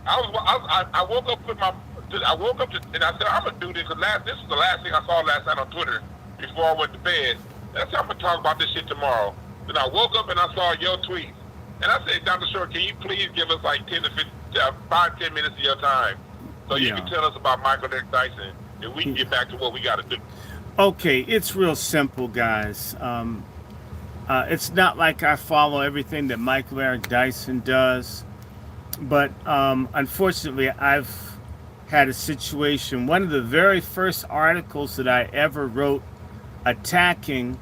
I woke up with my. I woke up and I said I'm gonna do this. Cause this is the last thing I saw last night on Twitter before I went to bed. And I said I'm gonna talk about this shit tomorrow. Then I woke up and I saw your tweets, and I said, Dr. Short, can you please give us like 10 to 15, 5-10 minutes of your time, so you can tell us about Michael Eric Dyson, and we can get back to what we got to do. Okay, it's real simple, guys. It's not like I follow everything that Michael Eric Dyson does, but unfortunately, I've had a situation. One of the very first articles that I ever wrote attacking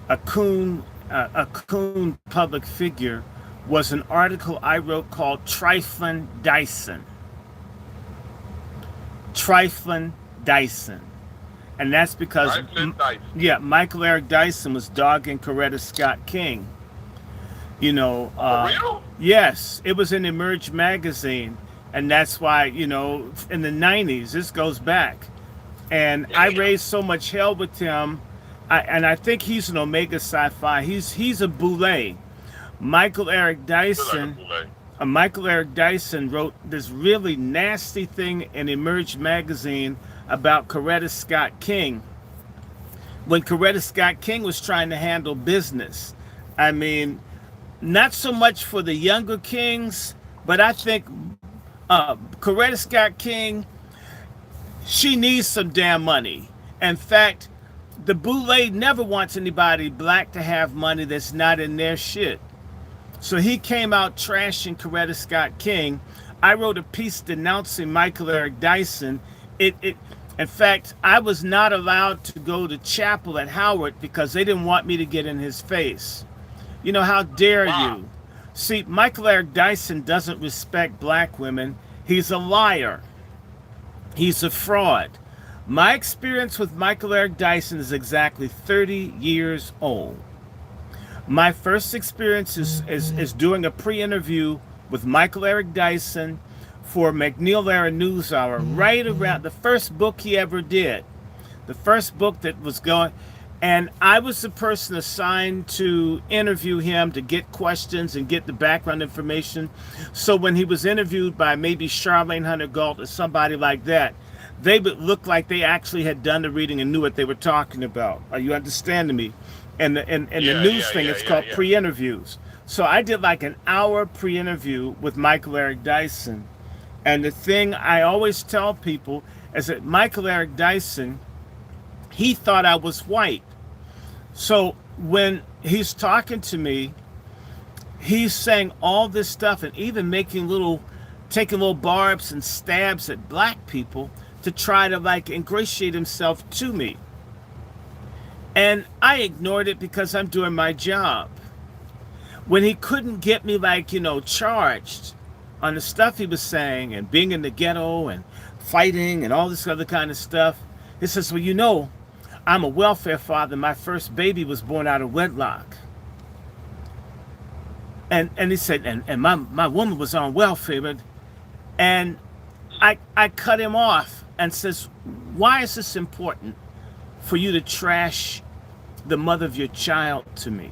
a coon public figure was an article I wrote called Triflin Dyson. Triflin Dyson. And that's because, Michael Eric Dyson was dogging Coretta Scott King. You know, For real? Yes, it was in Emerge magazine. And that's why, you know, in the 90s, this goes back. And I raised so much hell with him. And I think he's an Omega Sci-Fi. He's a boule. Michael Eric Dyson wrote this really nasty thing in Emerge magazine about Coretta Scott King when Coretta Scott King was trying to handle business. I mean, not so much for the younger kings, but I think Coretta Scott King, she needs some damn money. In fact, the boule never wants anybody black to have money that's not in their shit. So he came out trashing Coretta Scott King. I wrote a piece denouncing Michael Eric Dyson. In fact, I was not allowed to go to chapel at Howard because they didn't want me to get in his face. You know, how dare you? See, Michael Eric Dyson doesn't respect black women. He's a liar. He's a fraud. My experience with Michael Eric Dyson is exactly 30 years old. My first experience is doing a pre-interview with Michael Eric Dyson for McNeil Era NewsHour, right around the first book he ever did. The first book that was going, and I was the person assigned to interview him, to get questions and get the background information. So when he was interviewed by maybe Charlene Hunter Galt or somebody like that, they would look like they actually had done the reading and knew what they were talking about. Are you understanding me? And the news thing, it's called pre-interviews. So I did like an hour pre-interview with Michael Eric Dyson. And the thing I always tell people is that Michael Eric Dyson, he thought I was white. So when he's talking to me, he's saying all this stuff and even taking little barbs and stabs at black people to try to like ingratiate himself to me. And I ignored it because I'm doing my job. When he couldn't get me charged on the stuff he was saying and being in the ghetto and fighting and all this other kind of stuff, he says, well, you know, I'm a welfare father. My first baby was born out of wedlock. And he said, and my woman was on welfare. And I cut him off and says, why is this important for you to trash the mother of your child to me?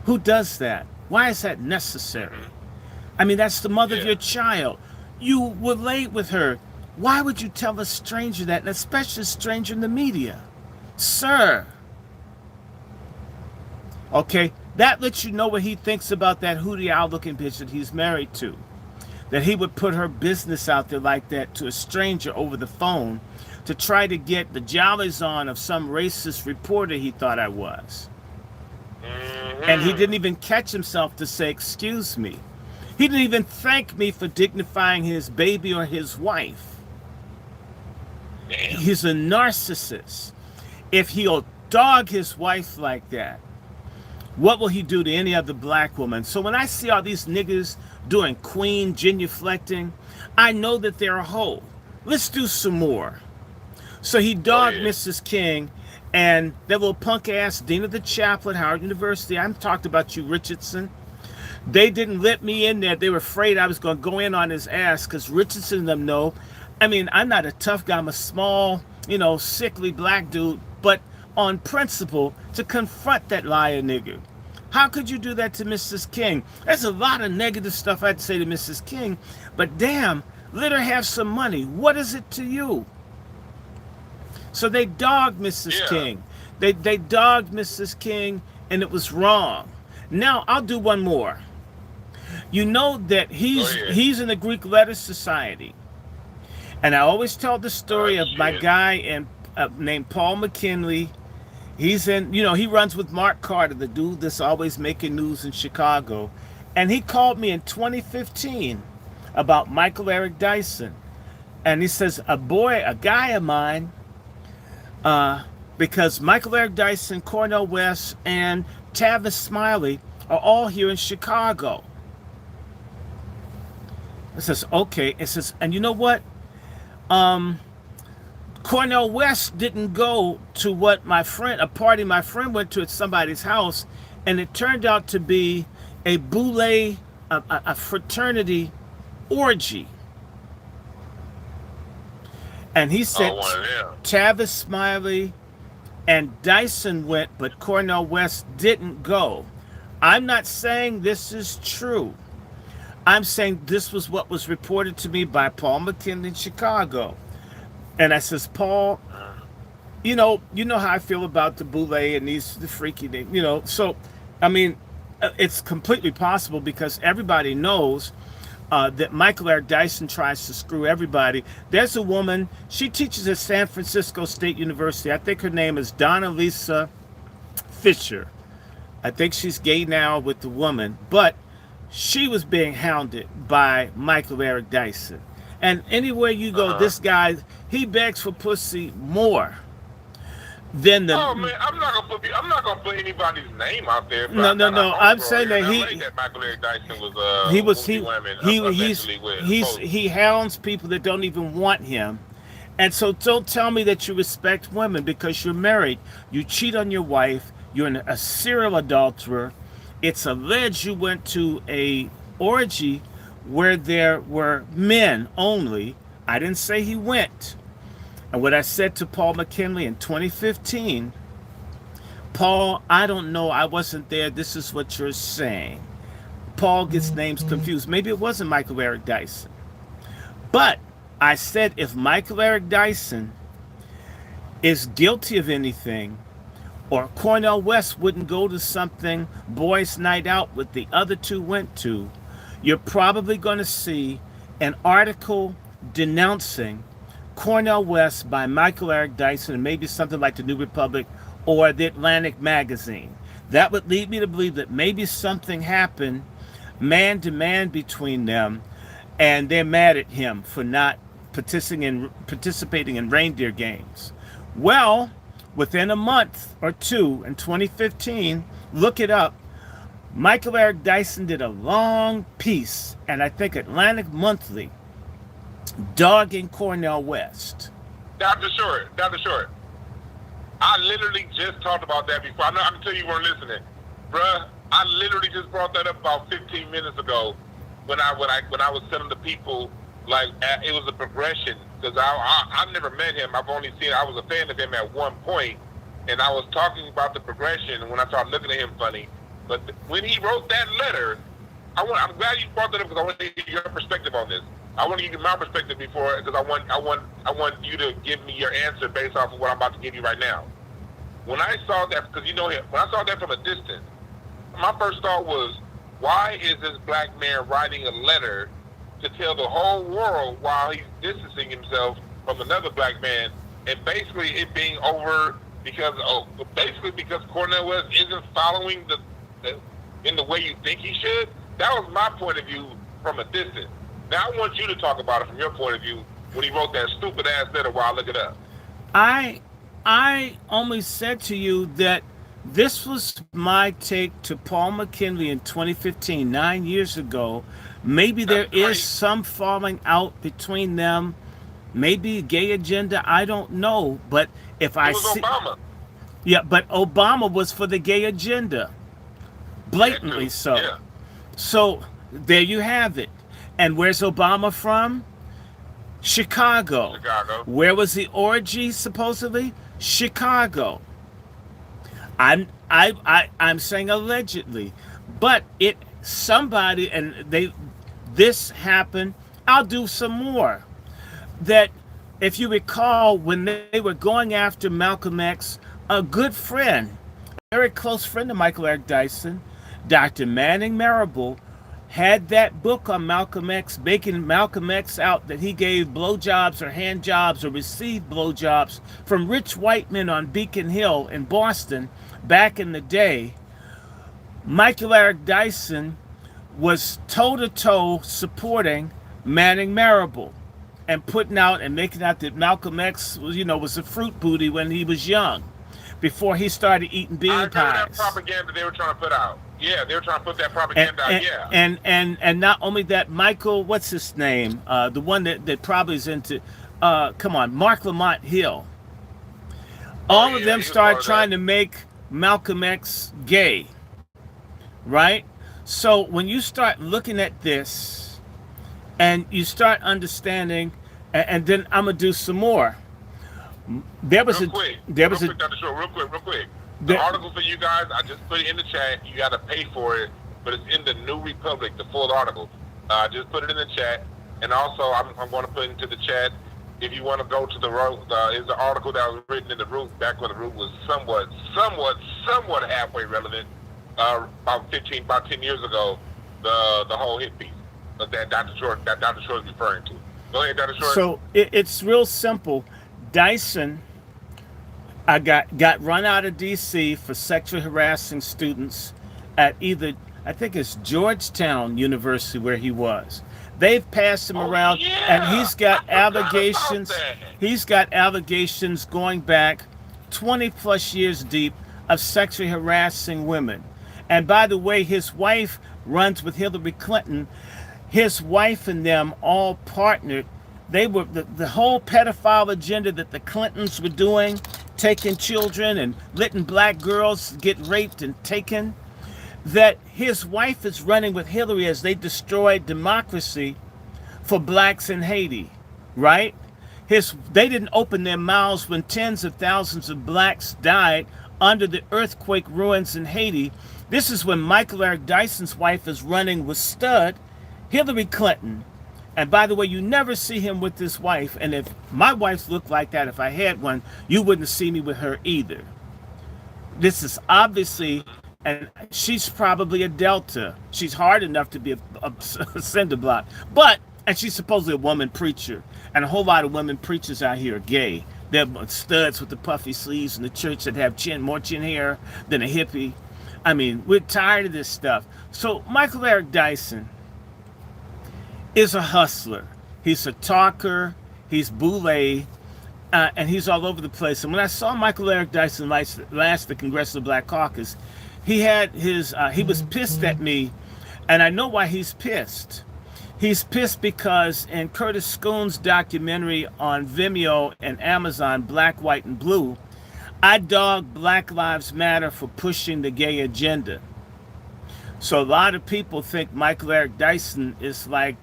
Who does that? Why is that necessary? I mean, that's the mother of your child. You relate with her. Why would you tell a stranger that, and especially a stranger in the media? Sir. Okay, that lets you know what he thinks about that hootie owl looking bitch that he's married to. That he would put her business out there like that to a stranger over the phone to try to get the jollies on of some racist reporter he thought I was. And he didn't even catch himself to say, excuse me. He didn't even thank me for dignifying his baby or his wife. Damn. He's a narcissist. If he'll dog his wife like that, what will he do to any other black woman? So when I see all these niggas doing queen genuflecting, I know that they're a hoe. Let's do some more. So he dogged Mrs. King and that little punk ass dean of the chapel at Howard University. I'm talked about you, Richardson. They didn't let me in there. They were afraid I was going to go in on his ass because Richardson and them know. I mean, I'm not a tough guy. I'm a small, sickly black dude. But on principle, to confront that liar nigger, How could you do that to Mrs. King? There's a lot of negative stuff I'd say to Mrs. King, but damn, let her have some money. What is it to you? So they dogged Mrs. Yeah. King. They dogged Mrs. King, and it was wrong. Now I'll do one more. You know that he's in the Greek Letter Society, and I always tell the story of my guy named Paul McKinley. He's in, he runs with Mark Carter, the dude that's always making news in Chicago, and he called me in 2015 about Michael Eric Dyson, and he says a guy of mine, because Michael Eric Dyson, Cornel West, and Tavis Smiley are all here in Chicago. It says, okay. It says, and you know what? Cornel West didn't go to a party my friend went to at somebody's house, and it turned out to be a boule, a fraternity orgy. And he said Tavis Smiley and Dyson went, but Cornel West didn't go. I'm not saying this is true. I'm saying this was what was reported to me by Paul McKinley in Chicago. And I says, Paul, you know how I feel about the boule and the freaky thing, So, I mean, it's completely possible because everybody knows that Michael Eric Dyson tries to screw everybody. There's a woman, she teaches at San Francisco State University. I think her name is Donna Lisa Fisher. I think she's gay now with the woman, but she was being hounded by Michael Eric Dyson. And anywhere you go, this guy, he begs for pussy more than the. Oh man, I'm not gonna put anybody's name out there. No. I'm saying that Michael Eric Dyson was he hounds people that don't even want him. And so don't tell me that you respect women because you're married. You cheat on your wife. You're a serial adulterer. It's alleged you went to a orgy where there were men only. I didn't say he went. And what I said to Paul McKinley in 2015, Paul, I don't know, I wasn't there. This is what you're saying. Paul gets names confused. Maybe it wasn't Michael Eric Dyson. But I said if Michael Eric Dyson is guilty of anything, or Cornel West wouldn't go to something boys' night out with the other two went to, you're probably going to see an article denouncing Cornel West by Michael Eric Dyson, and maybe something like the New Republic or the Atlantic magazine. That would lead me to believe that maybe something happened man to man between them, and they're mad at him for not participating in reindeer games. Well, within a month or two in 2015, look it up, Michael Eric Dyson did a long piece, and I think Atlantic Monthly, dogging Cornel West. Dr. Short, I literally just talked about that before. I can tell you weren't listening. Bruh, I literally just brought that up about 15 minutes ago when I was telling the people, like, it was a progression, because I've never met him. I was a fan of him at one point, and I was talking about the progression when I started looking at him funny. But when he wrote that letter, I'm glad you brought that up because I want to get your perspective on this. I want to give you my perspective before, because I want you to give me your answer based off of what I'm about to give you right now. When I saw that, because you know him, when I saw that from a distance, my first thought was, why is this black man writing a letter to tell the whole world while he's distancing himself from another black man, and basically it being over because Cornel West isn't following in the way you think he should? That was my point of view from a distance. Now I want you to talk about it from your point of view when he wrote that stupid ass letter while I look it up. I only said to you that this was my take to Paul McKinley in 2015, 9 years ago. Maybe there is some falling out between them, maybe a gay agenda, I don't know. But if I see Obama. Yeah, but Obama was for the gay agenda. Blatantly so. Yeah. So there you have it. And where's Obama from? Chicago. Where was the orgy supposedly? Chicago. I'm saying allegedly, but somebody, and this happened. I'll do some more. That, if you recall, when they were going after Malcolm X, a good friend, a very close friend of Michael Eric Dyson, Dr. Manning Marable, had that book on Malcolm X, making Malcolm X out that he gave blowjobs or hand jobs or received blowjobs from rich white men on Beacon Hill in Boston back in the day. Michael Eric Dyson was toe-to-toe supporting Manning Marable and putting out and making out that Malcolm X was a fruit booty when he was young, before he started eating bean I agree with that pies. propaganda they were trying to put out. Yeah, they were trying to put that propaganda out. Yeah. And not only that, Michael, what's his name? The one that probably is into, come on, Mark Lamont Hill. All of them started trying to make Malcolm X gay, right? So when you start looking at this and you start understanding, and then I'm gonna do some more. There was real quick, Dr. Short, real quick. The article for you guys, I just put it in the chat. You got to pay for it, but it's in the New Republic, the full article. Just put it in the chat, and also I'm going to put into the chat. If you want to go to is the article that was written in the Root, back when the Root was somewhat halfway relevant, about 10 years ago. The whole hit piece that Dr. Short is referring to. Go ahead, Dr. Short. So it's real simple. Dyson, I got run out of D.C. for sexually harassing students at I think it's Georgetown University where he was. They've passed him around, and he's got allegations. He's got allegations going back 20 plus years deep of sexually harassing women. And by the way, his wife runs with Hillary Clinton. His wife and them all partnered. They were the whole pedophile agenda that the Clintons were doing, taking children and letting black girls get raped and taken, that his wife is running with Hillary as they destroyed democracy for blacks in Haiti, right? They didn't open their mouths when tens of thousands of blacks died under the earthquake ruins in Haiti. This is when Michael Eric Dyson's wife is running with stud Hillary Clinton. And by the way, you never see him with his wife. And if my wife looked like that, if I had one, you wouldn't see me with her either. This is obviously, and she's probably a Delta. She's hard enough to be a cinder block. And she's supposedly a woman preacher. And a whole lot of women preachers out here are gay. They're studs with the puffy sleeves in the church that have more chin hair than a hippie. I mean, we're tired of this stuff. So Michael Eric Dyson is a hustler. He's a talker. He's boule, and he's all over the place. And when I saw Michael Eric Dyson last the Congressional Black Caucus, he was pissed at me, and I know why he's pissed. He's pissed because in Curtis Schoon's documentary on Vimeo and Amazon, Black, White, and Blue, I dogged Black Lives Matter for pushing the gay agenda. So a lot of people think Michael Eric Dyson is like,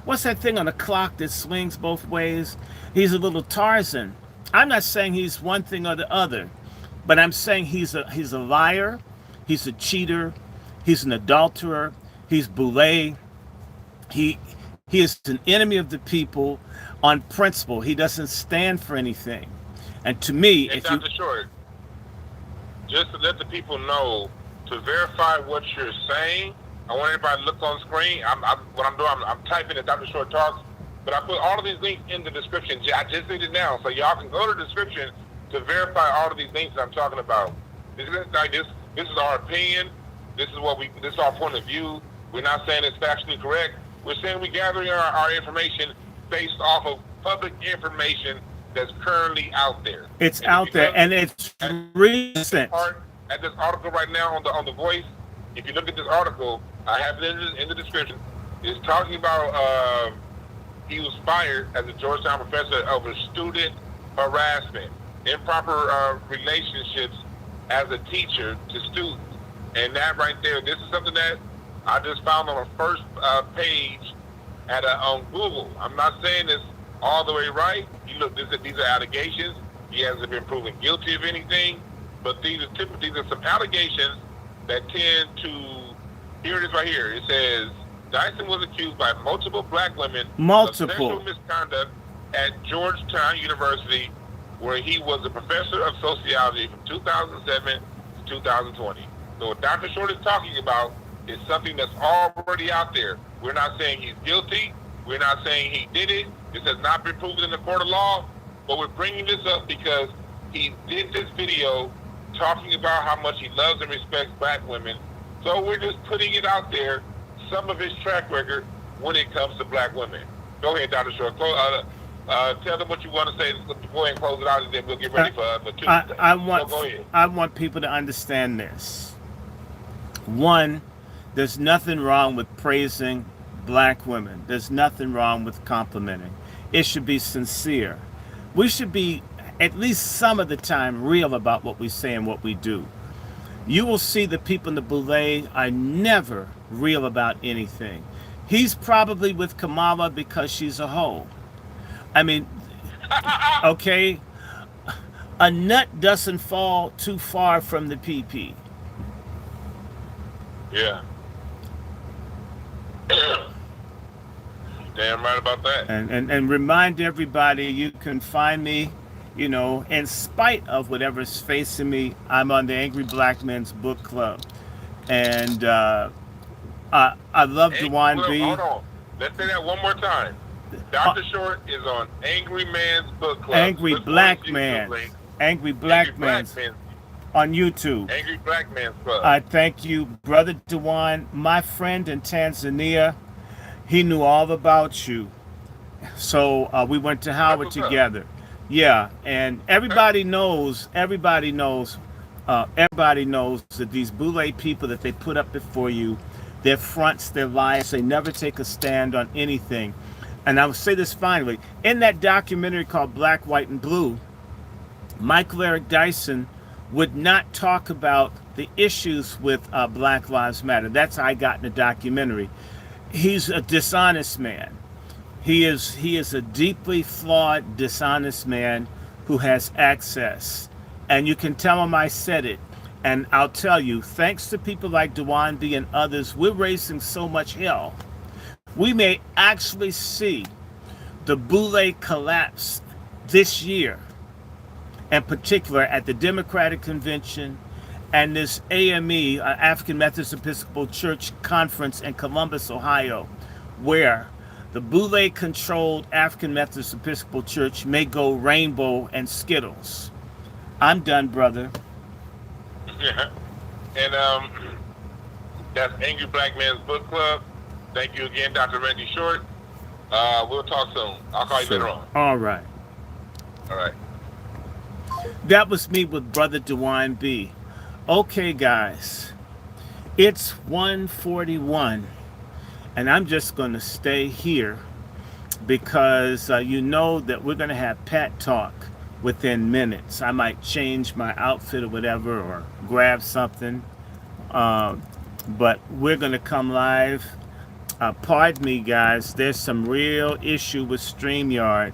what's that thing on a clock that swings both ways? He's a little Tarzan. I'm not saying he's one thing or the other, but I'm saying he's a liar, he's a cheater, he's an adulterer, he's boule. He is an enemy of the people on principle. He doesn't stand for anything. And to me, Dr. Short, just to let the people know, to verify what you're saying, I want everybody to look on screen. I'm typing it, Dr. Short Talks, but I put all of these links in the description. I just did it now, so y'all can go to the description to verify all of these links that I'm talking about. This is our opinion. This is our point of view. We're not saying it's factually correct. We're saying we're gathering our information based off of public information that's currently out there. It's out there, and it's recent. At this article right now on the Voice, if you look at this article, I have it in the description. It's talking about he was fired as a Georgetown professor over student harassment, improper relationships as a teacher to students, and that right there, this is something that I just found on the first page on Google. I'm not saying this all the way right. You look, these are allegations. He hasn't been proven guilty of anything. But these are some allegations that tend to. Here it is right here. It says Dyson was accused by multiple black women of sexual misconduct at Georgetown University, where he was a professor of sociology from 2007 to 2020. So what Dr. Short is talking about is something that's already out there. We're not saying he's guilty. We're not saying he did it. This has not been proven in the court of law. But we're bringing this up because he did this video talking about how much he loves and respects black women. So we're just putting it out there, some of his track record when it comes to black women. Go ahead, Dr. Short. Tell them what you want to say. Go ahead and close it out, and then we'll get ready for Tuesday. I want people to understand this. One, there's nothing wrong with praising black women. There's nothing wrong with complimenting. It should be sincere. We should be, at least some of the time, real about what we say and what we do. You will see the people in the Boule are never real about anything. He's probably with Kamala because she's a hoe. I mean, okay, a nut doesn't fall too far from the PP. Yeah. Damn right about that. And remind everybody, you can find me, you know, in spite of whatever's facing me, I'm on the Angry Black Men's Book Club. And I love Dewan B. Hold on. Let's say that one more time. Dr. Short is on Angry Man's Book Club. Angry Black Man. Angry Black Man's on YouTube. Angry Black Man's Club. I thank you, Brother Dewan, my friend in Tanzania. He knew all about you. So we went to Howard together. Yeah, and everybody knows that these Boule people that they put up before you, their fronts, their lies, they never take a stand on anything. And I will say this finally, in that documentary called Black, White, and Blue, Michael Eric Dyson would not talk about the issues with Black Lives Matter. That's how I got in the documentary. He's a dishonest man. He is a deeply flawed, dishonest man who has access. And you can tell him I said it. And I'll tell you, thanks to people like Dewan B and others, we're raising so much hell. We may actually see the Boule collapse this year, in particular at the Democratic Convention and this AME, African Methodist Episcopal Church Conference in Columbus, Ohio, where the Boule-controlled African Methodist Episcopal Church may go rainbow and Skittles. I'm done, brother. Yeah. And that's Angry Black Man's Book Club. Thank you again, Dr. Randy Short. We'll talk soon. I'll call you later on. All right. All right. That was me with Brother Dewan B. Okay, guys. It's 1:41. And I'm just going to stay here because you know that we're going to have Pat Talk within minutes. I might change my outfit or whatever or grab something. But we're going to come live. Pardon me, guys. There's some real issue with StreamYard.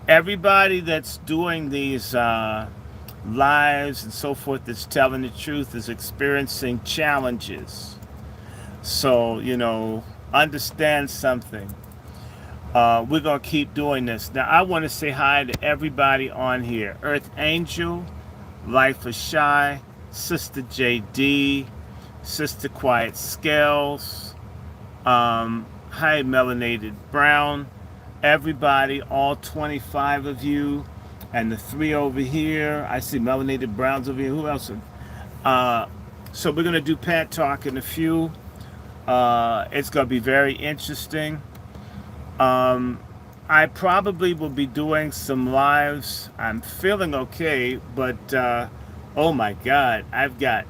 Everybody that's doing these lives and so forth that's telling the truth is experiencing challenges. So, you know, understand something. We're going to keep doing this. Now, I want to say hi to everybody on here. Earth Angel, Life is Shy, Sister JD, Sister Quiet Scales, hi Melanated Brown, everybody, all 25 of you, and the 3 over here. I see Melanated Browns over here. Who else? So we're going to do Pat Talk in a few. It's going to be very interesting. I probably will be doing some lives. I'm feeling okay, but oh my God, I've got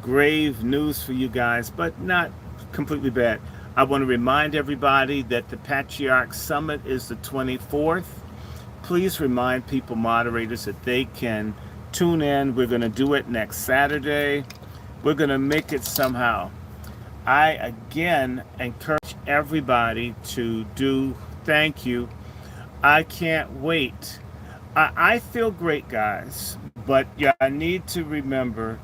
grave news for you guys, but not completely bad. I want to remind everybody that the Patriarch Summit is the 24th. Please remind people, moderators, that they can tune in. We're going to do it next Saturday. We're going to make it somehow. I, again, encourage everybody to do thank you. I can't wait. I feel great, guys, But yeah, I need to remember.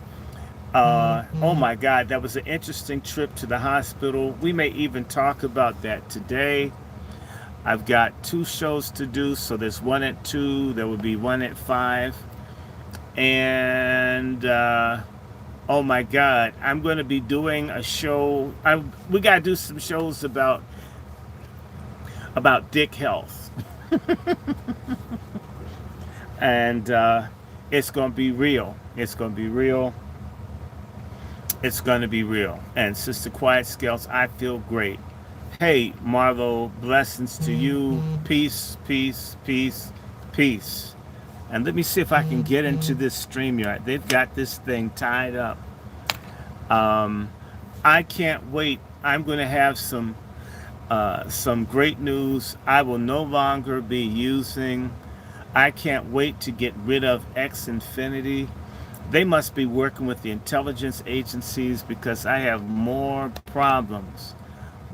Oh my God, that was an interesting trip to the hospital. We may even talk about that today. I've got 2 shows to do, so there's one at 2, there will be one at 5. And oh my God, I'm going to be doing a show. We got to do some shows about dick health. And it's going to be real. It's going to be real. It's going to be real. And Sister Quiet Scales, I feel great. Hey, Marlo, blessings to you. Peace, peace, peace, peace. And let me see if I can get into this StreamYard. They've got this thing tied up. I can't wait. I'm going to have some great news. I will no longer be using. I can't wait to get rid of Xfinity. They must be working with the intelligence agencies, because I have more problems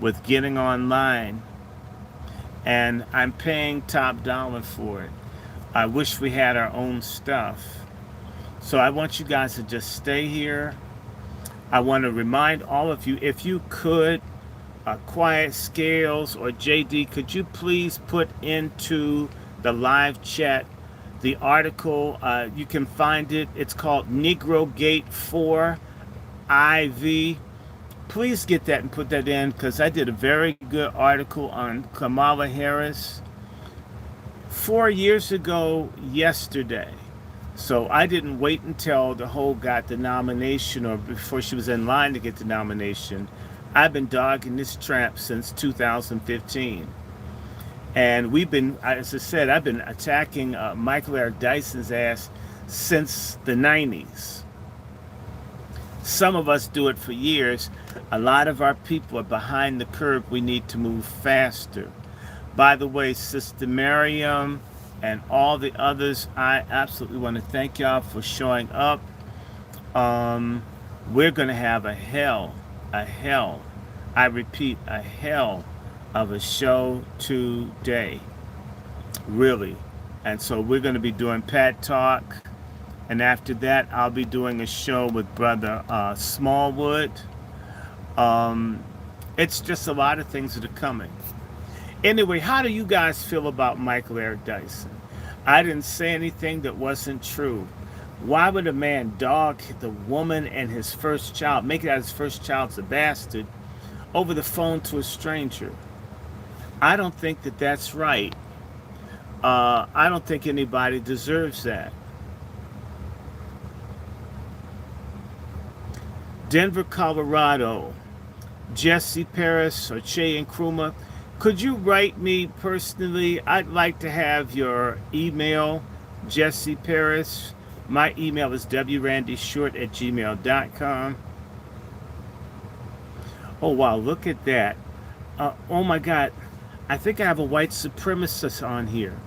with getting online, and I'm paying top dollar for it. I wish we had our own stuff. So I want you guys to just stay here. I want to remind all of you, if you could, Quiet Scales or JD, could you please put into the live chat the article? You can find it. It's called Negro Gate 4 IV. Please get that and put that in, because I did a very good article on Kamala Harris 4 years ago yesterday. So I didn't wait until the whole got the nomination, or before she was in line to get the nomination. I've been dogging this tramp since 2015. And we've been, as I said, I've been attacking Michael Eric Dyson's ass since the 90s. Some of us do it for years. A lot of our people are behind the curve. We need to move faster. By the way, Sister Miriam and all the others, I absolutely want to thank y'all for showing up. We're going to have a hell, I repeat, a hell of a show today. Really. And so we're going to be doing Pat Talk. And after that, I'll be doing a show with Brother Smallwood. It's just a lot of things that are coming. Anyway, how do you guys feel about Michael Eric Dyson? I didn't say anything that wasn't true. Why would a man dog the woman and his first child, make it out his first child's a bastard, over the phone to a stranger? I don't think that that's right. I don't think anybody deserves that. Denver, Colorado. Jesse Paris or Che Nkrumah, could you write me personally? I'd like to have your email, Jesse Paris. My email is DrRandyShort@gmail.com. Oh wow, look at that. Oh my God, I think I have a white supremacist on here.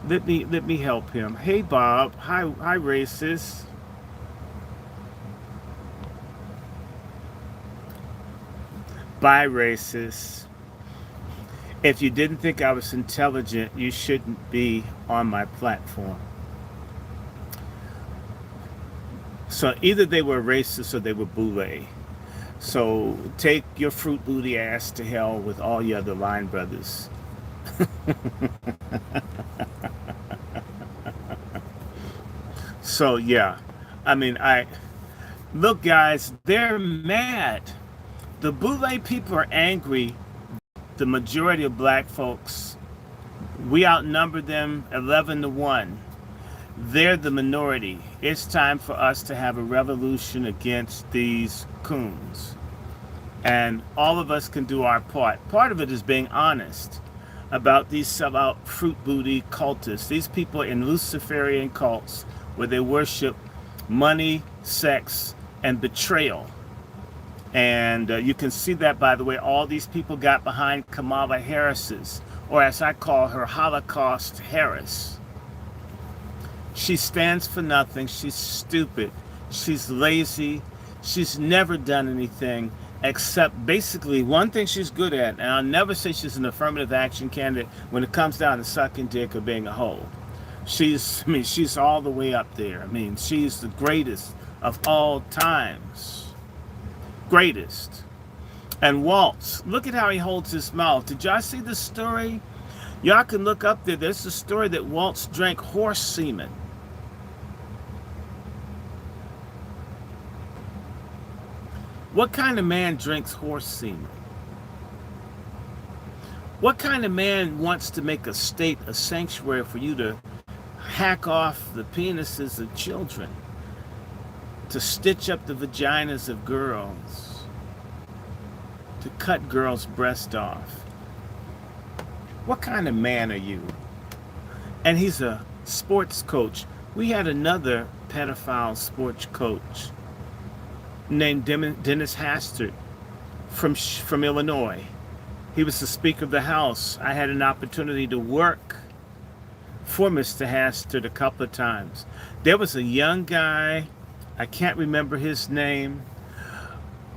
Let me help him. Hey Bob, hi racist. Bye racist. If you didn't think I was intelligent, you shouldn't be on my platform. So either they were racist or they were boule. So take your fruit booty ass to hell with all your other line brothers. So yeah, I mean, look guys, they're mad. The boule people are angry. The majority of black folks, we outnumber them 11-1. They're the minority. It's time for us to have a revolution against these coons. And all of us can do our part. Part of it is being honest about these sellout fruit booty cultists. These people in Luciferian cults where they worship money, sex, and betrayal. And you can see that, by the way, all these people got behind Kamala Harris's, or as I call her, Holocaust Harris. She stands for nothing. She's stupid. She's lazy. She's never done anything except basically one thing she's good at. And I'll never say she's an affirmative action candidate when it comes down to sucking dick or being a hoe. I mean, she's all the way up there. I mean, she's the greatest of all times. Greatest. And Waltz, look at how he holds his mouth. Did y'all see the story? Y'all can look up there. There's a story that Waltz drank horse semen. What kind of man drinks horse semen? What kind of man wants to make a state a sanctuary for you to hack off the penises of children, to stitch up the vaginas of girls, to cut girls' breasts off? What kind of man are you? And he's a sports coach. We had another pedophile sports coach named Dennis Hastert from Illinois. He was the Speaker of the House. I had an opportunity to work for Mr. Hastert a couple of times. There was a young guy, I can't remember his name,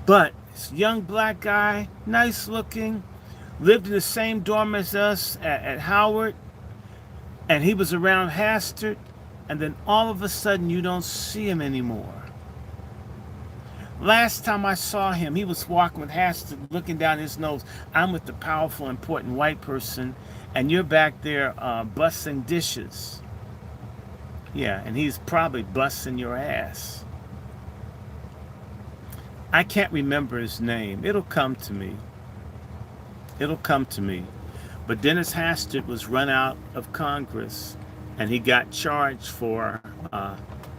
but this young black guy, nice looking, lived in the same dorm as us at Howard, and he was around Hastert, and then all of a sudden you don't see him anymore. Last time I saw him, he was walking with Hastert, looking down his nose. I'm with the powerful, important white person, and you're back there busting dishes. Yeah, and he's probably busting your ass. I can't remember his name. It'll come to me. It'll come to me. But Dennis Hastert was run out of Congress, and he got charged for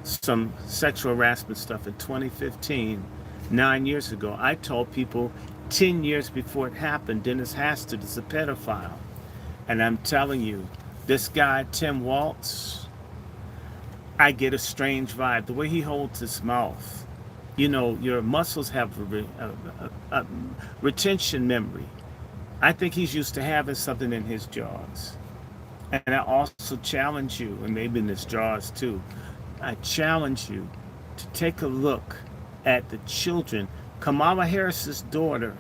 some sexual harassment stuff in 2015, 9 years ago. I told people 10 years before it happened, Dennis Hastert is a pedophile. And I'm telling you, this guy, Tim Waltz, I get a strange vibe. The way he holds his mouth. You know, your muscles have a retention memory. I think he's used to having something in his jaws. And I also challenge you, and maybe in his jaws too, I challenge you to take a look at the children. Kamala Harris's daughter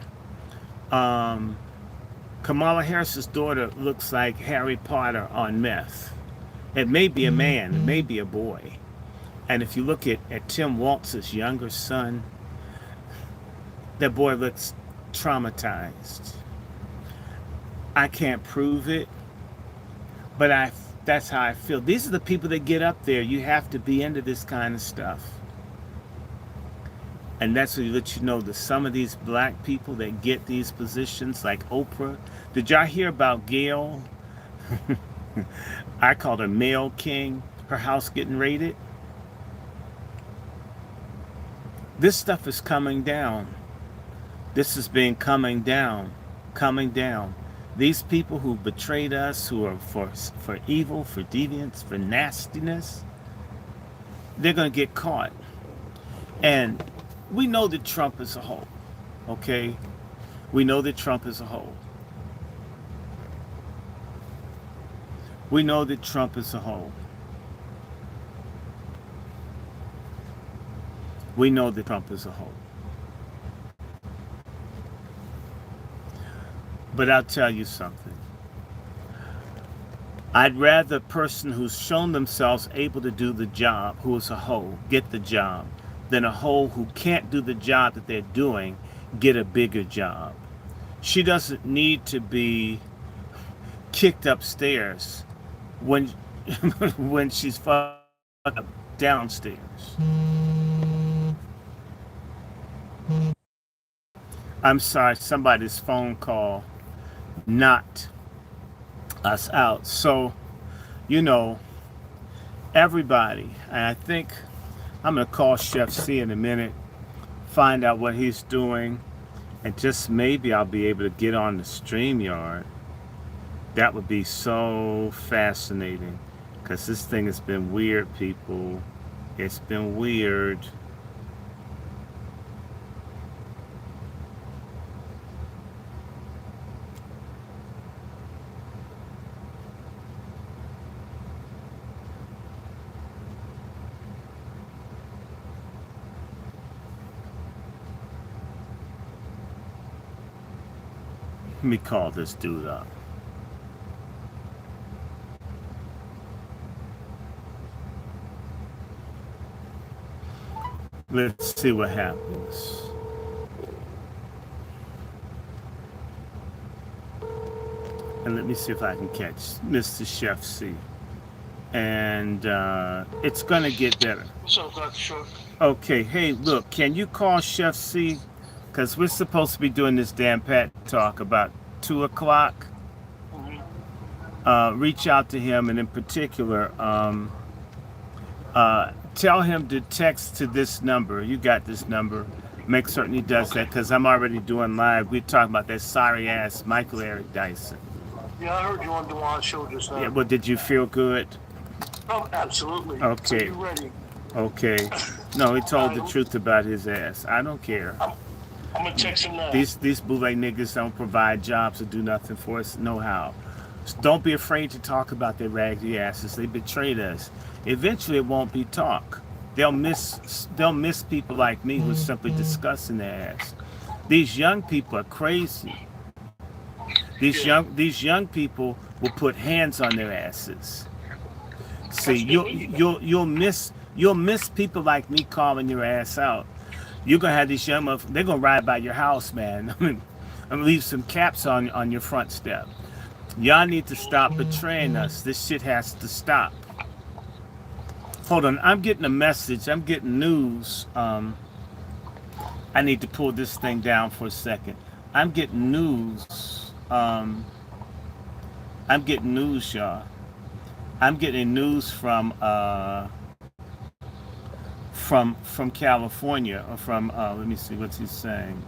looks like Harry Potter on meth. It may be a man, it may be a boy. And if you look at Tim Waltz's younger son, that boy looks traumatized. I can't prove it, but that's how I feel. These are the people that get up there. You have to be into this kind of stuff. And that's what let you know that some of these black people that get these positions, like Oprah. Did y'all hear about Gail? I called her Male King. Her house getting raided. This stuff is coming down. This has been coming down, coming down. These people who betrayed us, who are for evil, for deviance, for nastiness, they're going to get caught. And we know that Trump is a hoe, okay? We know that Trump is a hoe. We know that Trump is a hoe. We know that Trump is a hoe. But I'll tell you something. I'd rather a person who's shown themselves able to do the job, who is a hoe, get the job, than a hoe who can't do the job that they're doing, get a bigger job. She doesn't need to be kicked upstairs when when she's fucked up downstairs. I'm sorry, somebody's phone call knocked us out. So, you know, everybody, and I think I'm going to call Chef C in a minute, find out what he's doing, and just maybe I'll be able to get on the StreamYard. That would be so fascinating, because this thing has been weird, people. It's been weird. Let me call this dude up. Let's see what happens. And let me see if I can catch Mr. Chef C. And it's going to get better. What's up, Dr. Short? Okay, hey, look, can you call Chef C? Because we're supposed to be doing this damn Pat Talk about 2 o'clock. Reach out to him, and in particular, tell him to text to this number. You got this number. Make certain he does that, because I'm already doing live. We're talking about that sorry-ass Michael Eric Dyson. Yeah, I heard you on Dewan's show just now. Yeah, well, did you feel good? Oh, absolutely. Okay. So you ready? Okay. No, he told the truth about his ass. I don't care. I'm going to text him now. These bootleg niggas don't provide jobs or do nothing for us, no how. Don't be afraid to talk about their raggedy asses. They betrayed us. Eventually, it won't be talk. They'll miss people like me who's simply discussing their ass. These young people are crazy. These young people will put hands on their asses. See, you'll miss people like me calling your ass out. You're gonna have these young motherfuckers. They're gonna ride by your house, man. I'm gonna leave some caps on your front step. Y'all need to stop betraying us. This shit has to stop. Hold on, I'm getting a message. I'm getting news. I need to pull this thing down for a second. I'm getting news. I'm getting news, y'all. I'm getting news from California, or from let me see what's he saying.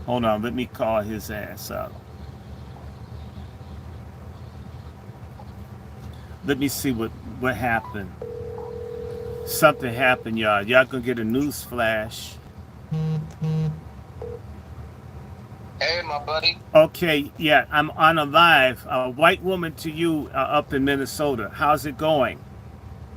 Hold on, let me call his ass up. Let me see what happened. Something happened, y'all. Y'all gonna get a news flash. Hey, my buddy. Okay, yeah, I'm on a live. A white woman to you up in Minnesota. How's it going?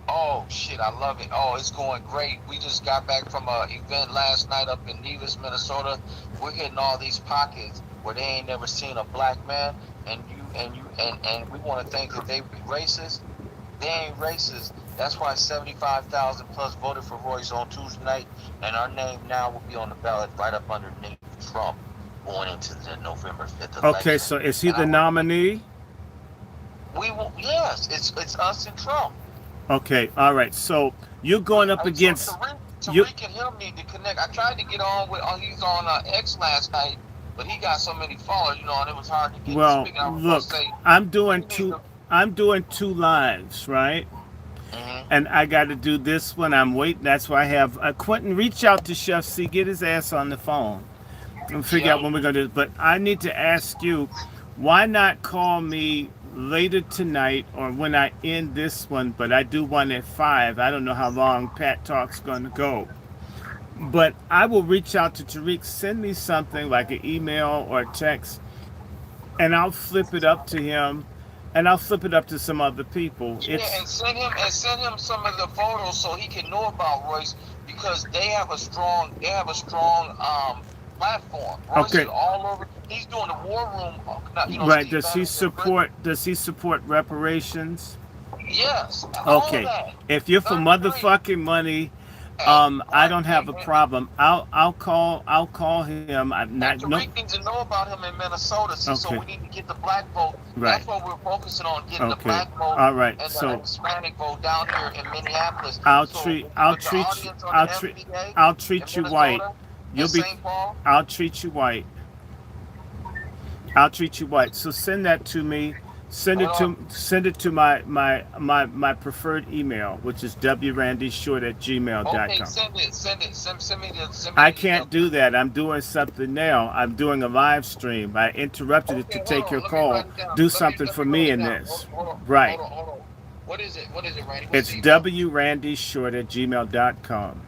Oh, shit, I love it. Oh, it's going great. We just got back from an event last night up in Nevis, Minnesota. We're hitting all these pockets where they ain't never seen a black man, and we want to think that they be racist. They ain't racist. That's why 75,000 plus voted for Royce on Tuesday night, and our name now will be on the ballot right up underneath Trump going into the November 5th election. Okay, so is he the nominee? We will. Yes, it's us and Trump. Okay, all right. So you're going up against. Tariq and him need to connect. I tried to get on with. He's on X last night, but he got so many followers, and it was hard to get. Well, to speak. look, I'm doing two lives, right? Mm-hmm. And I got to do this one. I'm waiting. That's why I have Quentin reach out to Chef C, get his ass on the phone, and figure out when we're gonna do it. But I need to ask you, why not call me later tonight or when I end this one? But I do one at 5. I don't know how long Pat Talk's gonna go. But I will reach out to Tariq. Send me something like an email or a text, and I'll flip it up to him. And I'll flip it up to some other people. Yeah, and send him some of the photos so he can know about Royce, because they have a strong platform. Royce okay. Is all over. He's doing the war room. Right. Does he support reparations? Yes. Okay. If you're for motherfucking money, I don't have a problem. I'll call him. Tariq needs to know about him in Minnesota, so we need to get the black vote. Right. That's what we're focusing on, getting the black vote. All right. And so the Hispanic vote down here in Minneapolis. I'll treat you white. I'll treat you white. I'll treat you white. So send that to me. Send it to my preferred email, which is DrRandyShort@gmail.com. Okay, send it. Send me the. I can't do that. I'm doing something now. I'm doing a live stream. I interrupted it to take your call. Do something for me in this. Right. Hold on. What is it, Randy? It's DrRandyShort@gmail.com.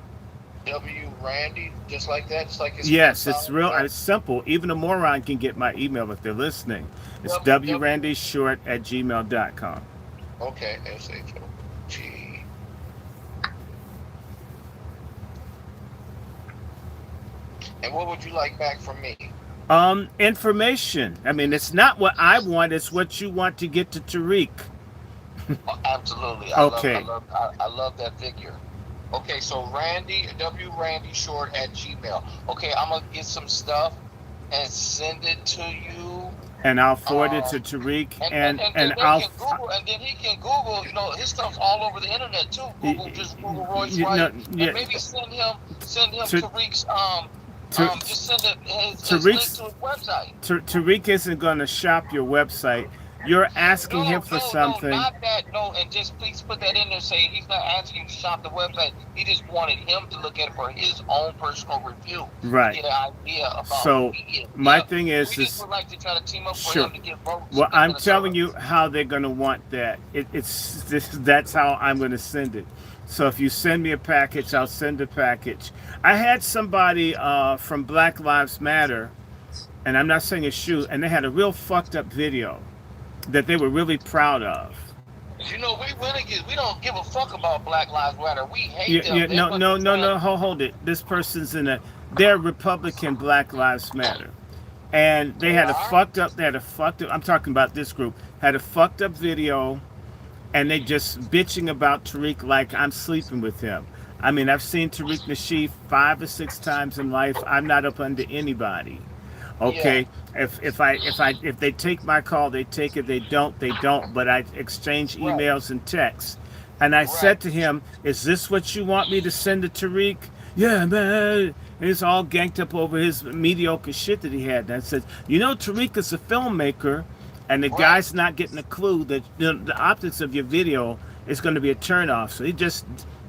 Randy, just like that? Just like yes, it's real. It's simple. Even a moron can get my email if they're listening. It's DrRandyShort@gmail.com. Okay, SHOG. And what would you like back from me? Information. I mean, it's not what I want. It's what you want to get to Tariq. Absolutely. Okay. I love that figure. Okay, so DrRandyShort at Gmail. Okay, I'm gonna get some stuff and send it to you. And I'll forward it Um, to Tariq, and then and they I'll can Google, and then he can Google. You know, his stuff's all over the internet too. Just Google Royce you White, know, and yeah, maybe send him to, Tariq's to, just send it his link Tariq's to his website. Tariq isn't going to shop your website. You're asking him for No, something. not that. No, and just please put that in there. Say he's not asking you to shop the website. He just wanted him to look at it for his own personal review. Right. To get an idea about So who he is. my thing is, we just would like to try to team up for sure. him to get votes. Well, in I'm Minnesota. telling you how they're going to want that. That's how I'm going to send it. So if you send me a package, I'll send a package. I had somebody from Black Lives Matter, and I'm not saying a shoot, and they had a real fucked up video that they were really proud of. You know, we don't give a fuck about Black Lives Matter. We hate them. No, hold it. This person's they're Republican Black Lives Matter. And they had a fucked up, I'm talking about this group, had a fucked up video, and they just bitching about Tariq like I'm sleeping with him. I mean, I've seen Tariq Nasheed 5 or 6 times in life. I'm not up under anybody. Okay, yeah. If they take my call, they take it. They don't. But I exchange emails and texts, and I said to him, "Is this what you want me to send to Tariq?" Yeah, man. And he's all ganked up over his mediocre shit that he had. And I said, "You know, Tariq is a filmmaker, and the guy's not getting a clue that the optics of your video is going to be a turnoff." So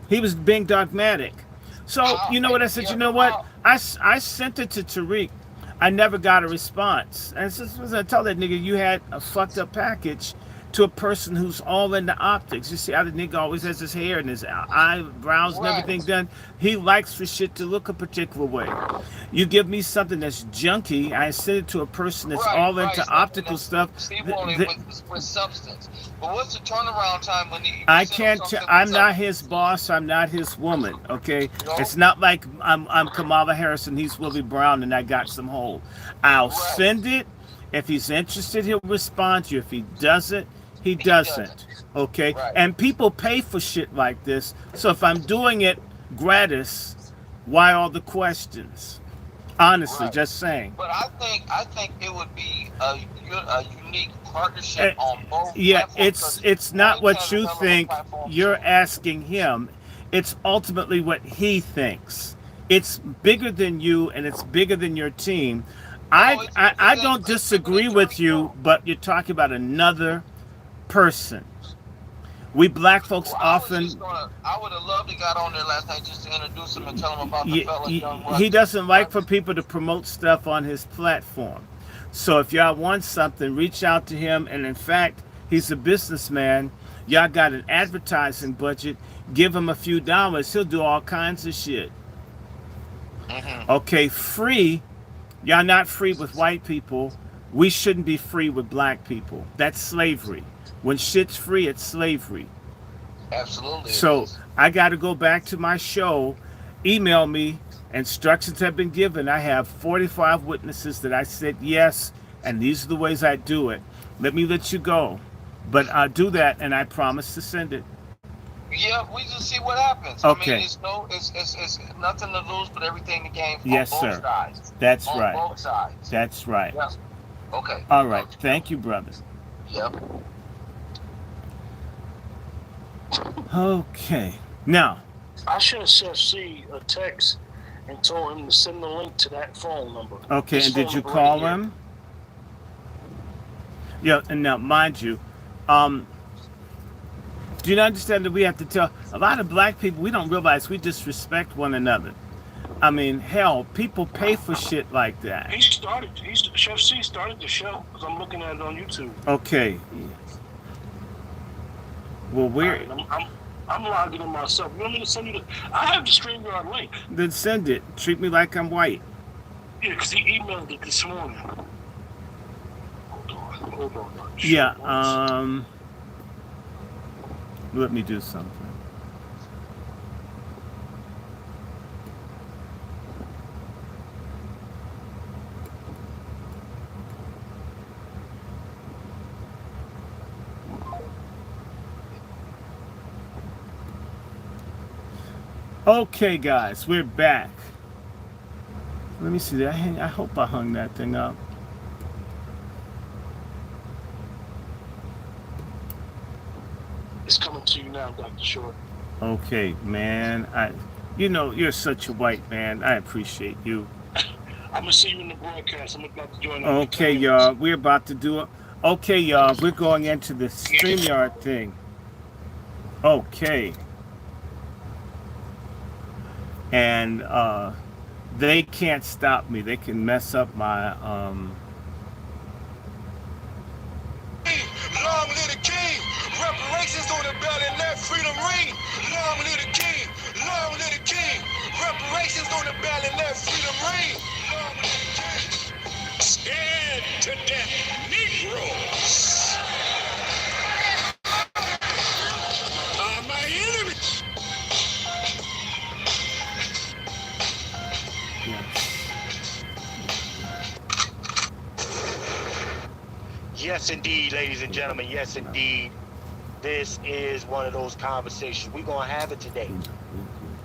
he was being dogmatic. So you know what I said? You know what? I sent it to Tariq. I never got a response. And I told that nigga, you had a fucked up package to a person who's all into optics. You see how the nigga always has his hair and his eyebrows and everything done. He likes for shit to look a particular way. You give me something that's junky, I send it to a person that's all into optical stuff. With substance. But what's the turnaround time when I can't. I'm not his boss. I'm not his woman. Okay, it's not like I'm Kamala Harris and he's Willie Brown and I got some hold. I'll send it. If he's interested, he'll respond to you. If he doesn't, he doesn't. Okay, and people pay for shit like this. So if I'm doing it gratis, why all the questions? Honestly, just saying. But I think it would be a unique partnership on both. Yeah, it's not what you think. You're asking him. It's ultimately what he thinks. It's bigger than you, and it's bigger than your team. I don't disagree with you, but you're talking about another person. We black folks often. I would have loved to got on there last night just to introduce him and tell him about the fella young Russ. He doesn't like for people to promote stuff on his platform. So if y'all want something, reach out to him. And in fact, he's a businessman. Y'all got an advertising budget. Give him a few dollars. He'll do all kinds of shit. Okay, free. Y'all not free with white people. We shouldn't be free with black people. That's slavery. When shit's free, it's slavery. Absolutely. So I got to go back to my show. Email me. Instructions have been given. I have 45 witnesses that I said yes, and these are the ways I do it. Let me let you go. But I'll do that, and I promise to send it. Yeah, we just see what happens. Okay. I mean, it's nothing to lose, but everything to gain on yes, both sir. sides. That's on right. Both sides. That's right. Yes. Okay. All right. Thank you, brother. Yep. Okay. Now. I should have sent C a text and told him to send the link to that phone number. Okay, This and did phone you number call right him? Yeah, and now, mind you, do you not understand that we have to tell a lot of black people, we don't realize we disrespect one another. I mean, hell, people pay for shit like that. Chef C started the show because I'm looking at it on YouTube. Okay. Well, we're... I'm logging in myself. You want me to send you the... I have the StreamYard link. Then send it. Treat me like I'm white. Yeah, because he emailed it this morning. Hold on. Yeah, let me do something. Okay, guys, we're back. Let me see. I hope I hung that thing up. It's coming to you now, Dr. Short. Okay, man. You're such a white man. I appreciate you. I'm gonna see you in the broadcast. I'm about to join up. Okay, y'all. We're about to do it. Okay, y'all. We're going into the StreamYard thing. Okay. And they can't stop me. They can mess up my Long live the king. Reparations on the belt and let freedom ring. Long live the king. Long live the king. Reparations on the belt and let freedom ring. Long live the king. Scared to death, Negroes are my enemy. Yes, indeed, ladies and gentlemen. Yes, indeed. This is one of those conversations. We're going to have it today.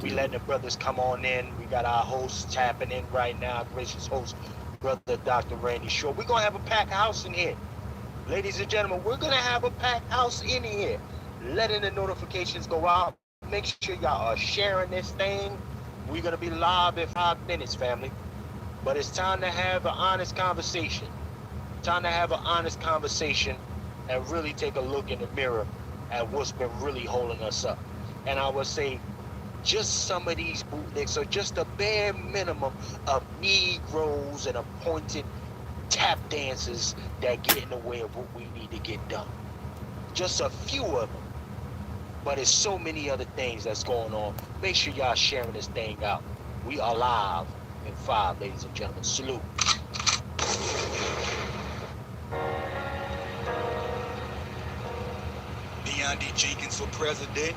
We letting the brothers come on in. We got our hosts tapping in right now. Gracious host, brother Dr. Randy Short. We're going to have a packed house in here. Ladies and gentlemen, we're going to have a packed house in here. Letting the notifications go out. Make sure y'all are sharing this thing. We're going to be live in 5 minutes, family. But it's time to have an honest conversation. Time to have an honest conversation and really take a look in the mirror at what's been really holding us up. And I would say just some of these bootlegs are just a bare minimum of Negroes and appointed tap dancers that get in the way of what we need to get done. Just a few of them. But it's so many other things that's going on. Make sure y'all sharing this thing out. We are live in 5, ladies and gentlemen. Salute. D. Jenkins for president.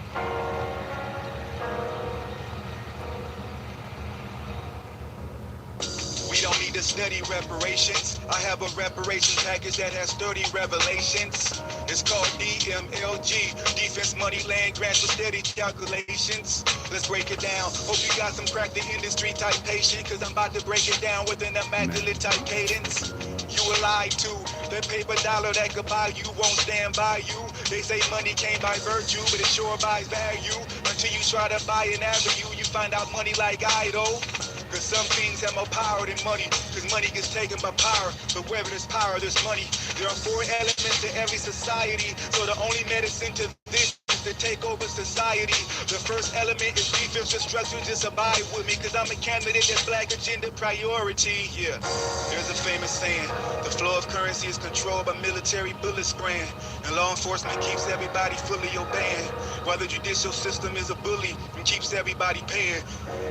We don't need to study reparations. I have a reparations package that has 30 revelations. It's called DMLG, Defense Money Land Grants for Steady Calculations. Let's break it down. Hope you got some crack the industry type patient, cause I'm about to break it down with an immaculate type cadence. You were lied to. That paper dollar that could buy you won't stand by you. They say money came by virtue, but it sure buys value. Until you try to buy an avenue, you find out money like idol. Cause some things have more power than money, cause money gets taken by power. But wherever there's power, there's money. There are 4 elements to every society, so the only medicine to this is to take over society. The first element is defensive structure. Just abide with me, cause I'm a candidate that's black agenda priority. Yeah, there's a famous saying, the flow of currency is controlled by military bullet spraying, and law enforcement keeps everybody fully obeying, while the judicial system is a bully and keeps everybody paying.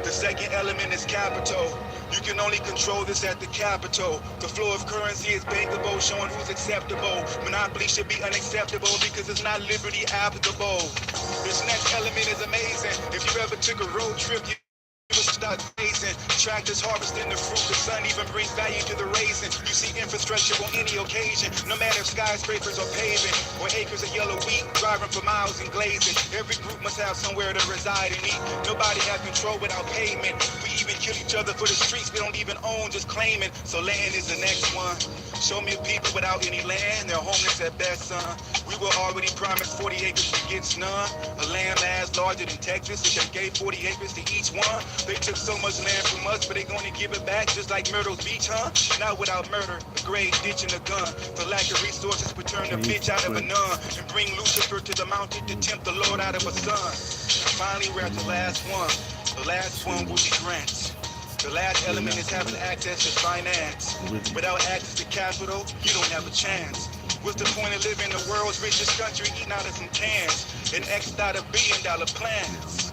The second element is capital. You can only control this at the capital. The flow of currency is bankable, showing who's acceptable. Monopoly should be unacceptable because it's not liberty applicable. This next element is amazing. If you ever took a road trip, you would start gazing. Tractors harvesting the fruit, the sun even brings value to the raisin. You see infrastructure on any occasion, no matter if skyscrapers or paving, or acres of yellow wheat, driving for miles and glazing. Every group must have somewhere to reside and eat. Nobody has control without payment. We even kill each other for the streets we don't even own, just claiming. So land is the next one. Show me people without any land, they're homeless at best, son. We were already promised 40 acres against none. A land mass larger than Texas, if they gave 40 acres to each one. They took so much land from us, but they gonna give it back just like Myrtle's Beach, huh? Not without murder, a grave, ditch, and a gun. For lack of resources, we turn the bitch out of a nun and bring Lucifer to the mountain to tempt the Lord out of a son. Finally, we're at the last one. The last one will be grants. The last element is having access to finance. Without access to capital, you don't have a chance. What's the point of living in the world's richest country eating out of some cans and X'd out $1 billion plans?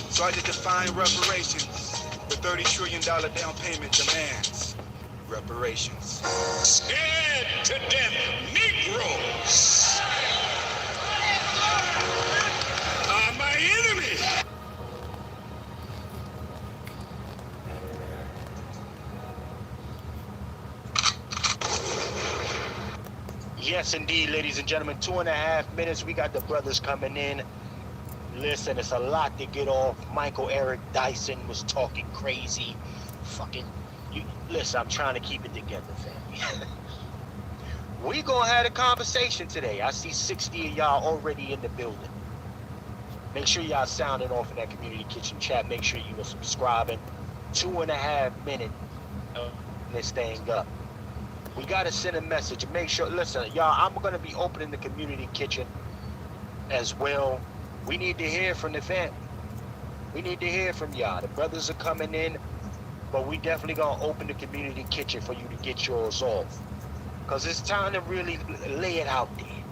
So I just define reparations. The $30 trillion down payment demands reparations. Scared to death, Negroes are my enemy. Yes, indeed, ladies and gentlemen. 2.5 minutes. We got the brothers coming in. Listen, it's a lot to get off. Michael Eric Dyson was talking crazy. Fucking, listen, I'm trying to keep it together, family. We gonna have a conversation today. I see 60 of y'all already in the building. Make sure y'all sounding off in that community kitchen chat. Make sure you are subscribing. 2.5 minutes of this thing up. We gotta send a message. Make sure, listen, y'all, I'm gonna be opening the community kitchen as well. We need to hear from the family. We need to hear from y'all. The brothers are coming in, but we definitely gonna open the community kitchen for you to get yours off. Cause it's time to really lay it out there,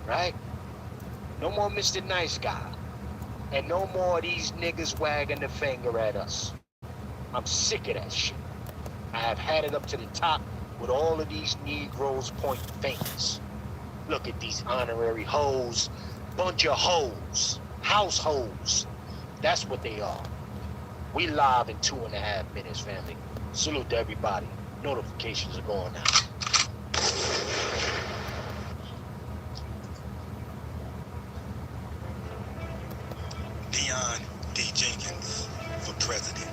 right? No more Mr. Nice Guy. And no more of these niggas wagging the finger at us. I'm sick of that shit. I have had it up to the top with all of these Negroes pointing fingers. Look at these honorary hoes. Bunch of hoes. House hoes. That's what they are. We live in 2.5 minutes, family. Salute to everybody. Notifications are going out. Dion D. Jenkins for president.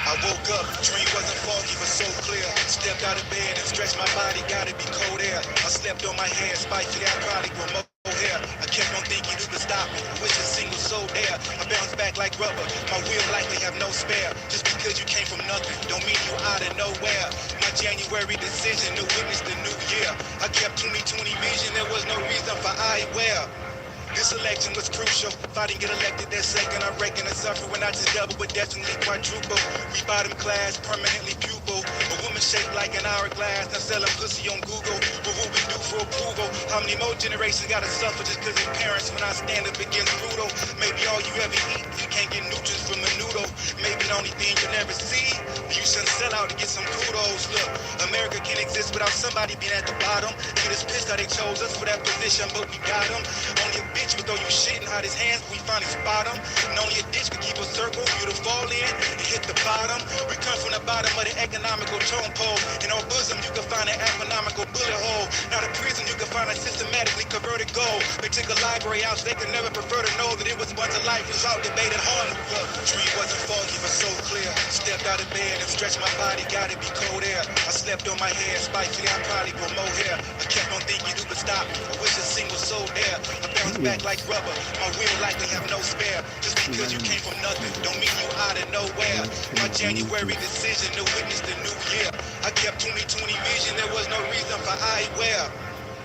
I woke up, dream wasn't foggy but so clear. Stepped out of bed and stretched my body, gotta be cold air. I slept on my head, spitefully I probably grow more hair. I kept on thinking who could stop me, I wish a single soul there. I bounced back like rubber, my will likely have no spare. Just because you came from nothing, don't mean you out of nowhere. My January decision to witness the new year. I kept 2020 vision, there was no reason for eyewear. This election was crucial. If I didn't get elected that second, I reckon the suffering not just double, but definitely quadruple. We bottom class, permanently pupil. A woman shaped like an hourglass, now selling pussy on Google. But what we do for approval? How many more generations gotta suffer just cause their parents when I stand up against brutal? Maybe all you ever eat, you can't get nutrients from a noodle. Maybe the only thing you'll never see, you shouldn't sell out to get some kudos. Look, America can't exist without somebody being at the bottom. Niggas pissed how they chose us for that position, but we got them. Only a bitch would throw you shit and hide his hands, we finally spot him. And only a ditch could keep a circle for you to fall in and hit the bottom. We come from the bottom of the economical tone pole. In our bosom, you can find an economical bullet hole. Not a prison, you can find a systematically converted gold. They took a library out so they could never prefer to know that it was a bunch of life was out debated hard. The dream wasn't foggy, but so clear. Stepped out of bed and stretched my body, gotta be cold air. I slept on my head, spitefully I probably grow more hair. I kept on thinking who could stop me, I wish a single soul there. I bounced back like rubber, my will likely have no spare. Just because you came from nothing, don't mean you out of nowhere. My January decision to witness the new year. I kept 2020 vision, there was no reason for eyewear.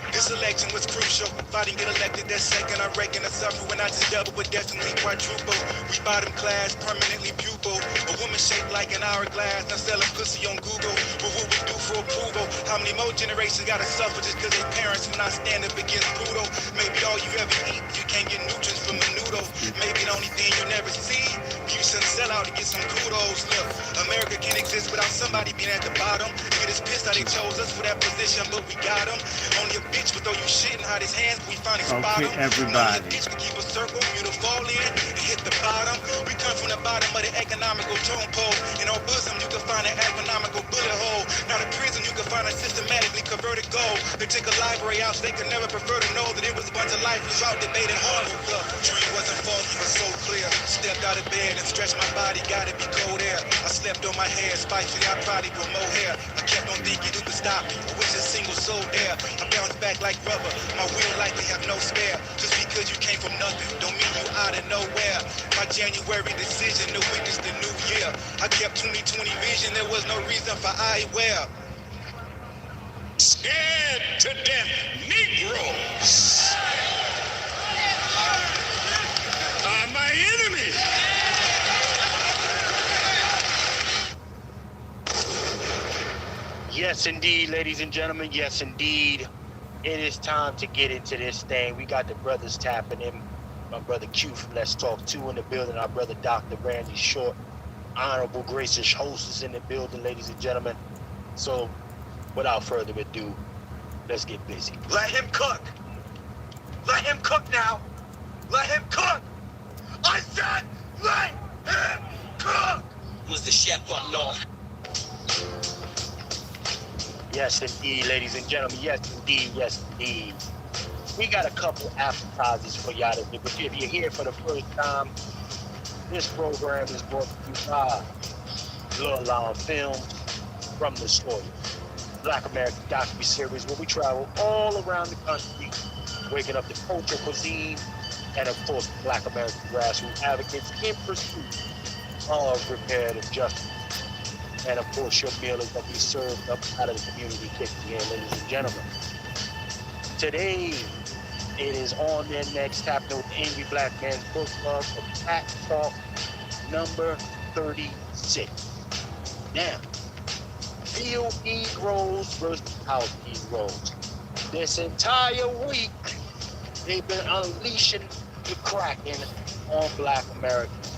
This election was crucial. If I didn't get elected that second, I reckon the suffering not just double, but definitely quadruple. We bottom class, permanently pupil. A woman shaped like an hourglass, now selling pussy on Google. But what we do for approval? How many more generations gotta suffer just cause their parents when I stand up against brutal?Maybe all you ever eat, you can't get nutrients from a noodle. Maybe the only thing you'll never see, you shouldn't sell out to get some kudos. Look, America can't exist without somebody being at the bottom. Niggas pissed how they chose us for that position, but we got them. Only a bitch would throw you shit and hide his hands, we finally spot him. Everybody. Only a bitch could keep a circle, you to fall in and hit the bottom. We come from the bottom of the economical tone pole. In our bosom, you can find an economical bullet hole. Not a prison, you can find a systematically converted gold. They took a library out so they could never prefer to know that it was a bunch of life was out debated hard. The dream wasn't foggy, but so clear. Stepped out of bed and stretched my body, gotta be cold air. I slept on my head, spitefully I probably grow more hair. I kept on thinking who could stop me, I wish a single soul there. I bounced back like rubber, my will likely have no spare. Just because you came from nothing, don't mean you out of nowhere. My January decision to witness the new year. I kept 2020 vision, there was no reason for eyewear. Scared to death Negroes are my enemy. Yes, indeed, ladies and gentlemen. Yes, indeed. It is time to get into this thing. We got the brothers tapping in. My brother Q from Let's Talk 2 in the building. Our brother DrRandyShort. Honorable, gracious host is in the building, ladies and gentlemen. So, without further ado, let's get busy. Let him cook. Let him cook now. Let him cook. just let him cook. Was the chef up north? Yes, indeed, ladies and gentlemen. Yes, indeed. Yes, indeed. We got a couple appetizers for y'all to do. But if you're here for the first time, this program is brought to you by Little Films from the Soil, Black American docu-series where we travel all around the country, waking up the culture, cuisine, and of course, Black American grassroots advocates in pursuit of reparative justice. And of course, your meal is going to be served up out of the community kitchen here, ladies and gentlemen. Today, it is on their next tapping with Angry Black Man's Book Club of Pack Talk number 36. Now, field Negroes versus house Negroes. This entire week, they've been unleashing the Kraken on Black Americans,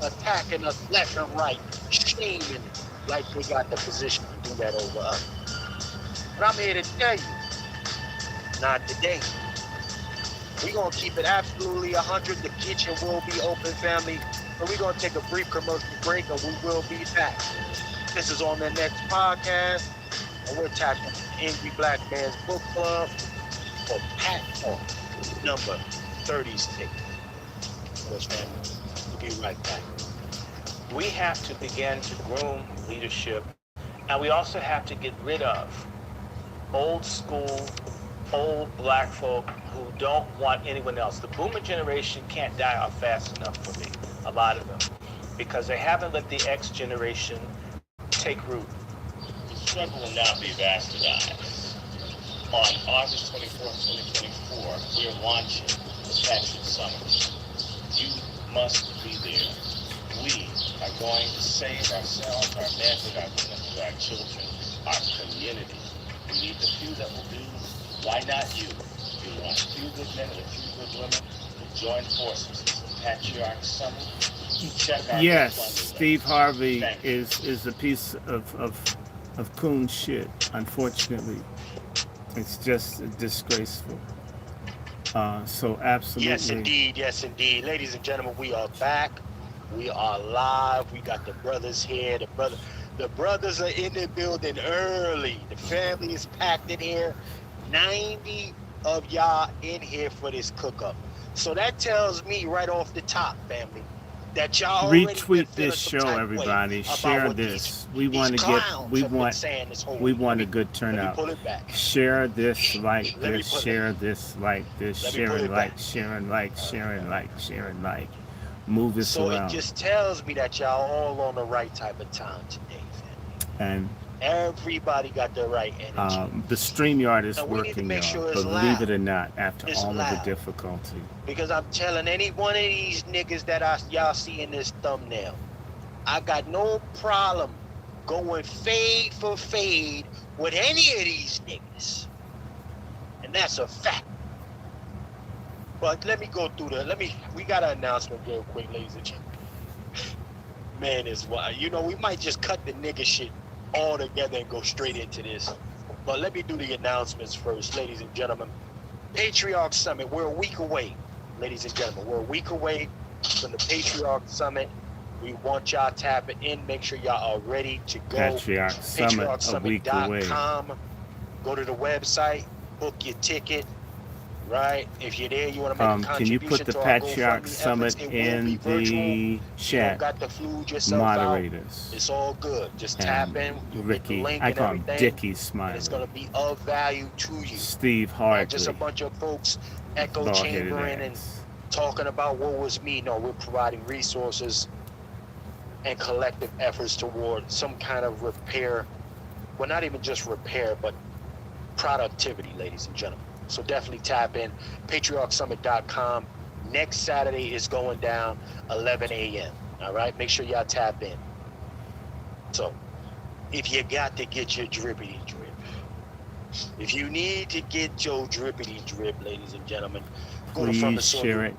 attacking us left and right, shaming like they got the position to do that over us. But I'm here to tell you, not today. We're going to keep it absolutely 100. The kitchen will be open, family. But we're going to take a brief commercial break and we will be back. This is on the next podcast. And we're tackling Angry Black Man's Book Club for Pack Talk number 36. Yes, family. We'll be right back. We have to begin to groom leadership, and we also have to get rid of old school, old black folk who don't want anyone else. The boomer generation can't die off fast enough for me, a lot of them, because they haven't let the X generation take root. The struggle will now be bastardized. On August 24th, 2024, we are launching the Patriot Summit. You must be there. We are going to save ourselves, our manhood, our women, our children, our community. We need the few that will do. Why not you? You want a few good men and a few good women to join forces. Patriarch Summit. Check our Yes, Steve Harvey is a piece of coon shit. Unfortunately, it's just disgraceful. So absolutely. Yes, indeed. Yes, indeed. Ladies and gentlemen, we are back. We are live. We got the brothers here. The brothers are in the building early. The family is packed in here. 90 of y'all in here for this cook-up. So that tells me right off the top, family, that y'all already retweet this show, everybody. Share this. We want to get. We want a good turnout. Share this, like this. Share this, like this. Share and like. Share and like. Share and like. Share and like. Move this around. So it just tells me that y'all all on the right type of time today, family. And everybody got the right energy. The StreamYard is working, y'all. Sure believe it or not, after it's all loud. of the difficulty. Because I'm telling any one of these niggas that y'all see in this thumbnail, I got no problem going fade for fade with any of these niggas. And that's a fact. But let me go through we got an announcement real quick, ladies and gentlemen. Man, is wild. You know, we might just cut the nigga shit all together and go straight into this. But let me do the announcements first, ladies and gentlemen. Patriarch Summit, we're a week away, ladies and gentlemen. We're a week away from the Patriarch Summit. We want y'all tapping in. Make sure y'all are ready to go. Patriarch Summit, a week away. Go to the website, book your ticket. Right? If you're there, you want to make a contribution. Can you put the Patriarch Summit in the chat? You got to fluid yourself moderators. Out. It's all good. Just tap in. Ricky, I call him Dickie Smiley. It's going to be of value to you. Steve Hartley. Not just a bunch of folks echo chambering and talking about what was me. No, we're providing resources and collective efforts toward some kind of repair. Well, not even just repair, but productivity, ladies and gentlemen. So definitely tap in, patriarchsummit.com. Next Saturday is going down 11 a.m. All right, make sure y'all tap in. So if you got to get your drippity drip, if you need to get your drippity drip, ladies and gentlemen, go to share it.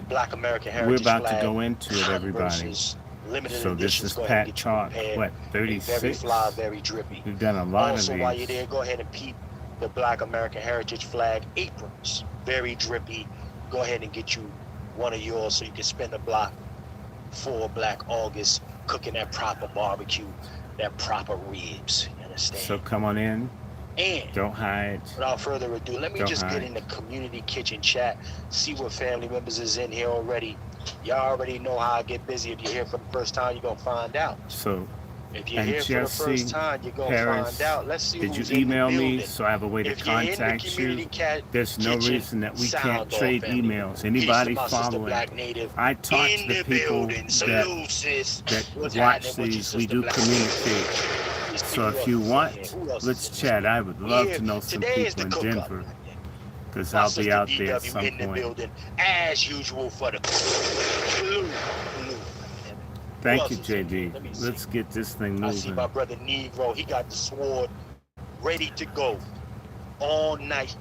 Black American Heritage We're about flag, to go into it, everybody. So this is Pat Talk, what, 36? Very fly, very drippy. We've done a lot of these. Also, while you're there, go ahead and peep the Black American Heritage flag aprons. Very drippy. Go ahead and get you one of yours so you can spin the block for Black August cooking that proper barbecue, that proper ribs. You understand? So come on in. And Don't hide. without further ado, let me Don't just hide. get in the community kitchen chat, see what family members is in here already. Y'all already know how I get busy. If you're here for the first time, you're going to find out. So, If you're and here for the Jesse, first time, you're going to Paris, find out. Let's see did who's you email in the me building. so I have a way to If you're in the contact community you? There's no kitchen, reason that we sound can't off, trade family. emails. Peace to Anybody my sister, following? Black Native. I talk in to the the people building. that Salute, sis. What's watch happening with you, these. We sister do Black? communicate. So if you want, let's chat. I would love to know some Today is people the in cook-up. Denver, because My I'll be sister out there at DW some in the point. building, as usual for the salute. Thank Who you, else is in here? JD. Let me see. Let's get this thing I see moving. my brother Negro. He got the sword ready to go all night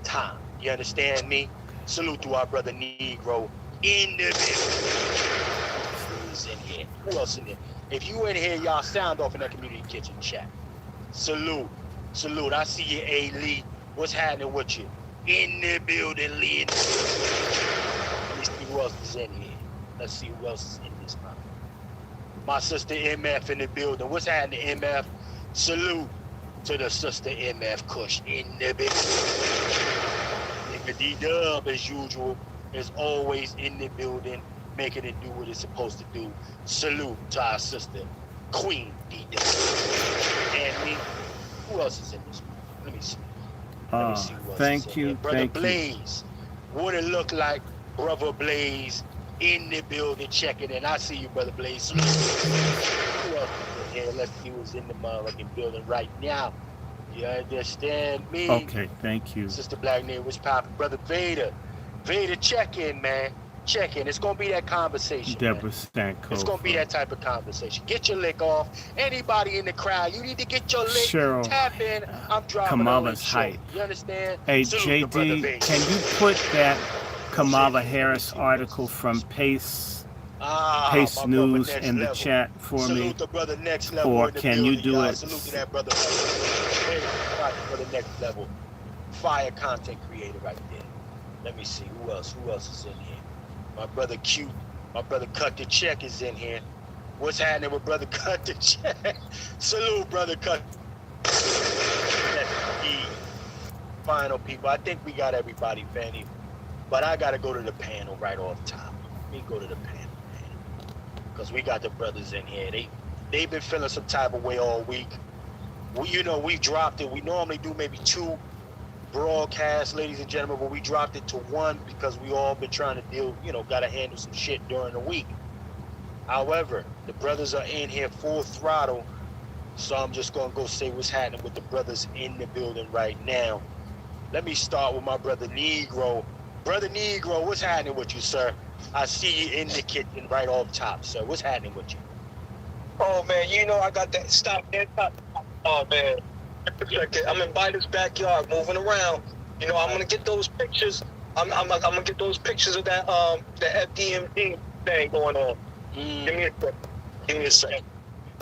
time. You understand me? Salute to our brother Negro in the building. Who's in here? Who else in here? If you in here, y'all sound off in that community kitchen chat. Salute. Salute. I see you, A. Lee. What's happening with you? In the building, Lee. Let me see who else is in here. Let's see who else is in this month. My sister MF in the building. What's happening, MF? Salute to the sister MF Kush in the building. Nigga D-Dub, as usual, is always in the building, making it do what it's supposed to do. Salute to our sister, Queen D-Dub. And me. Who else is in this one? Let me see. Let me see who else Thank is in you, here. Brother thank you. Blaze. What it look like, Brother Blaze in the building checking in. I see you, Brother Blaze. Who else is in here? Let's see who's in the motherfucking building right now. You understand me? Okay, thank you. Sister Black Name, what's poppin'? Brother Vader. Vader, check in, man. Check in. It's gonna be that conversation. Deborah Man. Stanko. It's gonna be that type of conversation. Get your lick off. Anybody in the crowd, you need to get your lick. Cheryl. Tap in. I'm driving Kamala's on hype. You understand? Hey, Salute to Brother JD, Vader. can you put that Kamala Harris article from Pace my brother News Next in the Level. chat for Salute me? the brother Next Level. Or in the can you building, do y'all. it? Salute to that brother. For the Next Level. Fire content creator right there. Let me see. Who else? Who else is in here? My brother Q. My brother Cut the Check is in here. What's happening with brother Cut the Check? Salute, brother Cut. That's the final people. I think we got everybody, Fanny. But I gotta go to the panel right off top. Let me go to the panel, man. Because we got the brothers in here. They've been feeling some type of way all week. We dropped it. We normally do maybe 2 broadcasts, ladies and gentlemen, but we dropped it to 1 because we all been trying to deal, gotta handle some shit during the week. However, the brothers are in here full throttle, so I'm just gonna go say what's happening with the brothers in the building right now. Let me start with my brother Negro. Brother Negro, what's happening with you, sir? I see you in the kitchen right off top, sir. What's happening with you? Oh man, I got that stop there. Oh man, I'm in Biden's backyard, moving around. I'm gonna get those pictures. I'm gonna get those pictures of that the FDMD thing going on. Give me a second.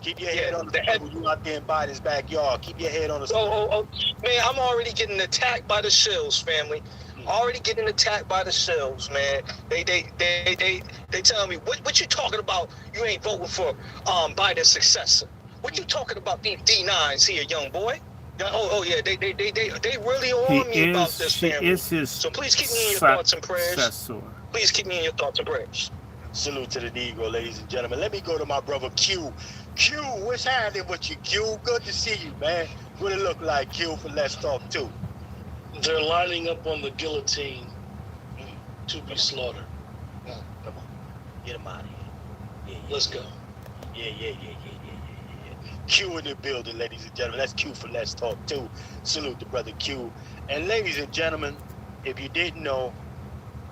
Keep your head on the table. You out there in Biden's backyard. Keep your head on the Oh, man, I'm already getting attacked by the shills, family. Already getting attacked by the shills, man. They tell me, what you talking about? You ain't voting for Biden's successor. What you talking about these D9s here, young boy? Oh yeah, they really on me about this, family. So please keep me in your thoughts and prayers. Please keep me in your thoughts and prayers. Salute to the Negro, ladies and gentlemen. Let me go to my brother Q. Q, what's happening with you, Q? Good to see you, man. What it look like, Q, for Let's Talk 2? They're lining up on the guillotine to be slaughtered. Come on. Get them out of here. Yeah. Let's go. Yeah. Q in the building, ladies and gentlemen. That's Q for Let's Talk 2. Salute to brother Q. And ladies and gentlemen, if you didn't know,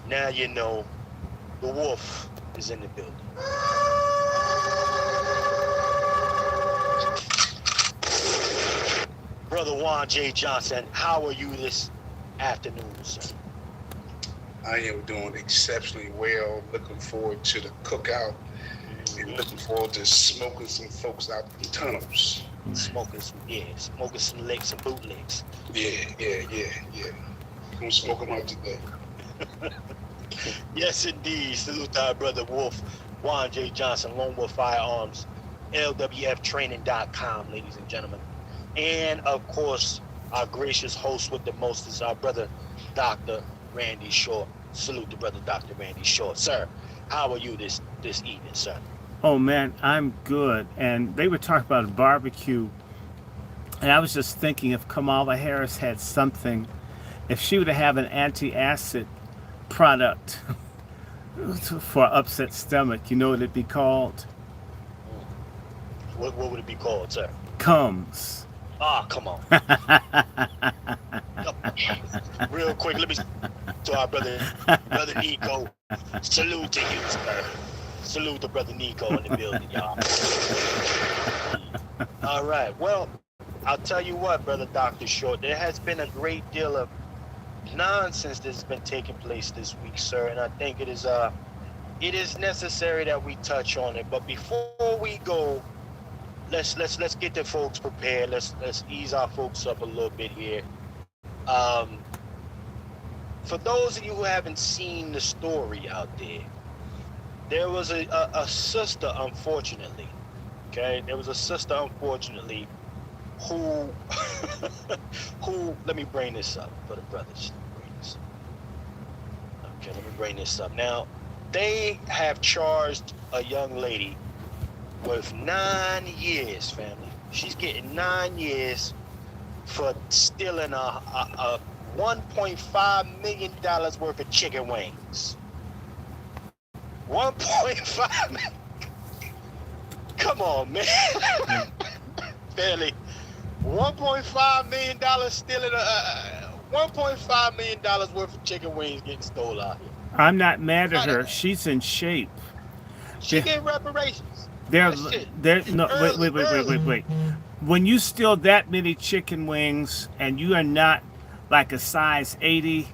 now you know, the wolf is in the building. Brother Juan J. Johnson, how are you this afternoon, sir? I am doing exceptionally well. Looking forward to the cookout and looking forward to smoking some folks out the tunnels. Smoking some licks, some bootlegs. Yeah. Gonna smoke them out today. Yes, indeed. Salute to our brother Wolf, Juan J. Johnson, Lone Wolf Firearms, LWFtraining.com, ladies and gentlemen. And, of course, our gracious host with the most is our brother, Dr. Randy Short. Salute to brother Dr. Randy Short. Sir, how are you this evening, sir? Oh man, I'm good. And they were talking about a barbecue, and I was just thinking if Kamala Harris had something, if she would have an anti-acid product for upset stomach, you know what it'd be called? What would it be called, sir? Comes. Ah, come on. Real quick, let me to our brother Nico. Salute to you, sir. Salute to brother Nico in the building, y'all. All right. Well, I'll tell you what, brother Dr. Short, there has been a great deal of nonsense that's been taking place this week, sir, and I think it is necessary that we touch on it. But before we go, let's get the folks prepared. Let's ease our folks up a little bit here. For those of you who haven't seen the story out there was a sister, unfortunately. Okay, there was a sister, unfortunately, who let me bring this up for the brothers. Okay, let me bring this up. Now, they have charged a young lady with 9 years, family. She's getting 9 years for stealing a $1.5 million worth of chicken wings. 1.5 million. Come on, man. Barely. $1.5 million stealing $1.5 million worth of chicken wings getting stolen out here. I'm not mad at her. She's in shape. She getting reparations. No, wait. When you steal that many chicken wings and you are not like a size 80,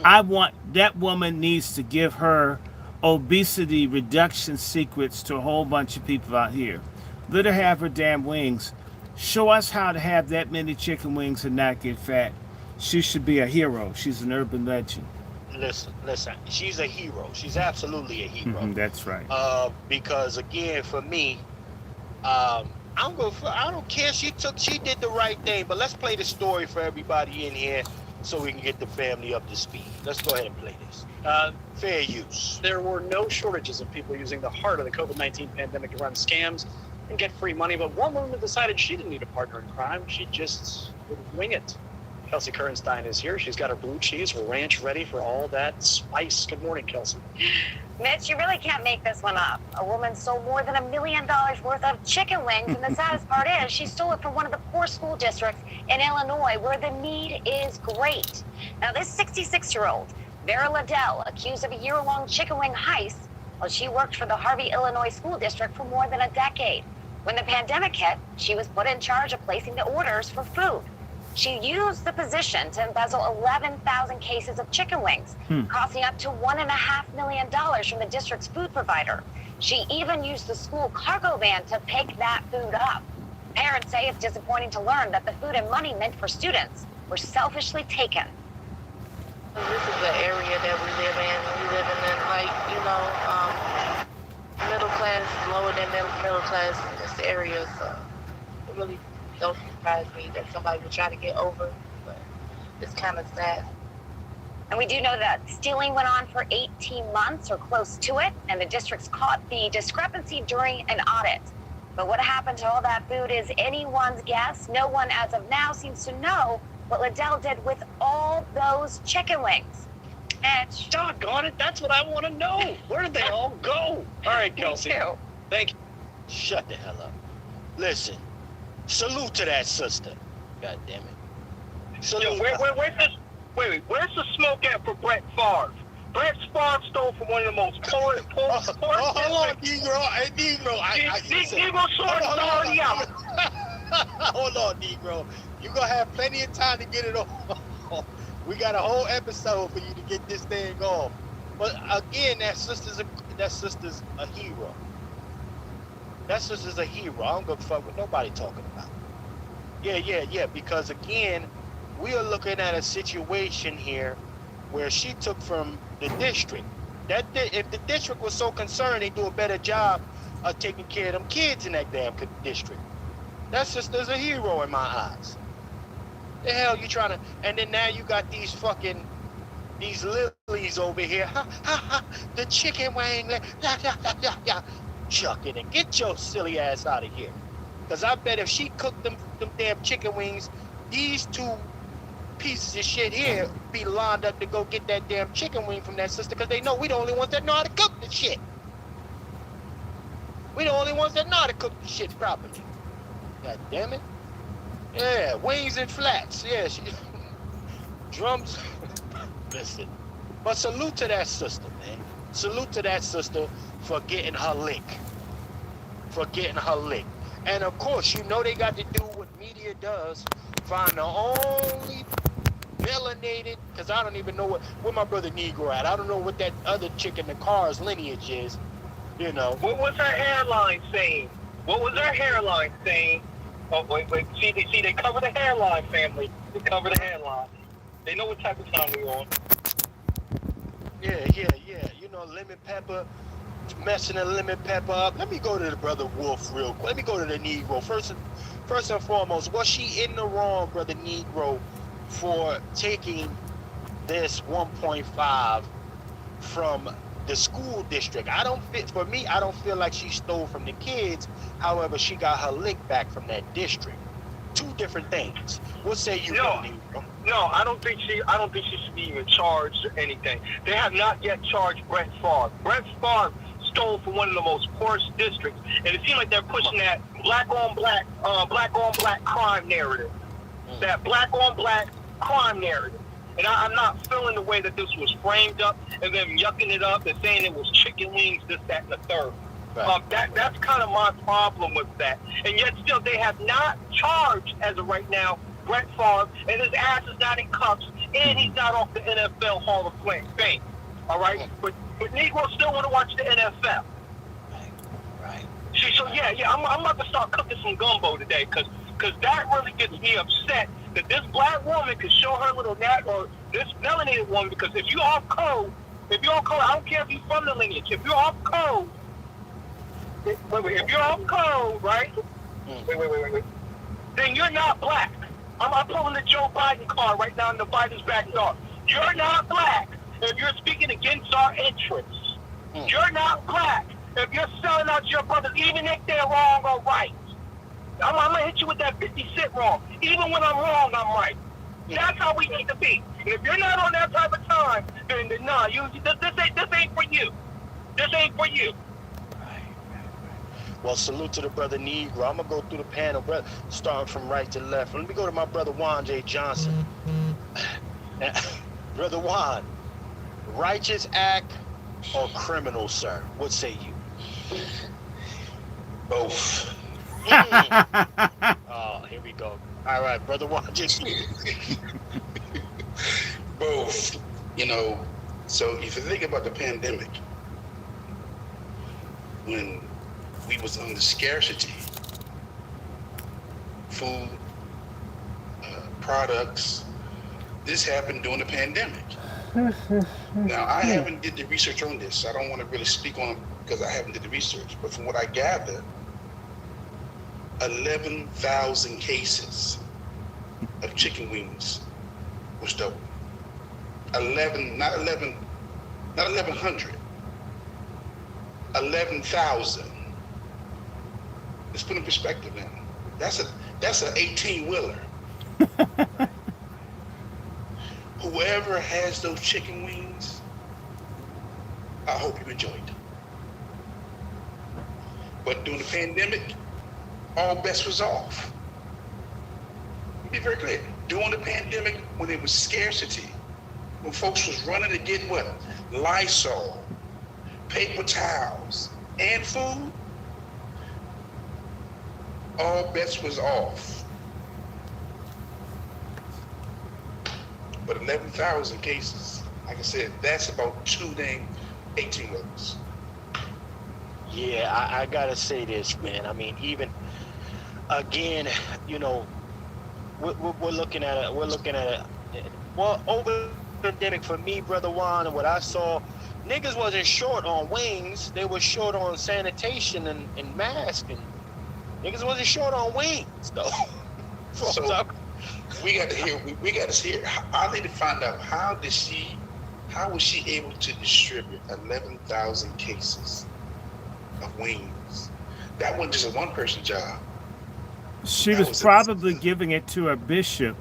that woman needs to give her obesity reduction secrets to a whole bunch of people out here. Let her have her damn wings. Show us how to have that many chicken wings and not get fat. She should be a hero. She's an urban legend. Listen. She's a hero. She's absolutely a hero. That's right. Because again, for me, I don't care. She did the right thing. But let's play the story for everybody in here so we can get the family up to speed. Let's go ahead and play this. Fair use. There were no shortages of people using the heart of the COVID-19 pandemic to run scams and get free money, but one woman decided she didn't need a partner in crime. She just would wing it. Kelsey Kernstein is here. She's got her blue cheese, her ranch ready for all that spice. Good morning, Kelsey. Mitch, you really can't make this one up. A woman stole more than $1 million worth of chicken wings, and the saddest part is she stole it from one of the poor school districts in Illinois where the need is great. Now, this 66-year-old, Vera Liddell, accused of a year-long chicken wing heist, well, she worked for the Harvey, Illinois school district for more than a decade. When the pandemic hit, she was put in charge of placing the orders for food. She used the position to embezzle 11,000 cases of chicken wings, costing up to $1.5 million from the district's food provider. She even used the school cargo van to pick that food up. Parents say it's disappointing to learn that the food and money meant for students were selfishly taken. This is the area that we live in. We live in middle class, lower than middle class in this area, so it really don't surprise me that somebody would try to get over, but it's kind of sad. And we do know that stealing went on for 18 months or close to it, and the districts caught the discrepancy during an audit. But what happened to all that food is anyone's guess. No one as of now seems to know what Liddell did with all those chicken wings. And doggone it, that's what I want to know. Where did they all go? All right, Kelsey. Thank you. Shut the hell up. Listen, salute to that sister. God damn it. Salute. Where's the smoke at for Brett Favre? Brett Favre stole from one of the most poor hold on, Negro. Hey, Negro. Negro sword is already out. Hold on, Negro. You're going to have plenty of time to get it off. We got a whole episode for you to get this thing off. But again, that sister's a hero. That sister's a hero. I don't give a fuck what nobody talking about. Yeah. Because again, we are looking at a situation here where she took from the district. If the district was so concerned, they do a better job of taking care of them kids in that damn district. That sister's a hero in my eyes. The hell you trying to? And then now you got these lilies over here. Ha ha ha! The chicken wing. Chuck it and get your silly ass out of here. Cause I bet if she cooked them damn chicken wings, these two pieces of shit here be lined up to go get that damn chicken wing from that sister, because they know we the only ones that know how to cook the shit. We the only ones that know how to cook the shit properly. God damn it. Yeah, wings and flats. Yeah, drums. Listen. But salute to that sister, man. Salute to that sister for getting her lick. And of course, you know they got to do what media does. Find the only melanated, because I don't even know where my brother Negro at. I don't know what that other chick in the car's lineage is. You know. What was her hairline saying? What was her hairline saying? Oh, wait. See, they cover the hairline, family. They cover the hairline. They know what type of time we on. Yeah. You know, lemon pepper, messing the lemon pepper up. Let me go to the brother Wolf real quick. Let me go to the Negro. First and foremost, was she in the wrong, brother Negro, for taking this 1.5 from the school district? I don't feel like she stole from the kids. However, she got her lick back from that district. Two different things. What say you, Negro? No, I don't think she should be even charged or anything. They have not yet charged Brett Favre. Brett Favre stole from one of the most poorest districts, and it seems like they're pushing that black on black crime narrative. That black on black crime narrative. And I'm not feeling the way that this was framed up and then yucking it up and saying it was chicken wings, this, that, and the third. Right. That's kind of my problem with that. And yet still, they have not charged, as of right now, Brett Favre, and his ass is not in cuffs, and he's not off the NFL Hall of Fame. All right? But Negroes still want to watch the NFL. Right. See, so yeah, I'm about to start cooking some gumbo today, because that really gets me upset that this black woman could show her little or this melanated woman, because if you're off code, I don't care if you're from the lineage, if you're off code, if you're off code, right? Wait. Then you're not black. I'm pulling the Joe Biden card right now in the Biden's backyard. You're not black if you're speaking against our interests. You're not black if you're selling out your brothers, even if they're wrong or right. I'm going to hit you with that 50 cent wrong. Even when I'm wrong, I'm right. That's how we need to be. And if you're not on that type of time, then this ain't for you. This ain't for you. Well, salute to the brother Negro. I'm going to go through the panel, starting from right to left. Let me go to my brother Juan J. Johnson. Brother Juan, righteous act or criminal, sir? What say you? Both. Oh, here we go. All right, brother Juan J. Both. You know, so if you think about the pandemic, when we was under scarcity, food, products. This happened during the pandemic. Now, I haven't did the research on this, so I don't want to really speak on it because I haven't did the research. But from what I gather, 11,000 cases of chicken wings were stolen. 1100. 11,000. Let's put in perspective now. That's an 18-wheeler. Whoever has those chicken wings, I hope you enjoyed them. But during the pandemic, all bets was off. Be very clear. During the pandemic, when there was scarcity, when folks was running to get what? Lysol, paper towels, and food, all bets was off. But 11,000 cases, like I said, that's about 2 dang 18-wheelers. Yeah, I gotta say this, man. I mean, even again, you know, we're looking at it. Well, over pandemic for me, Brother Juan, and what I saw, niggas wasn't short on wings. They were short on sanitation and masks. And niggas wasn't short on wings, though. So we got to hear. We got to hear. I need to find out how was she able to distribute 11,000 cases of wings? That wasn't just a one-person job. She was probably giving it to a bishop.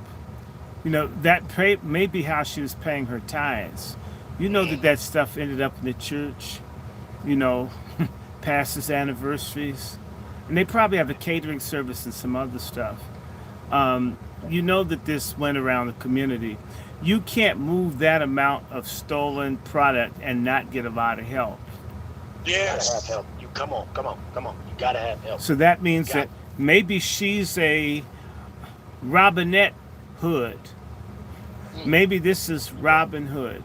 You know, that may be how she was paying her tithes. You know that stuff ended up in the church, you know, pastors' anniversaries. And they probably have a catering service and some other stuff. You know that this went around the community. You can't move that amount of stolen product and not get a lot of help. Yes. You gotta have help. You come on. You gotta have help. So that means that maybe she's a Robinette Hood. Maybe this is Robin Hood.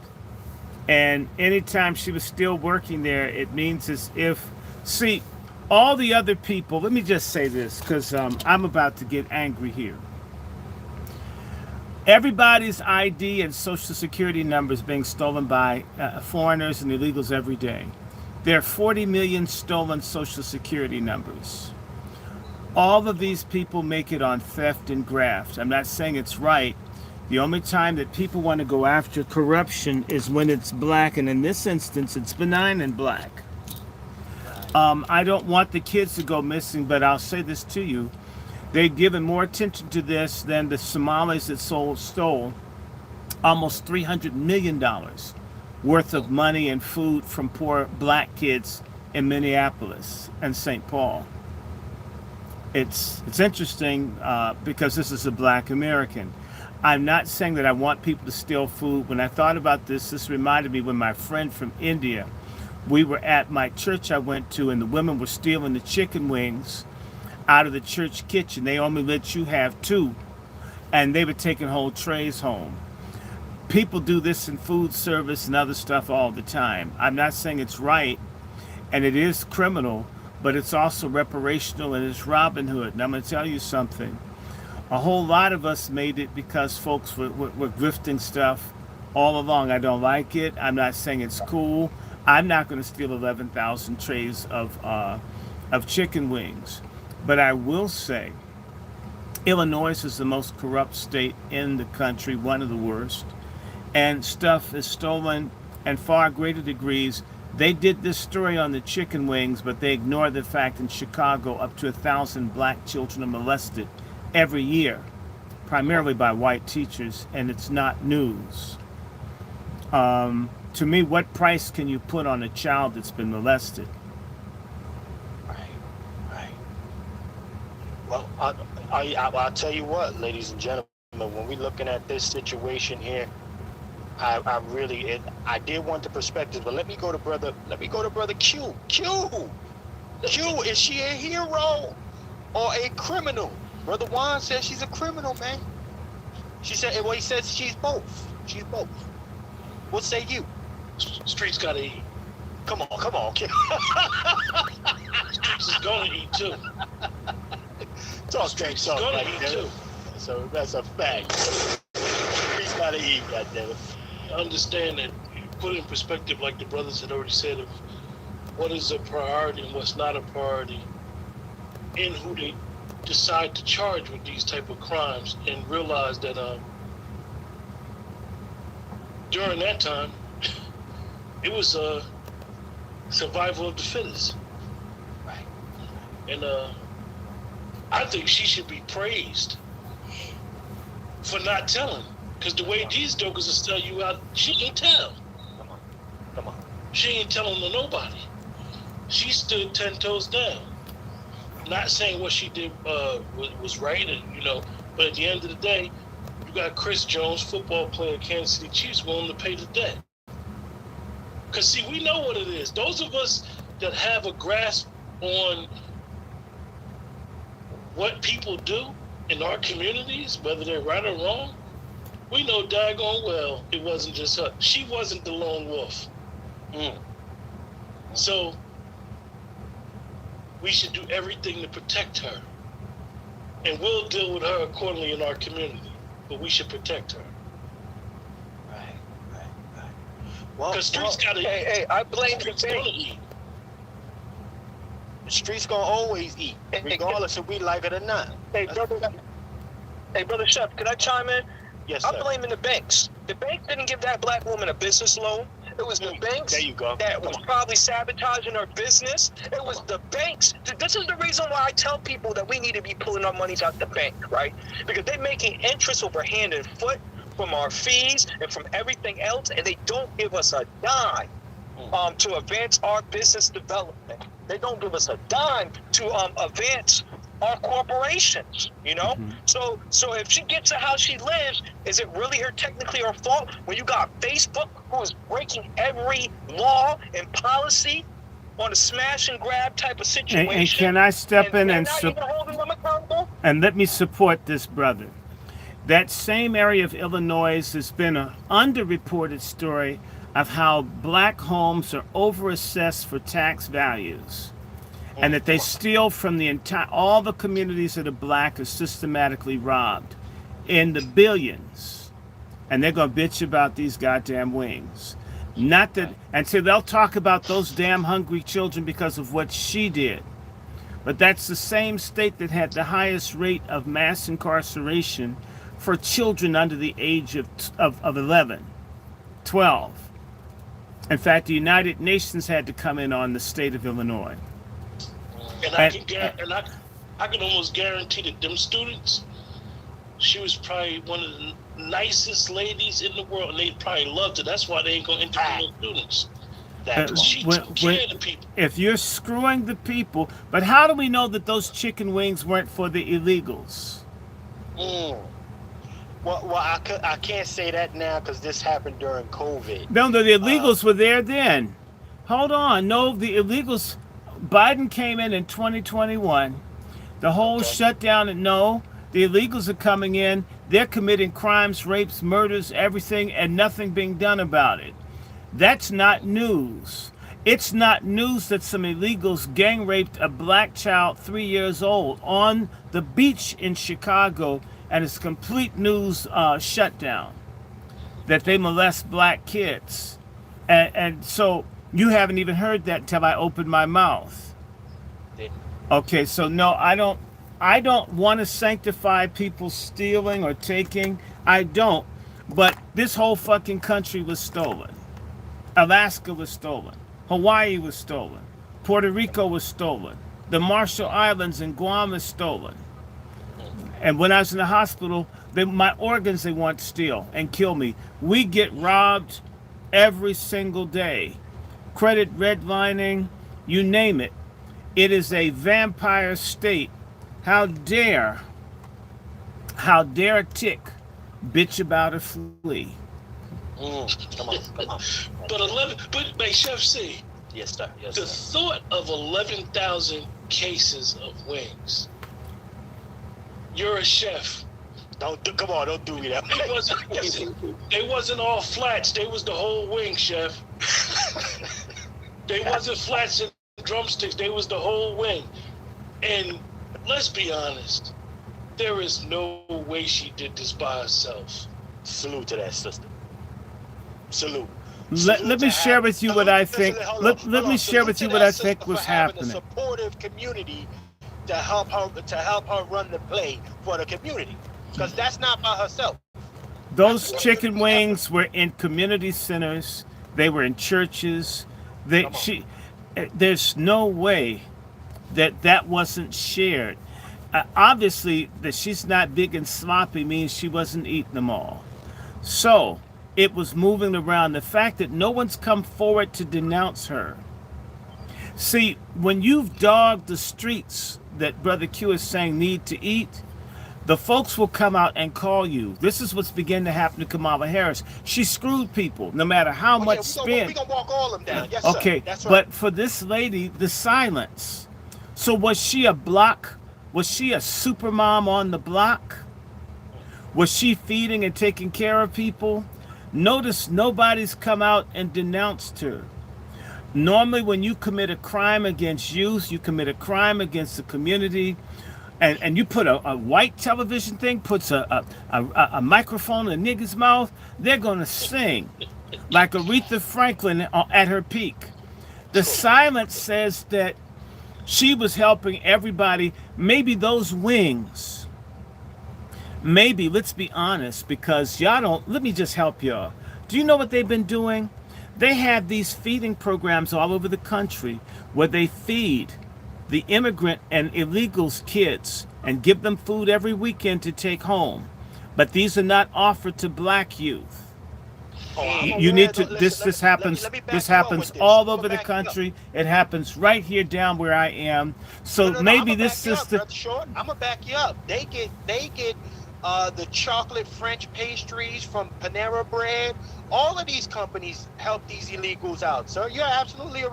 And anytime she was still working there, it means as if, see, all the other people, let me just say this, because I'm about to get angry here. Everybody's ID and social security numbers being stolen by foreigners and illegals every day. There are 40 million stolen social security numbers. All of these people make it on theft and graft. I'm not saying it's right. The only time that people want to go after corruption is when it's black, and in this instance, it's benign and black. I don't want the kids to go missing, but I'll say this to you. They've given more attention to this than the Somalis that stole almost $300 million worth of money and food from poor black kids in Minneapolis and St. Paul. It's interesting because this is a black American. I'm not saying that I want people to steal food. When I thought about this reminded me when my friend from India, we were at my church I went to, and the women were stealing the chicken wings out of the church kitchen. They only let you have 2, and they were taking whole trays home. People do this in food service and other stuff all the time. I'm not saying it's right, and it is criminal, but it's also reparational, and it's Robin Hood. And I'm going to tell you something. A whole lot of us made it because folks were grifting stuff all along. I don't like it. I'm not saying it's cool. I'm not going to steal 11,000 trays of chicken wings. But I will say, Illinois is the most corrupt state in the country, one of the worst. And stuff is stolen in far greater degrees. They did this story on the chicken wings, but they ignored the fact in Chicago up to 1,000 black children are molested every year, primarily by white teachers, and it's not news. To me, what price can you put on a child that's been molested? Right. Well, I'll tell you what, ladies and gentlemen, when we're looking at this situation here, I did want the perspective, but let me go to brother Q. Q, is she a hero or a criminal? Brother Juan says she's a criminal, man. He says she's both. She's both. What say you? Streets gotta eat. Come on, Q. Streets is gonna eat too. Talk straight talk, gonna eat too. So that's a fact. Streets gotta eat, goddammit. Understand that you put in perspective, like the brothers had already said, of what is a priority and what's not a priority, and who they decide to charge with these type of crimes, and realize that during that time, it was survival of the fittest. Right. And I think she should be praised for not telling. Because the way these jokers will tell you out, she ain't tell. Come on. She ain't telling to nobody. She stood 10 toes down. Not saying what she did was right, and but at the end of the day, you got Chris Jones, football player, Kansas City Chiefs, willing to pay the debt. Because, see, we know what it is. Those of us that have a grasp on what people do in our communities, whether they're right or wrong, we know daggone well it wasn't just her. She wasn't the lone wolf. So we should do everything to protect her. And we'll deal with her accordingly in our community. But we should protect her. Right. Well, Because streets gotta Hey, I blame the streets gonna bank. eat. the streets gonna always eat, regardless if we like it or not. Hey, brother Chef, can I chime in? Yes, I'm sir. blaming the banks. The bank didn't give that black woman a business loan. It was the banks There you go. that was probably sabotaging her business. It was the banks. This is the reason why I tell people that we need to be pulling our monies out the bank, right? Because they're making interest over hand and foot from our fees and from everything else, and they don't give us a dime to advance our business development. They don't give us a dime to advance our corporations, you know? So if she gets to how she lives, is it really technically her fault when you got Facebook who is breaking every law and policy on a smash and grab type of situation? And can I step in and not even holding them accountable? and let me support this brother? That same area of Illinois has been an underreported story of how black homes are overassessed for tax values. And that they steal from all the communities that are black are systematically robbed in the billions. And they're going to bitch about these goddamn wings. Not that, and so they'll talk about those damn hungry children because of what she did. But that's the same state that had the highest rate of mass incarceration for children under the age of 11, 12. In fact, the United Nations had to come in on the state of Illinois. And I can almost guarantee that them students, she was probably one of the nicest ladies in the world, and they probably loved her. That's why they ain't gonna interview those students. She took care of the people. If you're screwing the people, but how do we know that those chicken wings weren't for the illegals? Well, I can't say that now because this happened during COVID. No, the illegals were there then. Hold on. No, the illegals, Biden came in 2021. The whole shutdown, and no, the illegals are coming in. They're committing crimes, rapes, murders, everything, and nothing being done about it. That's not news. It's not news that some illegals gang raped a black child 3 years old on the beach in Chicago, and it's complete news shutdown that they molest black kids. And so you haven't even heard that until I opened my mouth. Okay, so no, I don't want to sanctify people stealing or taking. I don't. But this whole fucking country was stolen. Alaska was stolen. Hawaii was stolen. Puerto Rico was stolen. The Marshall Islands and Guam was stolen. And when I was in the hospital, my organs they want to steal and kill me. We get robbed every single day. Credit redlining, you name it. It is a vampire state. How dare a tick bitch about a flea? Come on. But Chef C. Yes, sir. Yes, the sir. thought of 11,000 cases of wings. You're a chef. Don't do me that. They wasn't all flats. They was the whole wing, chef. They wasn't flats and drumsticks. They was the whole wing. And let's be honest, there is no way she did this by herself. Salute to that sister. Salute. Let me share with you what I think. Let me share with you what I think was happening. A supportive community to help her run the play for the community, because that's not by herself. Those chicken wings were in community centers. They were in churches. There's no way that wasn't shared. Obviously, that she's not big and sloppy means she wasn't eating them all. So it was moving around. The fact that no one's come forward to denounce her. See, when you've dogged the streets that Brother Q is saying need to eat, the folks will come out and call you. This is what's beginning to happen to Kamala Harris. She screwed people, no matter how much spin. We're going to walk all of them down. Yes, okay, sir. That's right. But for this lady, the silence. So was she a super mom on the block? Was she feeding and taking care of people? Notice nobody's come out and denounced her. Normally when you commit a crime against youth, you commit a crime against the community, and you put a white television thing, puts a microphone in a nigga's mouth, they're going to sing. like Aretha Franklin at her peak. The silence says that she was helping everybody. Maybe those wings, maybe, let's be honest, because y'all don't, let me just help y'all. Do you know what they've been doing? They have these feeding programs all over the country where they feed the immigrant and illegals kids and give them food every weekend to take home. But these are not offered to black youth. You need to, this happens, this happens all over the country. It happens right here down where I am. So maybe this system, I'm gonna back you up. They get the chocolate French pastries from Panera Bread. All of these companies help these illegals out. So you're absolutely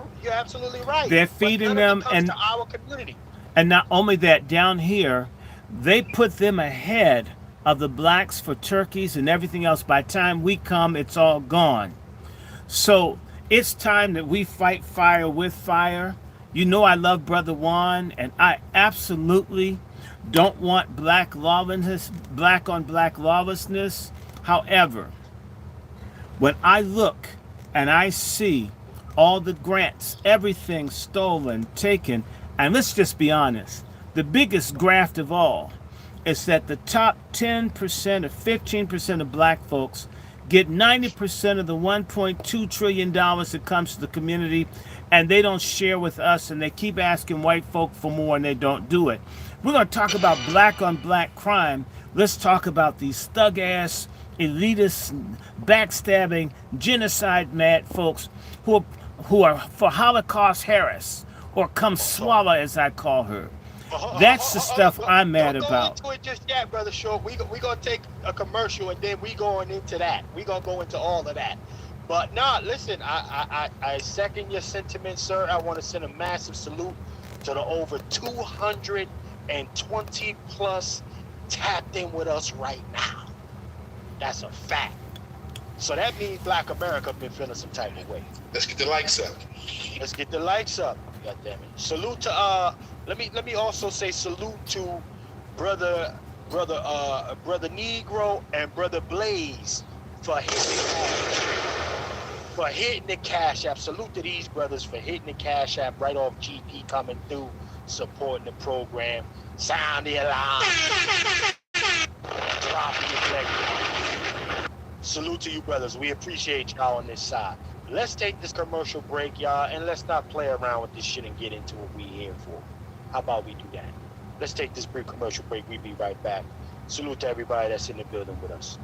right. they're feeding them, and to our community. And not only that, down here, they put them ahead of the blacks for turkeys and everything else. By the time we come, it's all gone. So it's time that we fight fire with fire. You know I love Brother Juan, and I absolutely don't want black lawlessness, black on black lawlessness. However, when I look and I see all the grants, everything stolen, taken, and let's just be honest, the biggest graft of all is that the top 10% or 15% of black folks get 90% of the $1.2 trillion that comes to the community, and they don't share with us, and they keep asking white folk for more, and they don't do it. We're going to talk about black on black crime. Let's talk about these thug-ass, elitist, backstabbing, genocide-mad folks who are for Holocaust Harris, or come swallow, as I call her. That's the stuff I'm mad about. Don't go into it just yet, Brother Short. We gonna take a commercial, and then we going into that. We gonna go into all of that. But nah, listen, I second your sentiment, sir. I want to send a massive salute to the over 220 plus tapped in with us right now. That's a fact. So that means Black America been feeling some type of way. Let's get the likes up. Let's get the likes up. God damn it. Salute to let me also say salute to brother Negro and brother Blaze for hitting the cash app. Salute to these brothers for hitting the cash app right off GP, coming through, supporting the program. Sound the alarm. Drop your flag. Salute to you, brothers. We appreciate y'all on this side. Let's take this commercial break, y'all, and let's not play around with this shit and get into what we here for. How about we do that? Let's take this brief commercial break. We'll be right back. Salute to everybody that's in the building with us.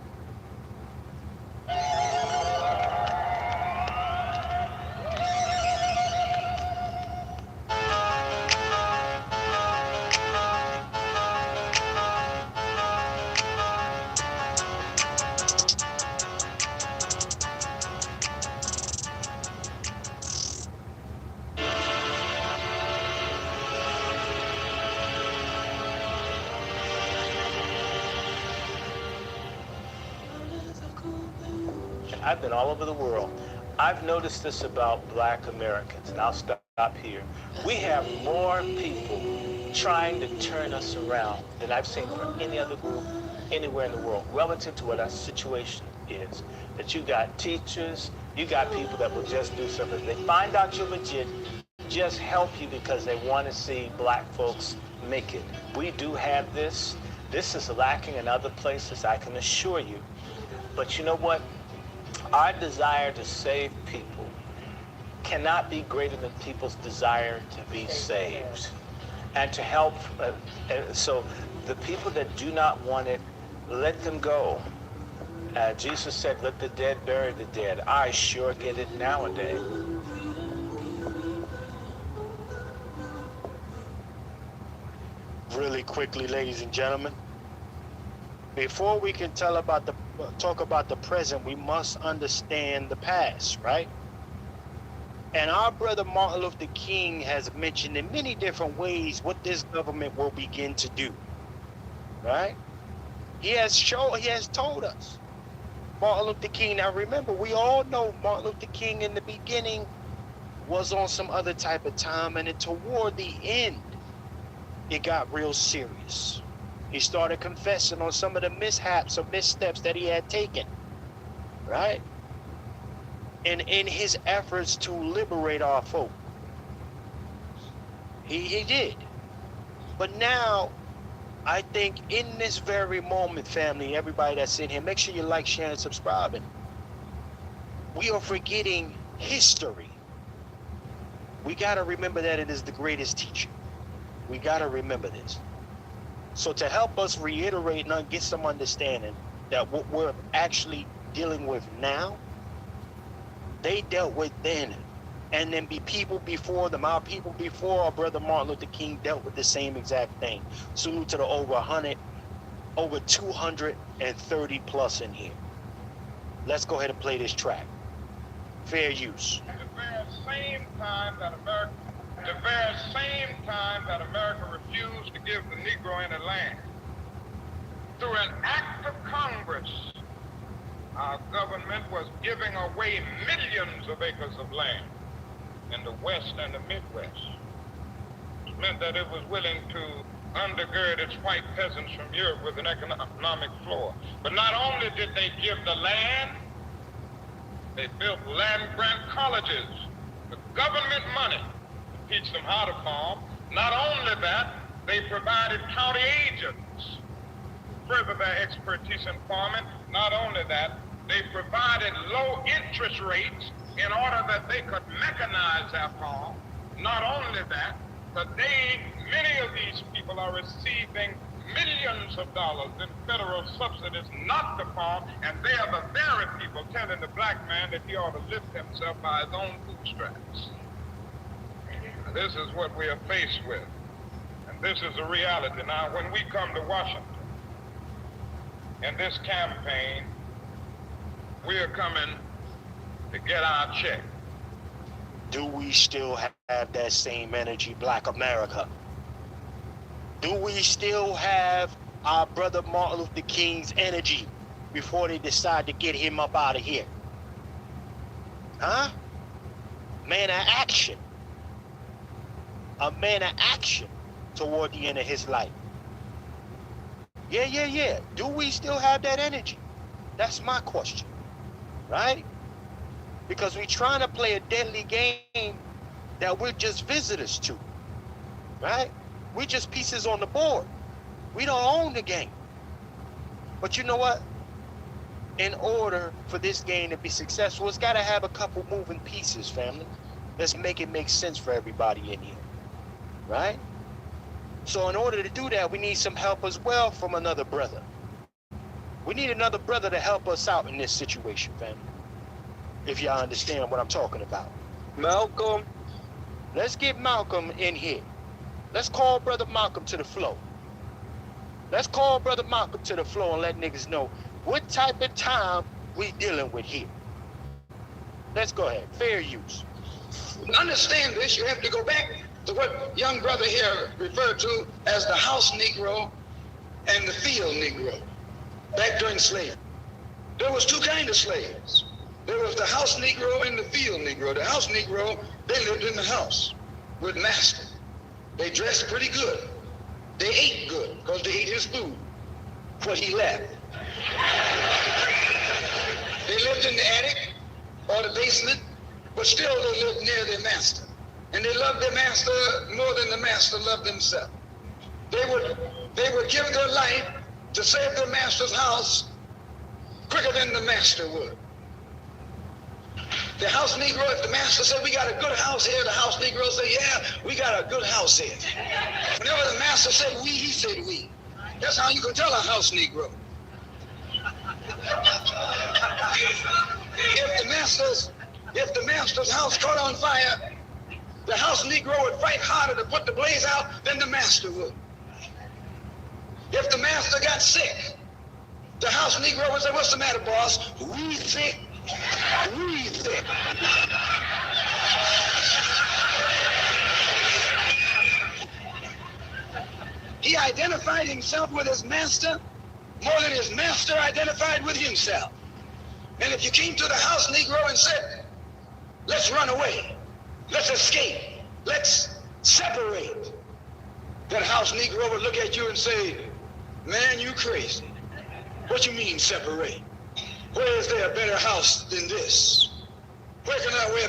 I've been all over the world. I've noticed this about black Americans, and I'll stop here. We have more people trying to turn us around than I've seen from any other group anywhere in the world relative to what our situation is. That you got teachers, you got people that will just do something. They find out you're legit, just help you because they want to see black folks make it. We do have this. This is lacking in other places, I can assure you. But you know what? Our desire to save people cannot be greater than people's desire to be saved and to help. So the people that do not want it, let them go. Jesus said, let the dead bury the dead. I sure get it nowadays. Really quickly, ladies and gentlemen, before we can talk about the present, we must understand the past, right? And our brother Martin Luther King has mentioned in many different ways what this government will begin to do, right? He has told us. Martin Luther King, now remember, we all know Martin Luther King in the beginning was on some other type of time, and then toward the end, it got real serious. He started confessing on some of the mishaps or missteps that he had taken, right? and in his efforts to liberate our folk. He did. But now, I think in this very moment, family, everybody that's in here, make sure you like, share, and subscribing. We are forgetting history. We got to remember that it is the greatest teacher. We got to remember this. So to help us reiterate and get some understanding that what we're actually dealing with now, they dealt with then. And then be people before them, our people before our brother Martin Luther King dealt with the same exact thing. Salute to the over 230 plus in here. Let's go ahead and play this track. Fair use. At the very same time that America refused to give the Negro any land, through an act of Congress, our government was giving away millions of acres of land in the West and the Midwest. It meant that it was willing to undergird its white peasants from Europe with an economic floor. But not only did they give the land, they built land-grant colleges with government money to teach them how to farm. Not only that, they provided county agents to further their expertise in farming. Not only that, they provided low interest rates in order that they could mechanize their farm. Not only that, today many of these people are receiving millions of dollars in federal subsidies not to farm, and they are the very people telling the black man that he ought to lift himself by his own bootstraps. This is what we are faced with, and this is a reality. Now, when we come to Washington in this campaign, we are coming to get our check. Do we still have that same energy, Black America? Do we still have our brother Martin Luther King's energy before they decide to get him up out of here? Huh? Man of action. A man of action toward the end of his life. Yeah. Do we still have that energy? That's my question. Right? Because we're trying to play a deadly game that we're just visitors to. Right? We're just pieces on the board. We don't own the game. But you know what? In order for this game to be successful, it's got to have a couple moving pieces, family. Let's make it make sense for everybody in here. Right? So in order to do that, we need some help as well from another brother. We need another brother to help us out in this situation, family. If y'all understand what I'm talking about. Malcolm. Let's get Malcolm in here. Let's call Brother Malcolm to the floor. Let's call Brother Malcolm to the floor and let niggas know what type of time we dealing with here. Let's go ahead. Fair use. To understand this, you have to go back to what young brother here referred to as the house Negro and the field Negro. Back during slavery, there was two kinds of slaves. There was the house Negro and the field Negro. The house Negro, they lived in the house with master. They dressed pretty good. They ate good because they ate his food, what he left. They lived in the attic or the basement, but still they lived near their master. And they loved their master more than the master loved himself. They would give their life to save their master's house quicker than the master would. The house Negro, if the master said, we got a good house here, the house Negro said, yeah, we got a good house here. Whenever the master said we, he said we. That's how you can tell a house Negro. If the master's house caught on fire, the house Negro would fight harder to put the blaze out than the master would. If the master got sick, the house Negro would say, what's the matter, boss? We sick. We sick. He identified himself with his master more than his master identified with himself. And if you came to the house Negro and said, let's run away, let's escape, let's separate, that house Negro would look at you and say, man, you crazy. What you mean separate? Where is there a better house than this?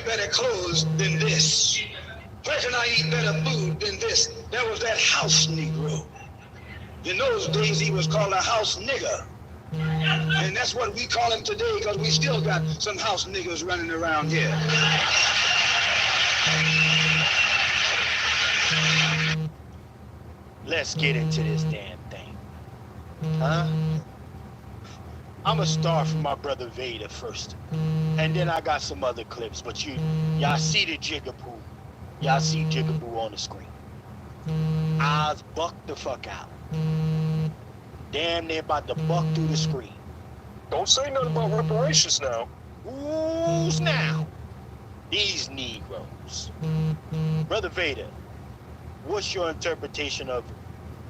better clothes than this? Where can I eat better food than this? That was that house Negro. In those days, he was called a house nigger. And that's what we call him today, because we still got some house niggers running around here. Let's get into this damn thing. Huh? I'm gonna start from my brother Vader first. And then I got some other clips, but y'all see the jigaboo. Y'all see jigaboo on the screen. Eyes bucked the fuck out. Damn, they're about to buck through the screen. Don't say nothing about reparations now. Who's now? These Negroes. Brother Vader, what's your interpretation of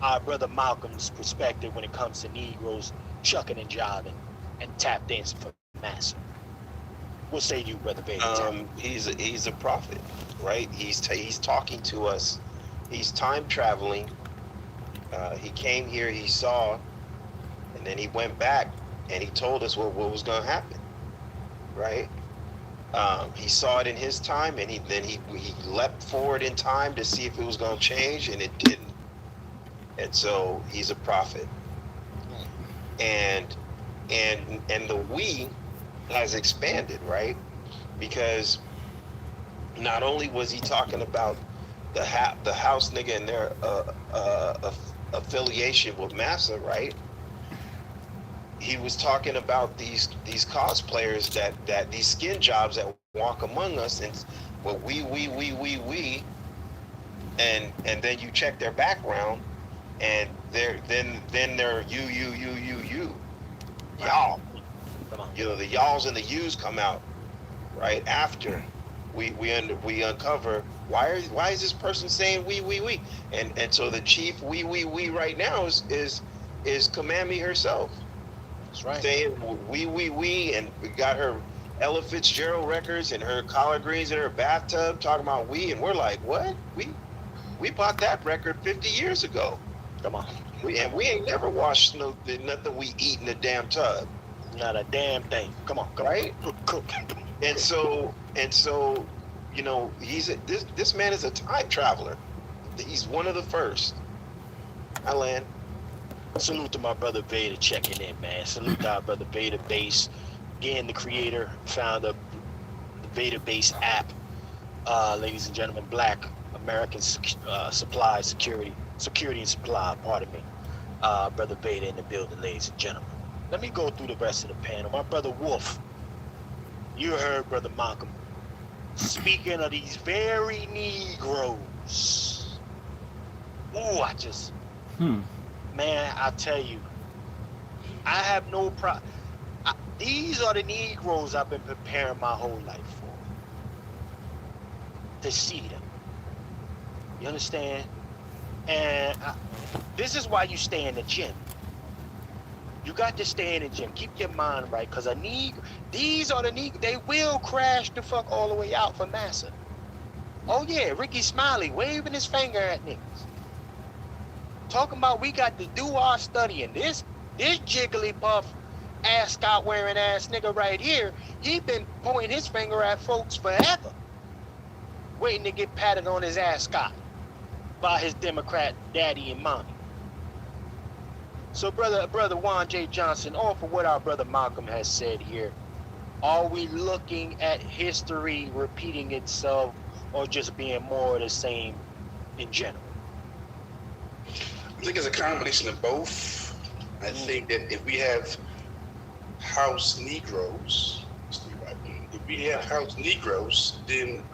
our brother Malcolm's perspective when it comes to Negroes chucking and jiving and tap dancing for massa? What say you, brother Vader? He's a prophet, right? He's talking to us. He's time traveling. He came here, he saw, and then he went back and he told us what was going to happen, right? He saw it in his time, and he leapt forward in time to see if it was going to change, and it didn't. And so he's a prophet, and the we has expanded, right? Because not only was he talking about the house nigga and their affiliation with massa, right? He was talking about these cosplayers that these skin jobs that walk among us, and well, we, and then you check their background, and they're you, y'all. You know, the y'alls and the yous come out right after we uncover why is this person saying we, and so the chief we right now is Kamami herself. That's right. Saying we, and we got her Ella Fitzgerald records and her collard greens in her bathtub talking about we, and we're like, what? We bought that record 50 years ago. Come on. We ain't never washed nothing we eat in the damn tub. Not a damn thing. Come on, right? And so, you know, this man is a time traveler. He's one of the first. I land. Salute to my brother Vader checking in, man. Salute to our brother Vader Base. Again, the creator, founder of the Vader Base app. Ladies and gentlemen, Black American Supply Security and Supply, pardon me. Brother Vader in the building, ladies and gentlemen. Let me go through the rest of the panel. My brother Wolf, you heard brother Malcolm speaking of these very Negroes. Ooh, man, I tell you, I have no problem. These are the Negroes I've been preparing my whole life for. To see them. You understand? And this is why you stay in the gym. You got to stay in the gym. Keep your mind right, because these are the Negroes. They will crash the fuck all the way out for massa. Oh yeah, Ricky Smiley waving his finger at niggas. Talking about we got to do our studying. This Jigglypuff ascot wearing ass nigga right here, he been pointing his finger at folks forever. Waiting to get patted on his ascot by his Democrat daddy and mommy. So brother Juan J. Johnson, off of what our brother Malcolm has said here, are we looking at history repeating itself or just being more of the same in general? I think it's a combination of both. I think that if we have house Negroes, then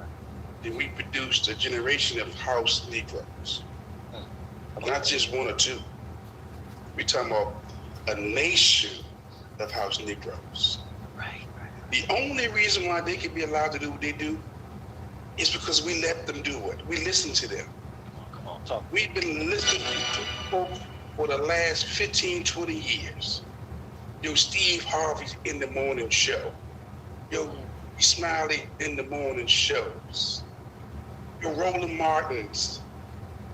we produced a generation of house Negroes. Not just one or two. We're talking about a nation of house Negroes. Right. The only reason why they can be allowed to do what they do is because we let them do it. We listen to them. Come on, talk. We've been listening to people for the last 15, 20 years. Yo, Steve Harvey's in the morning show. Yo, Smiley in the morning shows. Yo, Roland Martins.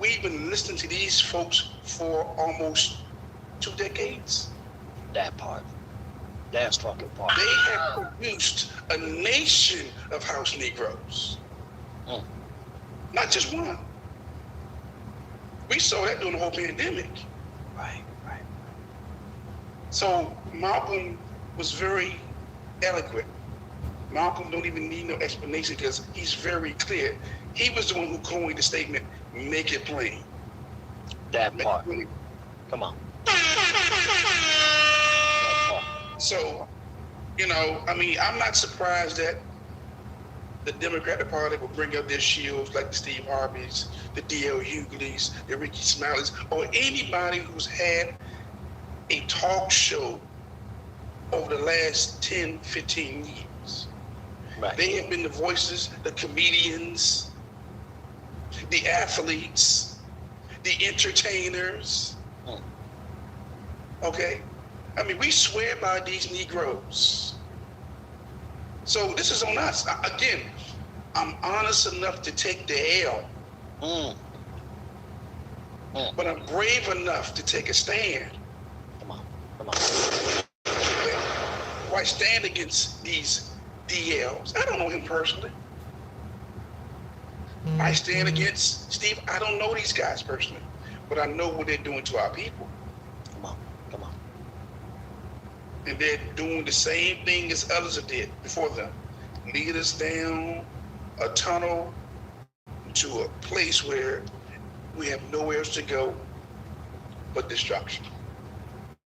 We've been listening to these folks for almost 2 decades. That part. That's fucking part. They have produced a nation of house Negroes. Not just one. We saw that during the whole pandemic. Right. So Malcolm was very eloquent. Malcolm don't even need no explanation because he's very clear. He was the one who coined the statement, make it plain. That part. Come on. So, you know, I mean, I'm not surprised that the Democratic Party will bring up their shields like the Steve Harveys, the D.L. Hugleys, the Ricky Smileys, or anybody who's had a talk show over the last 10, 15 years. Right. They have been the voices, the comedians, the athletes, the entertainers. Okay? I mean, we swear by these Negroes. So this is on us. Again, I'm honest enough to take the L. But I'm brave enough to take a stand. Come on. Why stand against these DLs? I don't know him personally. I stand against Steve. I don't know these guys personally, but I know what they're doing to our people. Come on. And they're doing the same thing as others have did before them. Lead us down a tunnel to a place where we have nowhere else to go but destruction.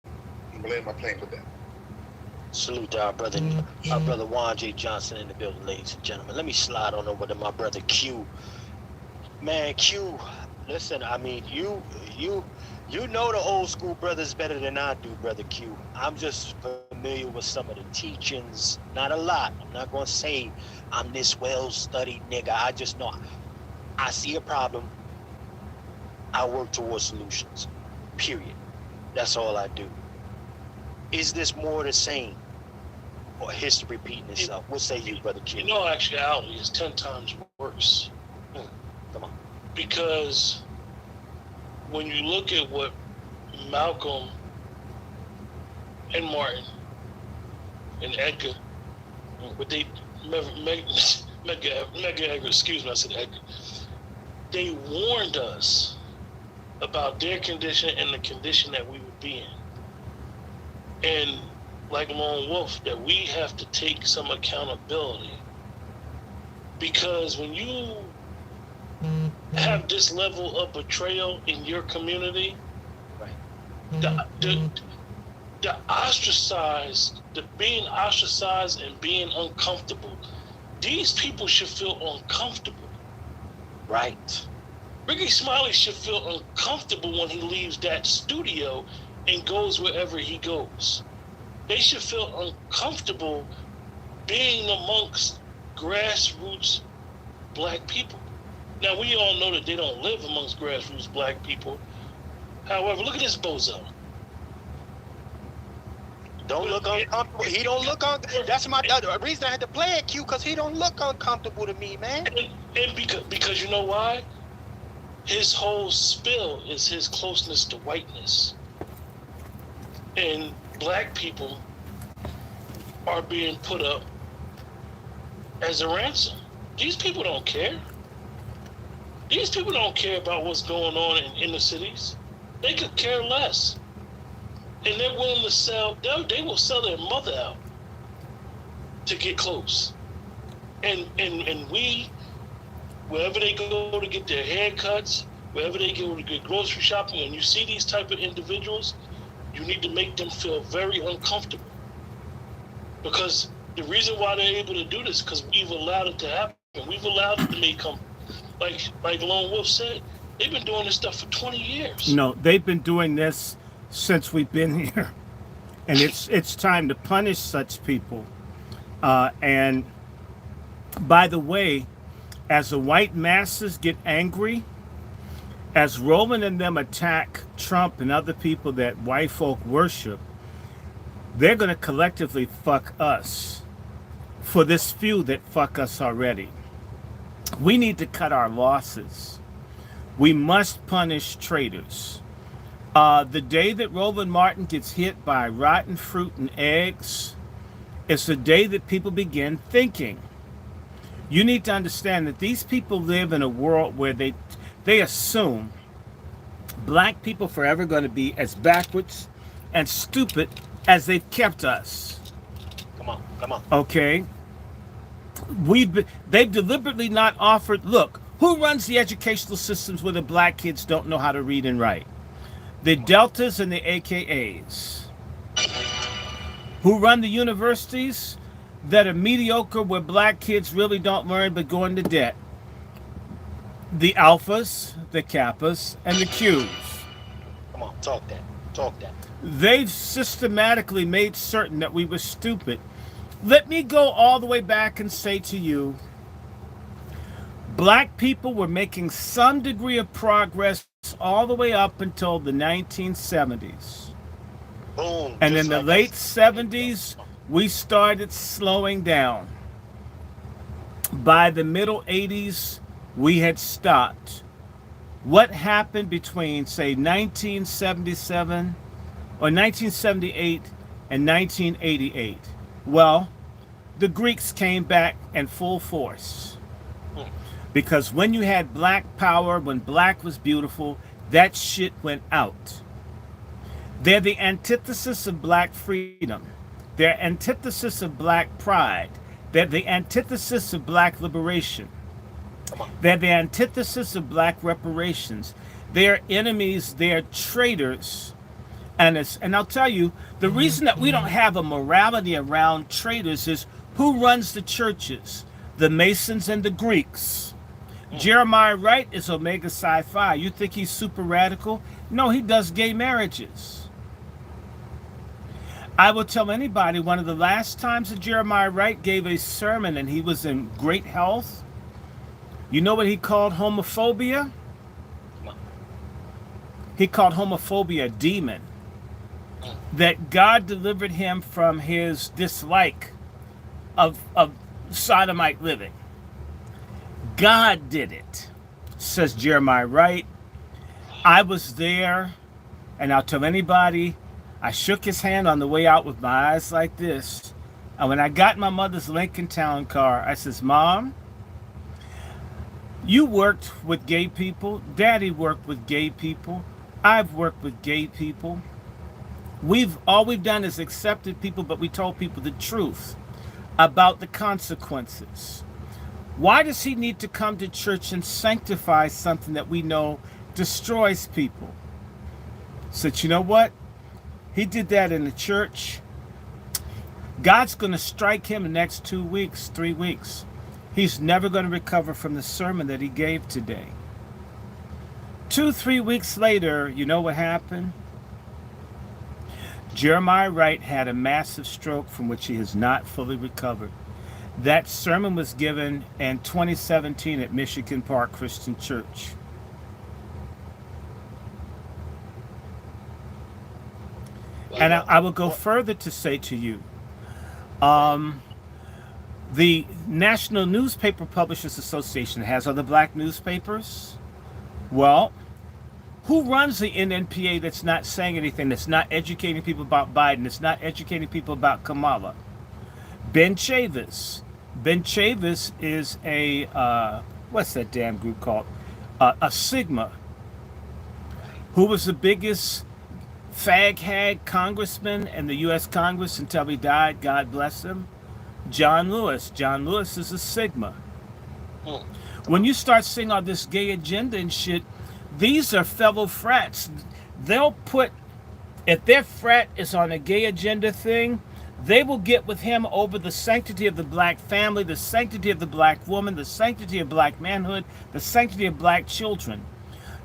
I'm gonna land my plane with that. Salute to our brother Juan J. Johnson in the building, ladies and gentlemen. Let me slide on over to my brother Q. Man, Q, listen, I mean, you know the old school brothers better than I do, brother Q. I'm just familiar with some of the teachings, not a lot. I'm not gonna say I'm this well-studied nigga. I just know I see a problem. I work towards solutions, period. That's all I do. Is this more the same, or history repeating itself? What say you, brother Q? You know, actuality is 10 times worse. Come on. Because when you look at what Malcolm and Martin and Edgar, what they, Medgar Edgar, excuse me, I said Edgar, they warned us about their condition and the condition that we would be in. And like Lone Wolf, that we have to take some accountability. Because when you have this level of betrayal in your community, the ostracized, the being ostracized and being uncomfortable, these people should feel uncomfortable. Right. Ricky Smiley should feel uncomfortable when he leaves that studio and goes wherever he goes. They should feel uncomfortable being amongst grassroots black people. Now, we all know that they don't live amongst grassroots black people. However, look at this bozo. Don't look uncomfortable. He don't look that's my reason I had to play it, Q, because he don't look uncomfortable to me, man. And because you know why? His whole spill is his closeness to whiteness. And black people are being put up as a ransom. These people don't care. These people don't care about what's going on in inner cities. They could care less. And they're willing to sell, they will sell their mother out to get close. And we, wherever they go to get their haircuts, wherever they go to get grocery shopping, when you see these type of individuals, you need to make them feel very uncomfortable. Because the reason why they're able to do this is because we've allowed it to happen. We've allowed it to become, like Lone Wolf said, they've been doing this stuff for 20 years. No, they've been doing this since we've been here. And it's time to punish such people. And by the way, as the white masses get angry, as Roman and them attack Trump and other people that white folk worship, they're going to collectively fuck us for this few that fuck us already. We need to cut our losses. We must punish traitors. The day that Roland Martin gets hit by rotten fruit and eggs, it's the day that people begin thinking. You need to understand that these people live in a world where they assume black people forever going to be as backwards and stupid as they've kept us. Come on. Okay? They've deliberately not offered, look, who runs the educational systems where the black kids don't know how to read and write? The Deltas and the AKAs. Who run the universities that are mediocre where black kids really don't learn but go into debt? The Alphas, the Kappas, and the Qs. Come on, talk that. They've systematically made certain that we were stupid. Let me go all the way back and say to you, black people were making some degree of progress all the way up until the 1970s. Boom. And in the late 70s, we started slowing down. By the middle 80s, we had stopped. What happened between, say, 1977 or 1978 and 1988? Well, the Greeks came back in full force. Because when you had black power, when black was beautiful, that shit went out. They're the antithesis of black freedom. They're antithesis of black pride. They're the antithesis of black liberation. They're the antithesis of black reparations. They're enemies, they're traitors. And I'll tell you, the reason that we don't have a morality around traitors is who runs the churches? The Masons and the Greeks. Jeremiah Wright is Omega Psi Phi. You think he's super radical? No, he does gay marriages. I will tell anybody, one of the last times that Jeremiah Wright gave a sermon and he was in great health, you know what he called homophobia? He called homophobia a demon. That God delivered him from his dislike of sodomite living. God did it, says Jeremiah Wright. I was there, and I'll tell anybody, I shook his hand on the way out with my eyes like this. And when I got in my mother's Lincoln Town car, I says, Mom, you worked with gay people. Daddy worked with gay people. I've worked with gay people. All we've done is accepted people, but we told people the truth about the consequences. Why does he need to come to church and sanctify something that we know destroys people? Said, you know what? He did that in the church. God's going to strike him the next 2 weeks, 3 weeks. He's never going to recover from the sermon that he gave today. 2-3 weeks later, you know what happened? Jeremiah Wright had a massive stroke from which he has not fully recovered. That sermon was given in 2017 at Michigan Park Christian Church. And I will go further to say to you, the National Newspaper Publishers Association has other black newspapers. Well, who runs the NNPA that's not saying anything, that's not educating people about Biden, that's not educating people about Kamala? Ben Chavis. Ben Chavis is a, what's that damn group called? A Sigma. Who was the biggest fag-hag congressman in the U.S. Congress until he died, God bless him? John Lewis. John Lewis is a Sigma. When you start seeing all this gay agenda and shit, these are fellow frats. They'll put, if their frat is on a gay agenda thing, they will get with him over the sanctity of the black family, the sanctity of the black woman, the sanctity of black manhood, the sanctity of black children.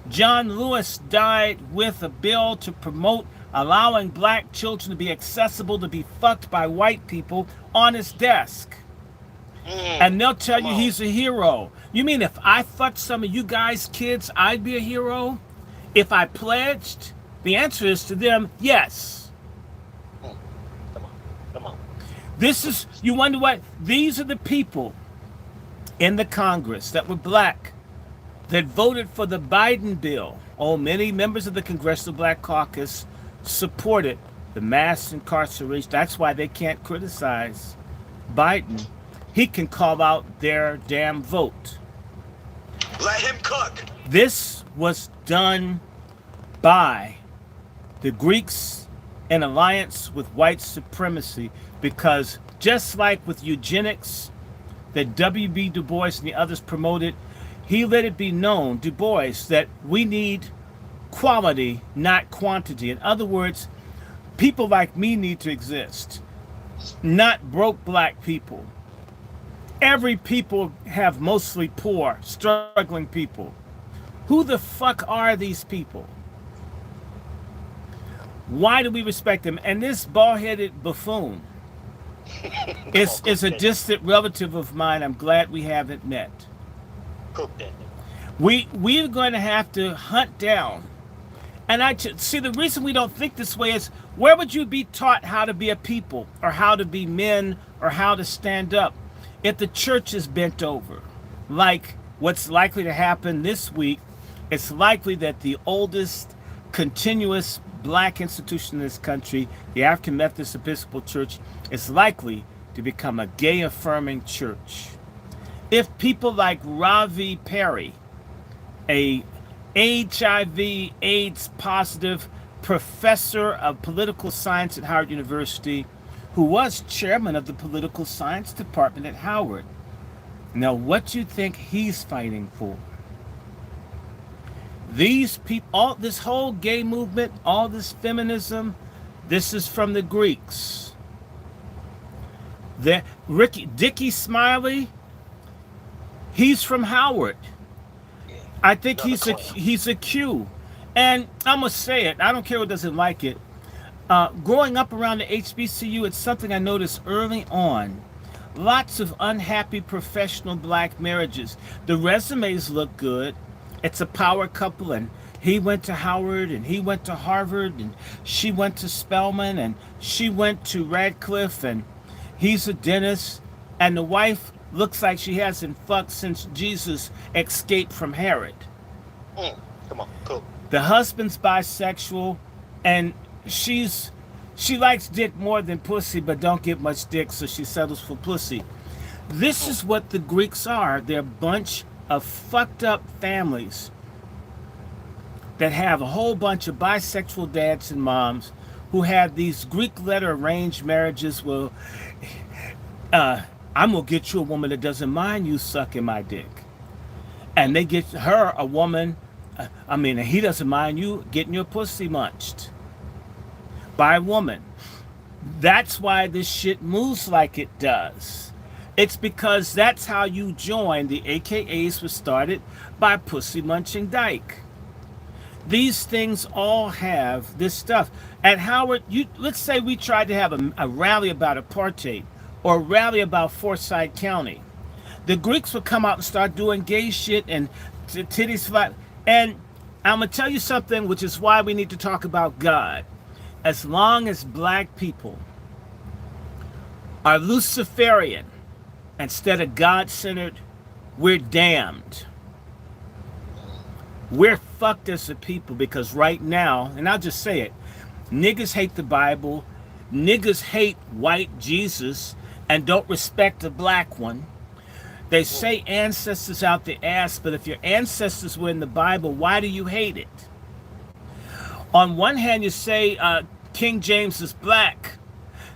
John Lewis died with a bill to promote allowing black children to be accessible to be fucked by white people on his desk. And they'll tell you he's a hero. You mean if I fucked some of you guys' kids, I'd be a hero? If I pledged? The answer is to them, yes. Come on. This is, you wonder what? These are the people in the Congress that were black that voted for the Biden bill. Oh, many members of the Congressional Black Caucus supported the mass incarceration. That's why they can't criticize Biden. He can call out their damn vote. Let him cook. This was done by the Greeks in alliance with white supremacy, because just like with eugenics that W.B. Du Bois and the others promoted, he let it be known, Du Bois, that we need quality, not quantity. In other words, people like me need to exist, not broke black people. Every people have mostly poor, struggling people. Who the fuck are these people? Why do we respect them? And this bald-headed buffoon is a distant relative of mine. I'm glad we haven't met. We're going to have to hunt down. And I see, the reason we don't think this way is, where would you be taught how to be a people, or how to be men, or how to stand up, if the church is bent over? Like what's likely to happen this week, it's likely that the oldest continuous black institution in this country, the African Methodist Episcopal Church, is likely to become a gay-affirming church. If people like Ravi Perry, a HIV/AIDS positive professor of political science at Howard University, who was chairman of the political science department at Howard. Now, what do you think he's fighting for? These people, all this whole gay movement, all this feminism, this is from the Greeks. Dickie Smiley, he's from Howard. I think he's a Q. And I'm going to say it, I don't care who doesn't like it. Growing up around the HBCU, it's something I noticed early on. Lots of unhappy professional black marriages. The resumes look good. It's a power couple, and he went to Howard, and he went to Harvard, and she went to Spelman, and she went to Radcliffe, and he's a dentist, and the wife looks like she hasn't fucked since Jesus escaped from Herod. Come on, cool. The husband's bisexual, and she likes dick more than pussy, but don't get much dick, so she settles for pussy. This is what the Greeks are. They're a bunch of fucked up families that have a whole bunch of bisexual dads and moms who have these Greek letter arranged marriages. Well, I'm gonna get you a woman that doesn't mind you sucking my dick, and they get her a woman. He doesn't mind you getting your pussy munched by a woman. That's why this shit moves like it does. It's because that's how you join. The AKAs were started by Pussy Munching Dyke. These things all have this stuff. At Howard, let's say we tried to have a rally about apartheid, or a rally about Forsyth County. The Greeks would come out and start doing gay shit and titties flat. And I'm going to tell you something, which is why we need to talk about God. As long as black people are Luciferian instead of God-centered, we're damned. We're fucked as a people, because right now, and I'll just say it, niggas hate the Bible, niggas hate white Jesus, and don't respect the black one. They say ancestors out the ass, but if your ancestors were in the Bible, why do you hate it? On one hand, you say King James is black.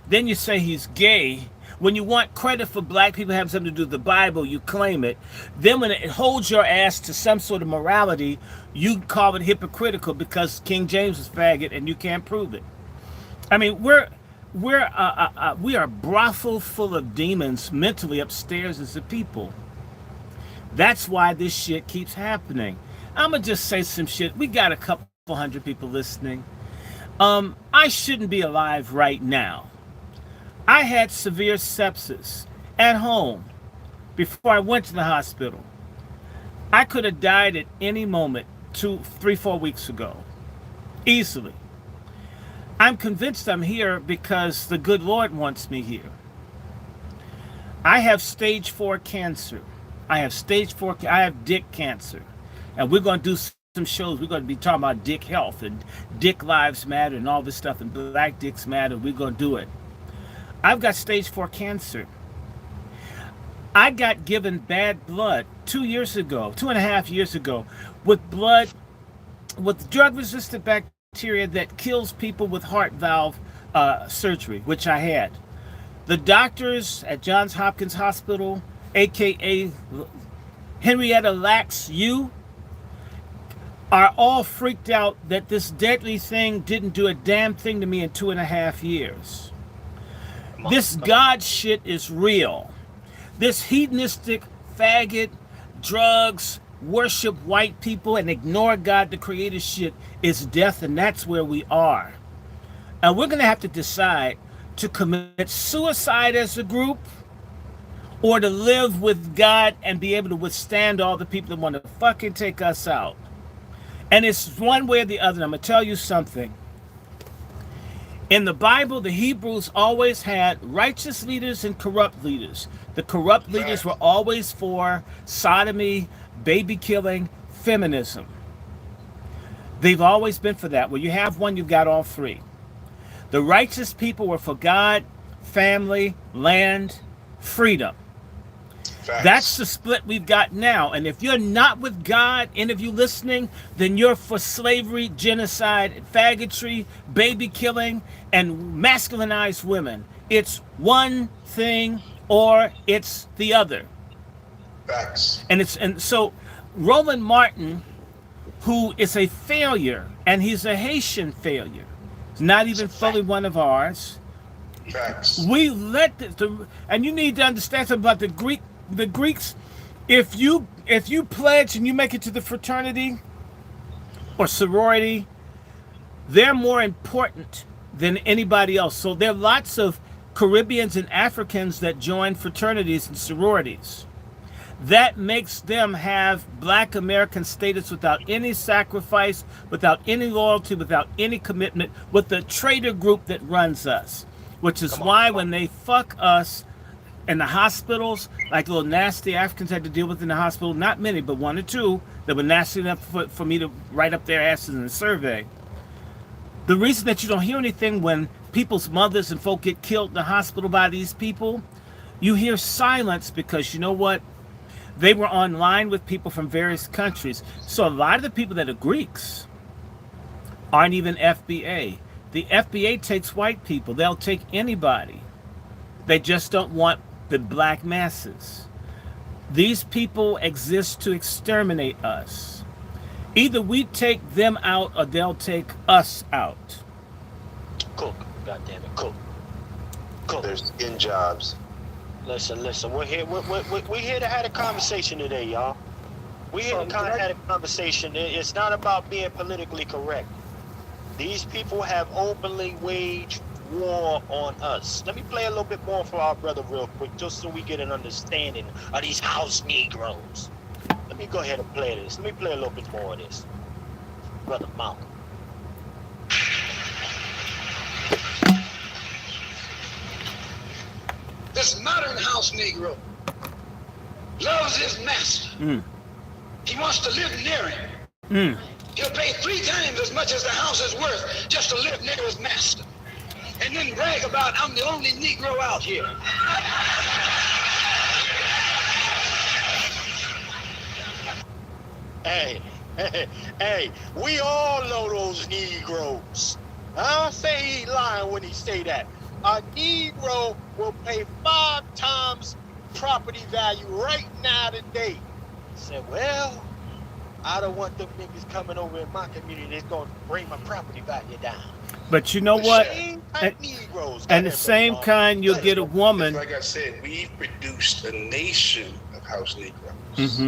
Then you say he's gay. When you want credit for black people having something to do with the Bible, you claim it. Then when it holds your ass to some sort of morality, you call it hypocritical because King James is faggot and you can't prove it. I mean, we are brothel full of demons mentally upstairs as a people. That's why this shit keeps happening. I'm gonna just say some shit. We got a couple hundred people listening. I shouldn't be alive right now. I had severe sepsis at home before I went to the hospital. I could have died at any moment 2, 3, 4 weeks ago, easily. I'm convinced I'm here because the good Lord wants me here. I have stage 4 cancer. I have dick cancer. And we're going to do some shows. We're going to be talking about dick health and dick lives matter and all this stuff, and black dicks matter. We're going to do it. I've got stage 4 cancer. I got given bad blood 2.5 years ago, with blood, with drug-resistant bacteria that kills people with heart valve surgery, which I had. The doctors at Johns Hopkins Hospital, aka Henrietta Lacks U, are all freaked out that this deadly thing didn't do a damn thing to me in 2.5 years. This God shit is real. This hedonistic faggot, drugs, worship white people, and ignore God the Creator shit is death, and that's where we are. And we're going to have to decide to commit suicide as a group, or to live with God and be able to withstand all the people that want to fucking take us out. And it's one way or the other. I'm going to tell you something. In the Bible, the Hebrews always had righteous leaders and corrupt leaders. The corrupt leaders were always for sodomy, baby killing, feminism. They've always been for that. Where you have one, you've got all three. The righteous people were for God, family, land, freedom. That's the split we've got now. And if you're not with God, any of you listening, then you're for slavery, genocide, faggotry, baby killing, and masculinized women. It's one thing or it's the other. Facts. And so Roland Martin, who is a failure, and he's a Haitian failure, not even fully one of ours. Facts. We let and you need to understand something about the Greeks. If you pledge and you make it to the fraternity or sorority, they're more important than anybody else. So there are lots of Caribbeans and Africans that join fraternities and sororities. That makes them have Black American status without any sacrifice, without any loyalty, without any commitment, with the traitor group that runs us. Which is why when they fuck us in the hospitals, like little nasty Africans had to deal with in the hospital, not many, but 1 or 2 that were nasty enough for me to write up their asses in a survey. The reason that you don't hear anything when people's mothers and folk get killed in the hospital by these people, you hear silence because you know what? They were online with people from various countries. So a lot of the people that are Greeks aren't even FBA. The FBA takes white people. They'll take anybody. They just don't want the black masses. These people exist to exterminate us. Either we take them out or they'll take us out. Cook, goddamn it, cook. There's skin jobs. Listen. We're here to have a conversation today, y'all. We're here to have a conversation. It's not about being politically correct. These people have openly waged war on us. Let me play a little bit more for our brother real quick, just so we get an understanding of these house Negroes. Let me go ahead and play this. Let me play a little bit more of this. Brother Malcolm. This modern house Negro loves his master. He wants to live near him. He'll pay 3 times as much as the house is worth just to live near his master. And then brag about, I'm the only Negro out here. Hey, we all know those Negroes. I say he lying when he say that. A Negro will pay 5 times property value right now today. He said, well, I don't want them niggas coming over in my community that's going to bring my property value down. But you know what? And the same kind, you'll get a woman. Like I said, we've produced a nation of house Negroes.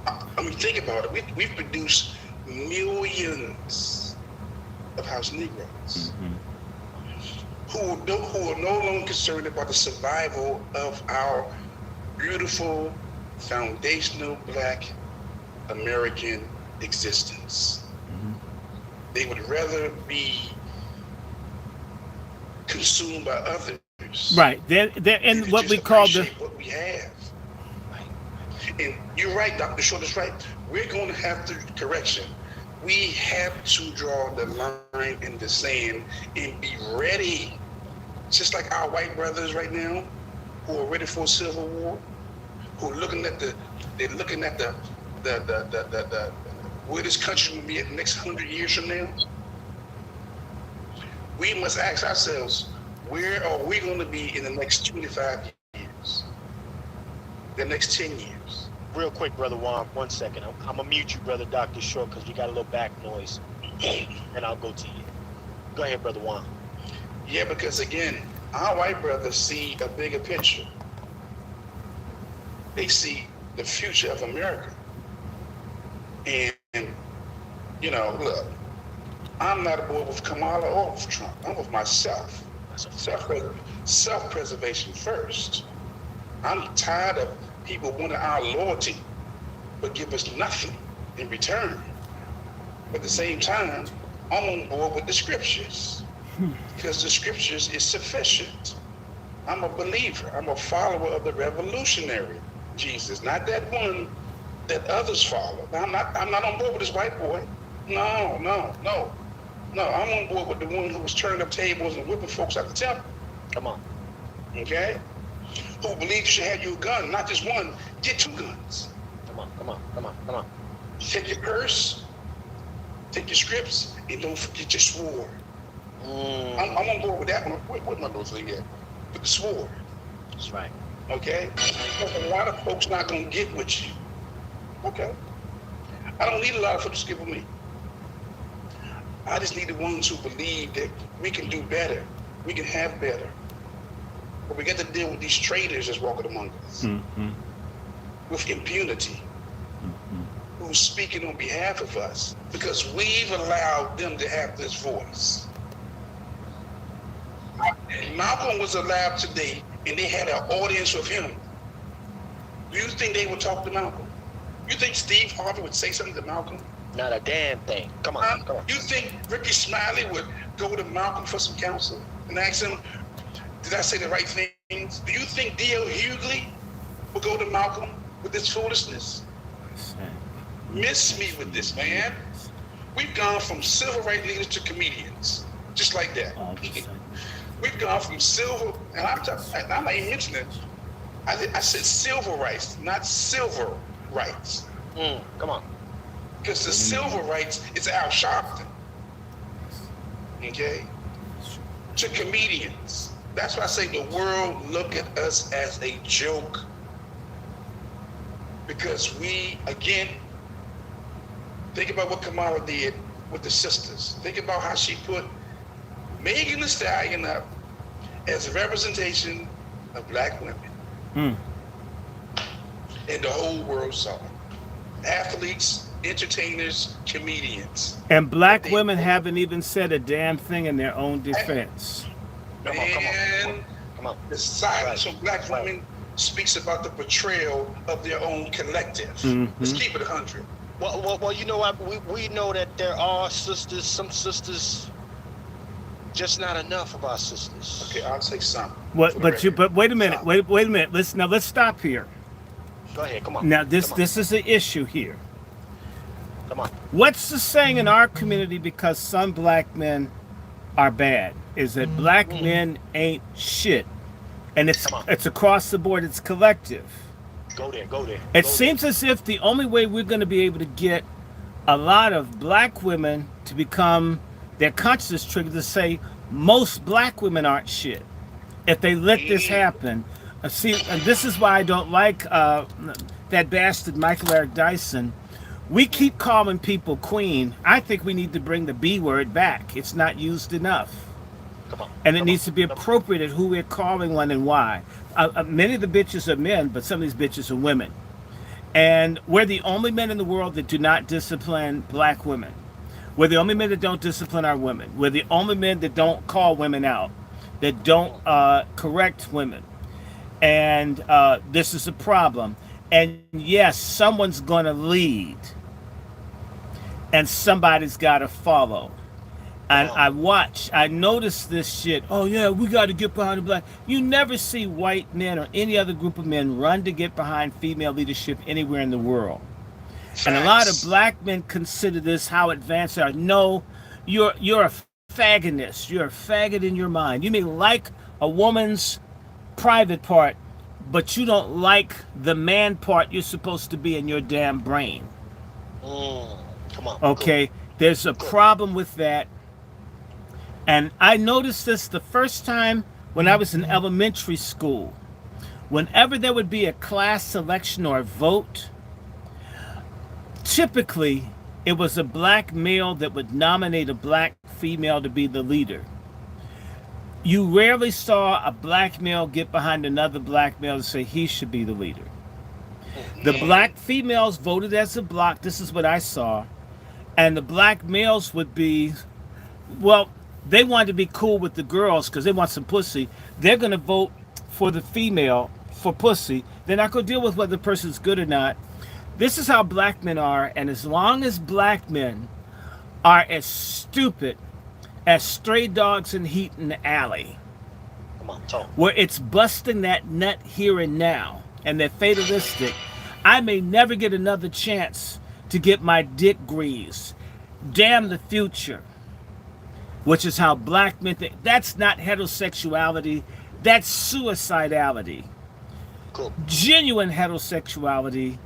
I mean, think about it. We've produced millions of house Negroes who are no longer concerned about the survival of our beautiful, foundational Black American existence. They would rather be consumed by others. Right. They're in what we call what we have. And you're right, Dr. Short is right. We're going to have to correction. We have to draw the line in the sand and be ready. Just like our white brothers right now, who are ready for a civil war, who are looking at where this country will be at the next 100 years from now. We must ask ourselves, where are we going to be in the next 25 years? The next 10 years? Real quick, Brother Juan, 1 second. I'm going to mute you, Brother Dr. Short, because you got a little back noise. And I'll go to you. Go ahead, Brother Juan. Yeah, because again, our white brothers see a bigger picture. They see the future of America. And, you know, look, I'm not aboard with Kamala or with Trump. I'm with myself. Self-preservation first. I'm tired of people wanting our loyalty, but give us nothing in return. But at the same time, I'm on board with the scriptures because the scriptures is sufficient. I'm a believer. I'm a follower of the revolutionary Jesus, not that one that others follow. I'm not on board with this white boy. No. I'm on board with the one who was turning up tables and whipping folks out the temple. Come on. Okay? Who believes you should have your gun, not just one, get 2 guns. Come on. Take your purse, take your scripts, and don't forget your sword. I'm on board with that one. What my little thing here? With the sword. That's right. Okay? Because a lot of folks not going to get with you. Okay? I don't need a lot of folks to get with me. I just need the ones who believe that we can do better. We can have better. But we got to deal with these traitors that's walking among us with impunity, who's speaking on behalf of us because we've allowed them to have this voice. Malcolm was allowed today, and they had an audience with him. Do you think they would talk to Malcolm? You think Steve Harvey would say something to Malcolm? Not a damn thing. Come on. You think Ricky Smiley would go to Malcolm for some counsel and ask him, did I say the right things? Do you think D.L. Hughley will go to Malcolm with this foolishness? Miss me with this, man. We've gone from civil rights leaders to comedians, just like that. We've gone from civil, and I'm not even mentioning it. I said civil rights, not silver rights. Come on. Because the civil rights is Al Sharpton. Okay? To comedians. That's why I say the world look at us as a joke. Because we, again, think about what Kamala did with the sisters. Think about how she put Megan Thee Stallion up as a representation of black women. And the whole world saw it. Athletes, entertainers, comedians. And black women haven't even said a damn thing in their own defense. Come on. The silence of black women speaks about the betrayal of their own collective. Let's keep it 100. Well, you know what? We know that there are sisters, some sisters, just not enough of our sisters. Okay, I'll say some. But wait a minute. Wait a minute. Let's stop here. Go ahead. Come on. Now this is the issue here. Come on. What's the saying in our community because some black men are bad? Is that black men ain't shit. And it's across the board, it's collective. Go there. It seems as if the only way we're going to be able to get a lot of black women to become their consciousness triggered to say most black women aren't shit. If they let this happen, see, and this is why I don't like that bastard Michael Eric Dyson. We keep calling people queen. I think we need to bring the B word back. It's not used enough. And it needs to be appropriate at who we're calling one and why. Many of the bitches are men, but some of these bitches are women. And we're the only men in the world that do not discipline black women. We're the only men that don't discipline our women. We're the only men that don't call women out, that don't correct women. And this is a problem. And yes, someone's going to lead. And somebody's got to follow. And I noticed this shit. Oh yeah, we got to get behind the black. You never see white men or any other group of men run to get behind female leadership anywhere in the world. Facts. And a lot of black men consider this how advanced they are. No, you're a faggonist. You're a faggot in your mind. You may like a woman's private part, but you don't like the man part you're supposed to be in your damn brain. Come on. Okay, cool. There's a problem with that. And I noticed this the first time when I was in elementary school. Whenever there would be a class selection or a vote, typically it was a black male that would nominate a black female to be the leader. You rarely saw a black male get behind another black male and say he should be the leader. The black females voted as a block. This is what I saw. And the black males would be, well, they wanted to be cool with the girls because they want some pussy. They're going to vote for the female for pussy. They're not going to deal with whether the person's good or not. This is how black men are. And as long as black men are as stupid as stray dogs in heat in the alley, come on, talk. Where it's busting that nut here and now, and they're fatalistic, I may never get another chance to get my dick greased. Damn the future. Which is how black men think. That's not heterosexuality. That's suicidality. Cool. Genuine heterosexuality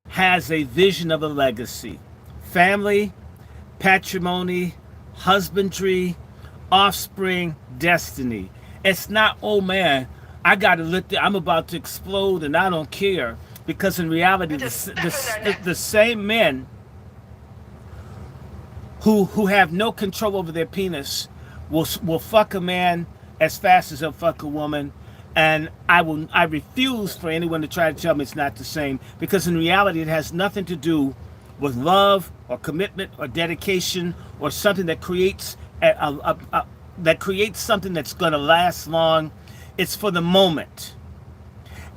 has a vision of a legacy. Family, patrimony, husbandry, offspring, destiny. It's not, oh man, I gotta I'm about to explode and I don't care. Because in reality, the same men who have no control over their penis will fuck a man as fast as they'll fuck a woman. And I refuse for anyone to try to tell me it's not the same, because in reality it has nothing to do with love or commitment or dedication or something that creates something that's going to last long. It's for the moment.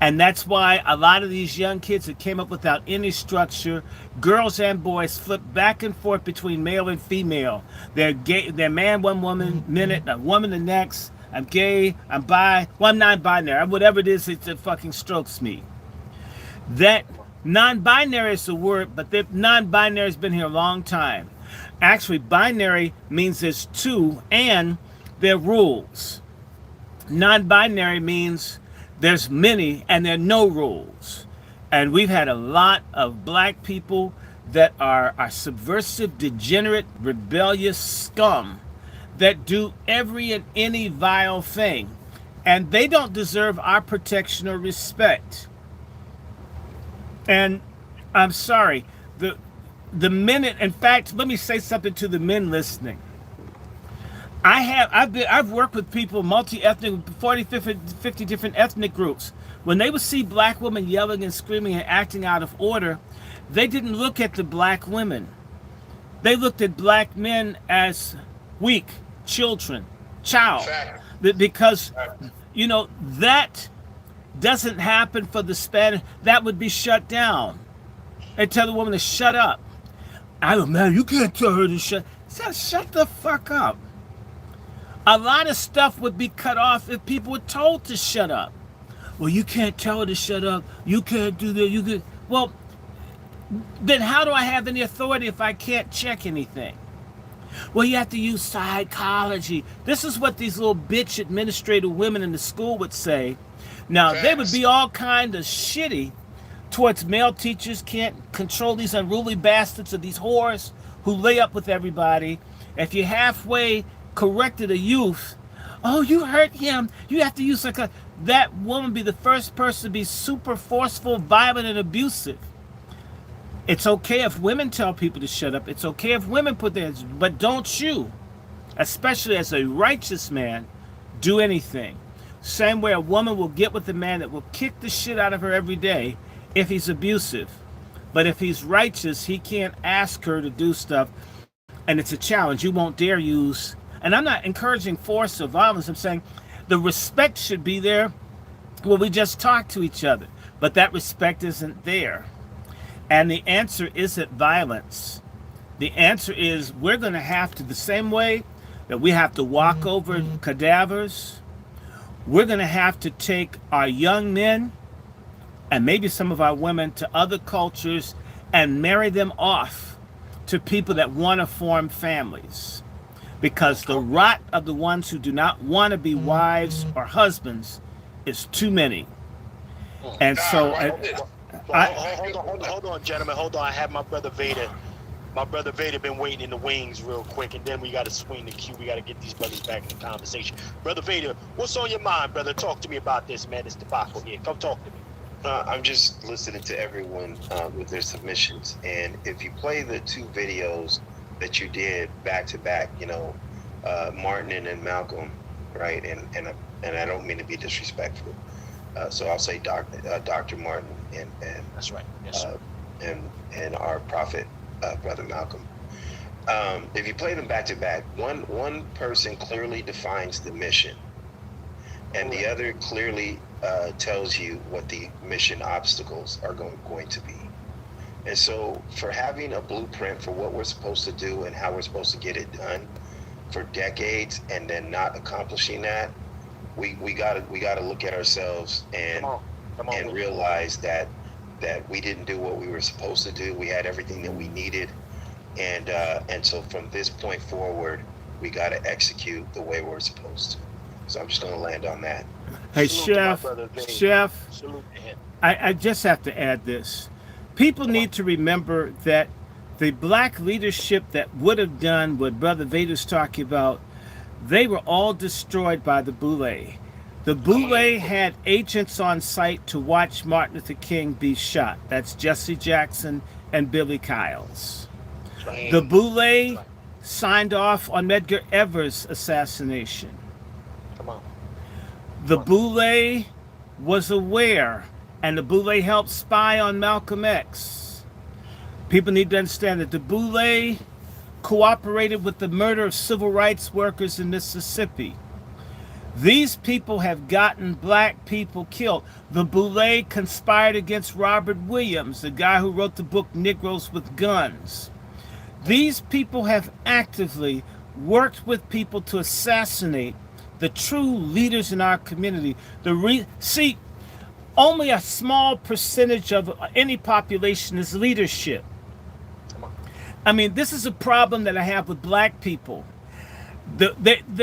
And that's why a lot of these young kids that came up without any structure, girls and boys, flip back and forth between male and female. They're gay, they're man one woman minute, a woman the next. I'm gay, I'm bi, well, I'm non-binary. Whatever it is, it fucking strokes me. That non-binary is a word, but non-binary has been here a long time. Actually, binary means there's two and there are rules. Non-binary means there's many and there are no rules. And we've had a lot of black people that are subversive, degenerate, rebellious scum that do every and any vile thing. And they don't deserve our protection or respect. And I'm sorry, the minute, in fact, let me say something to the men listening. I've worked with people, multi-ethnic, 40, 50 different ethnic groups. When they would see black women yelling and screaming and acting out of order, they didn't look at the black women. They looked at black men as weak, child. Because, you know, that doesn't happen for the Spanish. That would be shut down. They tell the woman to shut up. I don't know, you can't tell her to shut the fuck up. A lot of stuff would be cut off if people were told to shut up. Well, you can't tell her to shut up. You can't do that. You could. Well, then how do I have any authority if I can't check anything? Well, you have to use psychology. This is what these little bitch administrative women in the school would say. Now, they would be all kind of shitty towards male teachers, can't control these unruly bastards or these whores who lay up with everybody. If you halfway corrected a youth, oh, you hurt him, you have to use that woman be the first person to be super forceful, violent, and abusive. It's okay if women tell people to shut up. It's okay if women put their, but don't you, especially as a righteous man, do anything. Same way a woman will get with a man that will kick the shit out of her every day if he's abusive. But if he's righteous, he can't ask her to do stuff, and it's a challenge. You won't dare use, and I'm not encouraging force or violence. I'm saying the respect should be there where we just talk to each other, but that respect isn't there. And the answer isn't violence. The answer is we're going to have to, the same way that we have to walk over cadavers. We're going to have to take our young men and maybe some of our women to other cultures and marry them off to people that want to form families. Because the rot of the ones who do not want to be wives or husbands is too many. And so hold on, gentlemen. Hold on. I have my brother Vader. My brother Vader been waiting in the wings real quick, and then we got to swing the queue. We got to get these brothers back in the conversation. Brother Vader, what's on your mind, brother? Talk to me about this, man. It's debacle here. Come talk to me. I'm just listening to everyone with their submissions, and if you play the two videos that you did back to back, you know, Martin and Malcolm, right? And I don't mean to be disrespectful, so I'll say Dr. Martin and that's right. Yes, sir. And our prophet, Brother Malcolm. If you play them back to back, one person clearly defines the mission, and the other clearly tells you what the mission obstacles are going to be. And so for having a blueprint for what we're supposed to do and how we're supposed to get it done for decades and then not accomplishing that, we gotta look at ourselves and realize that we didn't do what we were supposed to do. We had everything that we needed, and so from this point forward, we gotta execute the way we're supposed to. So I'm just gonna land on that. Hey, Chef, I just have to add this. People need to remember that the black leadership that would have done what Brother Vader's talking about, they were all destroyed by the Boule. The Boule had agents on site to watch Martin Luther King be shot. That's Jesse Jackson and Billy Kyles. The Boule signed off on Medgar Evers' assassination. The Boule was aware, and the Boule helped spy on Malcolm X. People need to understand that the Boule cooperated with the murder of civil rights workers in Mississippi. These people have gotten black people killed. The Boule conspired against Robert Williams, the guy who wrote the book Negroes with Guns. These people have actively worked with people to assassinate the true leaders in our community. See, only a small percentage of any population is leadership. I mean, this is a problem that I have with black people.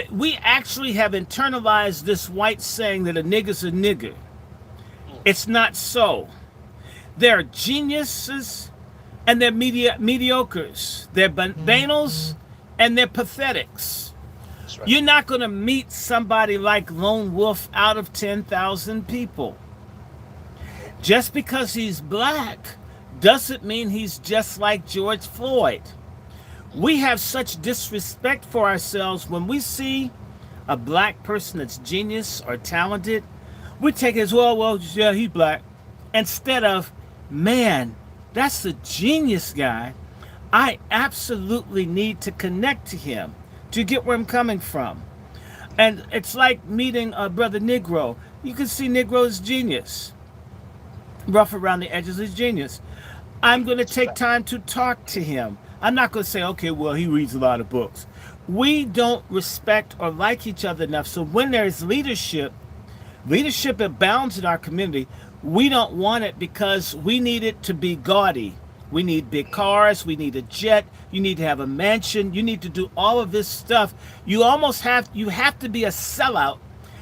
We actually have internalized this white saying that a nigger's a nigger. It's not so. They're geniuses and they're mediocres. They're banals and they're pathetics. Right. You're not going to meet somebody like Lone Wolf out of 10,000 people. Just because he's black doesn't mean he's just like George Floyd. We have such disrespect for ourselves when we see a black person that's genius or talented. We take it as, well, yeah, he's black. Instead of, man, that's a genius guy. I absolutely need to connect to him. Do you get where I'm coming from? And it's like meeting a brother Negro. You can see Negro's genius. Rough around the edges is genius. I'm going to take time to talk to him. I'm not going to say, okay, well, he reads a lot of books. We don't respect or like each other enough. So when there's leadership abounds in our community, we don't want it because we need it to be gaudy. We need big cars. We need a jet. You need to have a mansion. You need to do all of this stuff. You have to be a sellout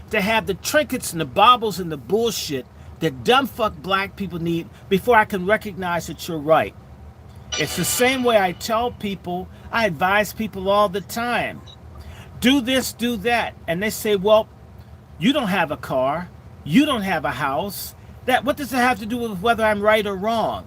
to have the trinkets and the baubles and the bullshit that dumb fuck black people need before I can recognize that you're right. It's the same way I tell people, I advise people all the time. Do this, do that. And they say, well, you don't have a car. You don't have a house. What does it have to do with whether I'm right or wrong?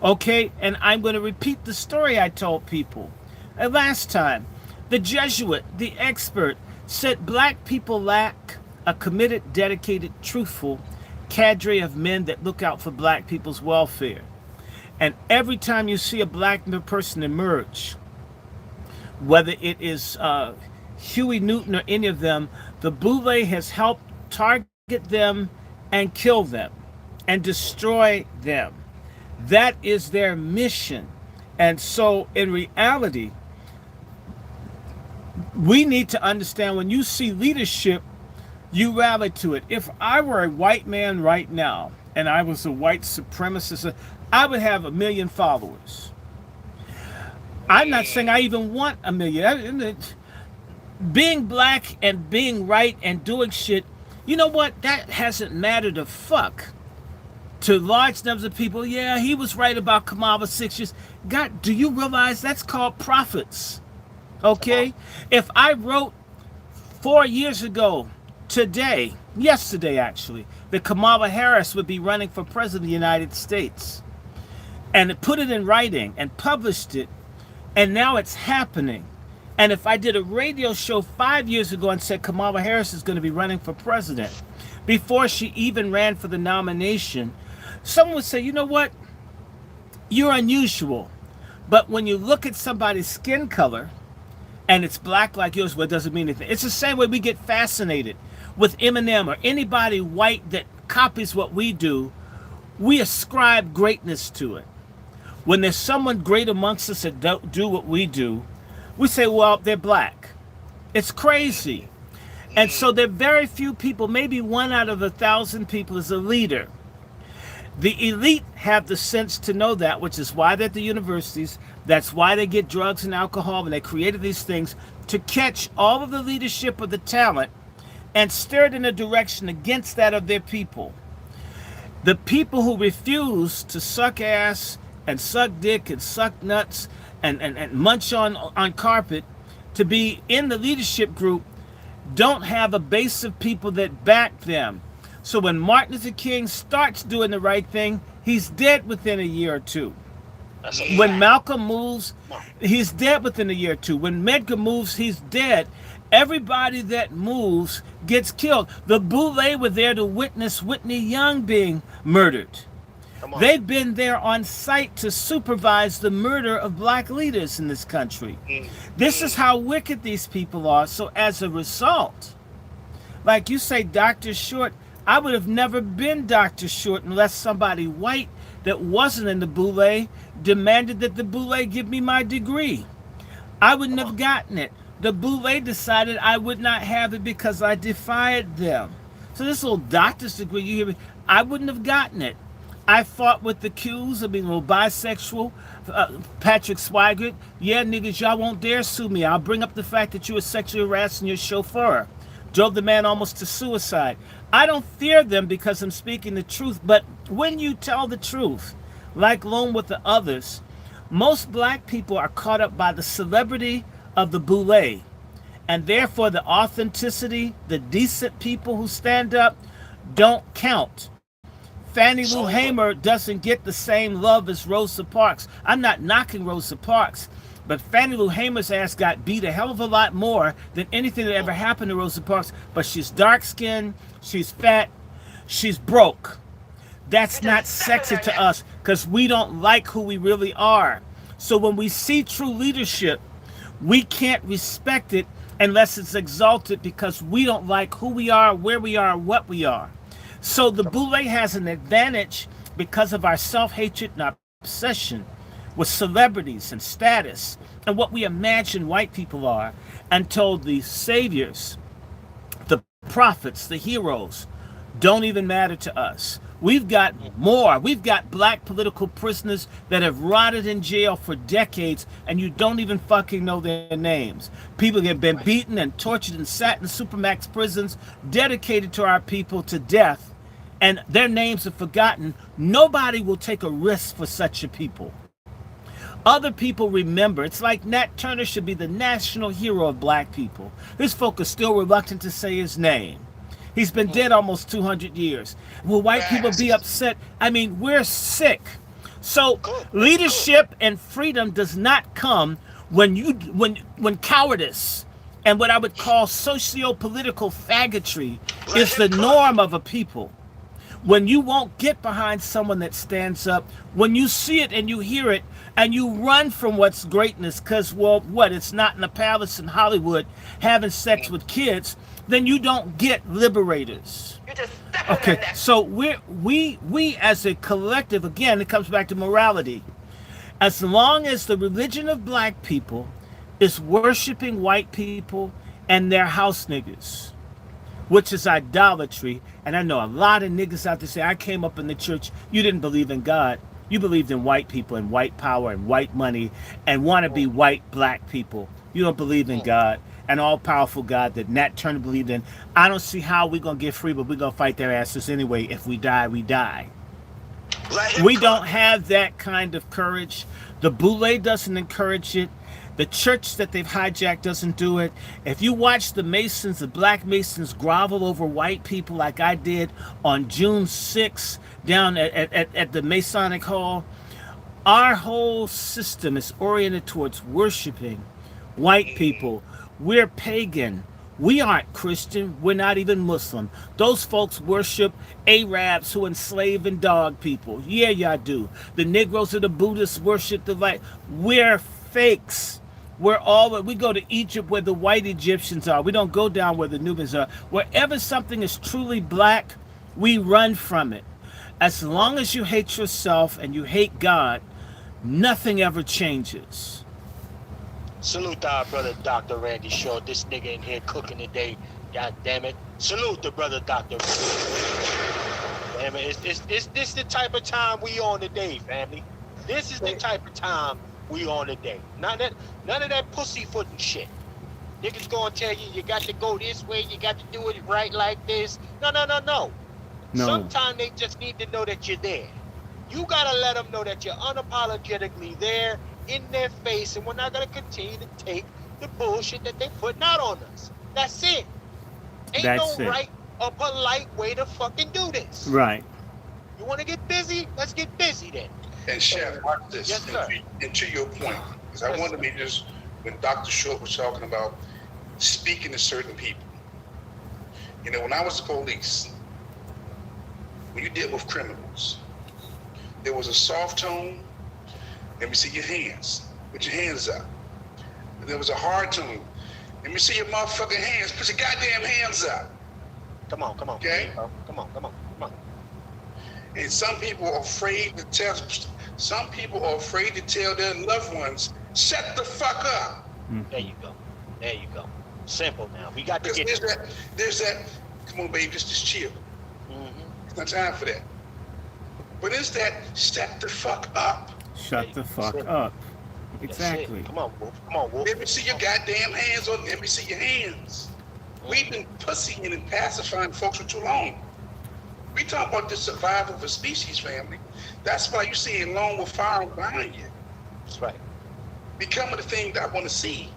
Okay, and I'm going to repeat the story I told people. Last time, the Jesuit, the expert, said black people lack a committed, dedicated, truthful cadre of men that look out for black people's welfare. And every time you see a black person emerge, whether it is Huey Newton or any of them, the Boule has helped target them and kill them and destroy them. That is their mission. And so in reality, We need to understand when you see leadership, you rally to it. If I were a white man right now and I was a white supremacist, I would have 1 million followers. I'm not saying I even want 1 million. Being black and being right and doing shit, you know what? That hasn't mattered a fuck to large numbers of people. Yeah, he was right about Kamala 6 years. God, do you realize that's called profits? Okay? If I wrote 4 years ago, yesterday actually, that Kamala Harris would be running for president of the United States, and put it in writing and published it, and now it's happening. And if I did a radio show 5 years ago and said Kamala Harris is going to be running for president, before she even ran for the nomination, someone would say, you know what? You're unusual. But when you look at somebody's skin color, and it's black like yours, well, it doesn't mean anything. It's the same way we get fascinated with Eminem or anybody white that copies what we do. We ascribe greatness to it. When there's someone great amongst us that don't do what we do, we say, well, they're black. It's crazy. And so there are very few people, maybe 1 out of 1,000 people is a leader. The elite have the sense to know that, which is why they're at the universities. That's why they get drugs and alcohol, and they created these things to catch all of the leadership of the talent and steer it in a direction against that of their people. The people who refuse to suck ass and suck dick and suck nuts and munch on carpet to be in the leadership group don't have a base of people that back them. So when Martin Luther King starts doing the right thing, he's dead within a year or two. When Malcolm moves, he's dead within a year or two. When Medgar moves, he's dead. Everybody that moves gets killed. The Boule were there to witness Whitney Young being murdered. They've been there on site to supervise the murder of black leaders in this country. This is how wicked these people are. So as a result, like you say, Dr. Short, I would have never been Dr. Short unless somebody white that wasn't in the Boule demanded that the Boule give me my degree. I wouldn't have gotten it. The Boule decided I would not have it because I defied them. So this little doctor's degree, you hear me, I wouldn't have gotten it. I fought with the Qs of being a little bisexual. Patrick Swigert, yeah, niggas, y'all won't dare sue me. I'll bring up the fact that you were sexually harassing your chauffeur. Drove the man almost to suicide. I don't fear them because I'm speaking the truth, but when you tell the truth, like Lone with the others, most black people are caught up by the celebrity of the Boule, and therefore the authenticity, the decent people who stand up don't count. Fannie Lou Hamer doesn't get the same love as Rosa Parks. I'm not knocking Rosa Parks, but Fannie Lou Hamer's ass got beat a hell of a lot more than anything that ever happened to Rosa Parks. But she's dark-skinned, she's fat, she's broke. That's not sexy to us because we don't like who we really are. So when we see true leadership, we can't respect it unless it's exalted because we don't like who we are, where we are, what we are. So the Boule has an advantage because of our self-hatred and our obsession with celebrities and status and what we imagine white people are, until the saviors, the prophets, the heroes don't even matter to us. We've got more. We've got black political prisoners that have rotted in jail for decades and you don't even fucking know their names. People have been beaten and tortured and sat in supermax prisons dedicated to our people to death, and their names are forgotten. Nobody will take a risk for such a people. Other people remember. It's like Nat Turner should be the national hero of black people. His folk are still reluctant to say his name. He's been dead almost 200 years. Will white people be upset? I mean, we're sick. So leadership and freedom does not come when cowardice and what I would call socio-political faggotry is the norm of a people. When you won't get behind someone that stands up, when you see it and you hear it and you run from what's greatness because, well, what, it's not in a palace in Hollywood having sex with kids, then you don't get liberators. Okay, so we as a collective, again, it comes back to morality. As long as the religion of black people is worshiping white people and their house niggas, which is idolatry. And I know a lot of niggas out there say, I came up in the church. You didn't believe in God. You believed in white people and white power and white money and want to be white black people. You don't believe in God, an all-powerful God that Nat Turner believed in. I don't see how we're going to get free, but we're going to fight their asses anyway. If we die, we die. We don't have that kind of courage. The Boule doesn't encourage it. The church that they've hijacked doesn't do it. If you watch the Masons, the black Masons grovel over white people like I did on June 6th down at the Masonic Hall, our whole system is oriented towards worshiping white people. We're pagan. We aren't Christian. We're not even Muslim. Those folks worship Arabs who enslave and dog people. Yeah, y'all do. The Negroes and the Buddhists worship the light. We're fakes. We go to Egypt where the white Egyptians are. We don't go down where the Nubians are. Wherever something is truly black, we run from it. As long as you hate yourself and you hate God, nothing ever changes. Salute to our brother Dr. Randy Short. This nigga in here cooking today. God damn it. Salute to brother Dr. Damn it. This the type of time we on today, family. This is the type of time we on today. None of that pussyfooting shit. Niggas gonna tell you you got to go this way, you got to do it right like this. No. Sometimes they just need to know that you're there. You gotta let them know that you're unapologetically there in their face, and we're not gonna continue to take the bullshit that they're putting out on us. That's it. Ain't no right or polite way to fucking do this. Right. You wanna get busy? Let's get busy then. And Chef, watch this. Yes, sir. And to your point, because I wanted to be just when Dr. Short was talking about speaking to certain people. You know, when I was the police, when you deal with criminals, there was a soft tone. Let me see your hands. Put your hands up. And there was a hard tone. Let me see your motherfucking hands. Put your goddamn hands up. Come on. Okay? Come on. And some people are afraid to tell. Some people are afraid to tell their loved ones, "Shut the fuck up." There you go. Simple now. We got to get. There's that. Come on, baby, just chill. It's not time for that. But it's that. Shut the fuck up. Shut the fuck up. Exactly. Come on, Wolf. Let me see your goddamn hands on. Let me see your hands. We've been pussying and pacifying folks for too long. We talk about the survival of a species, family. That's why you're seeing Lone with fire behind you. That's right. Becoming the thing that I want to see.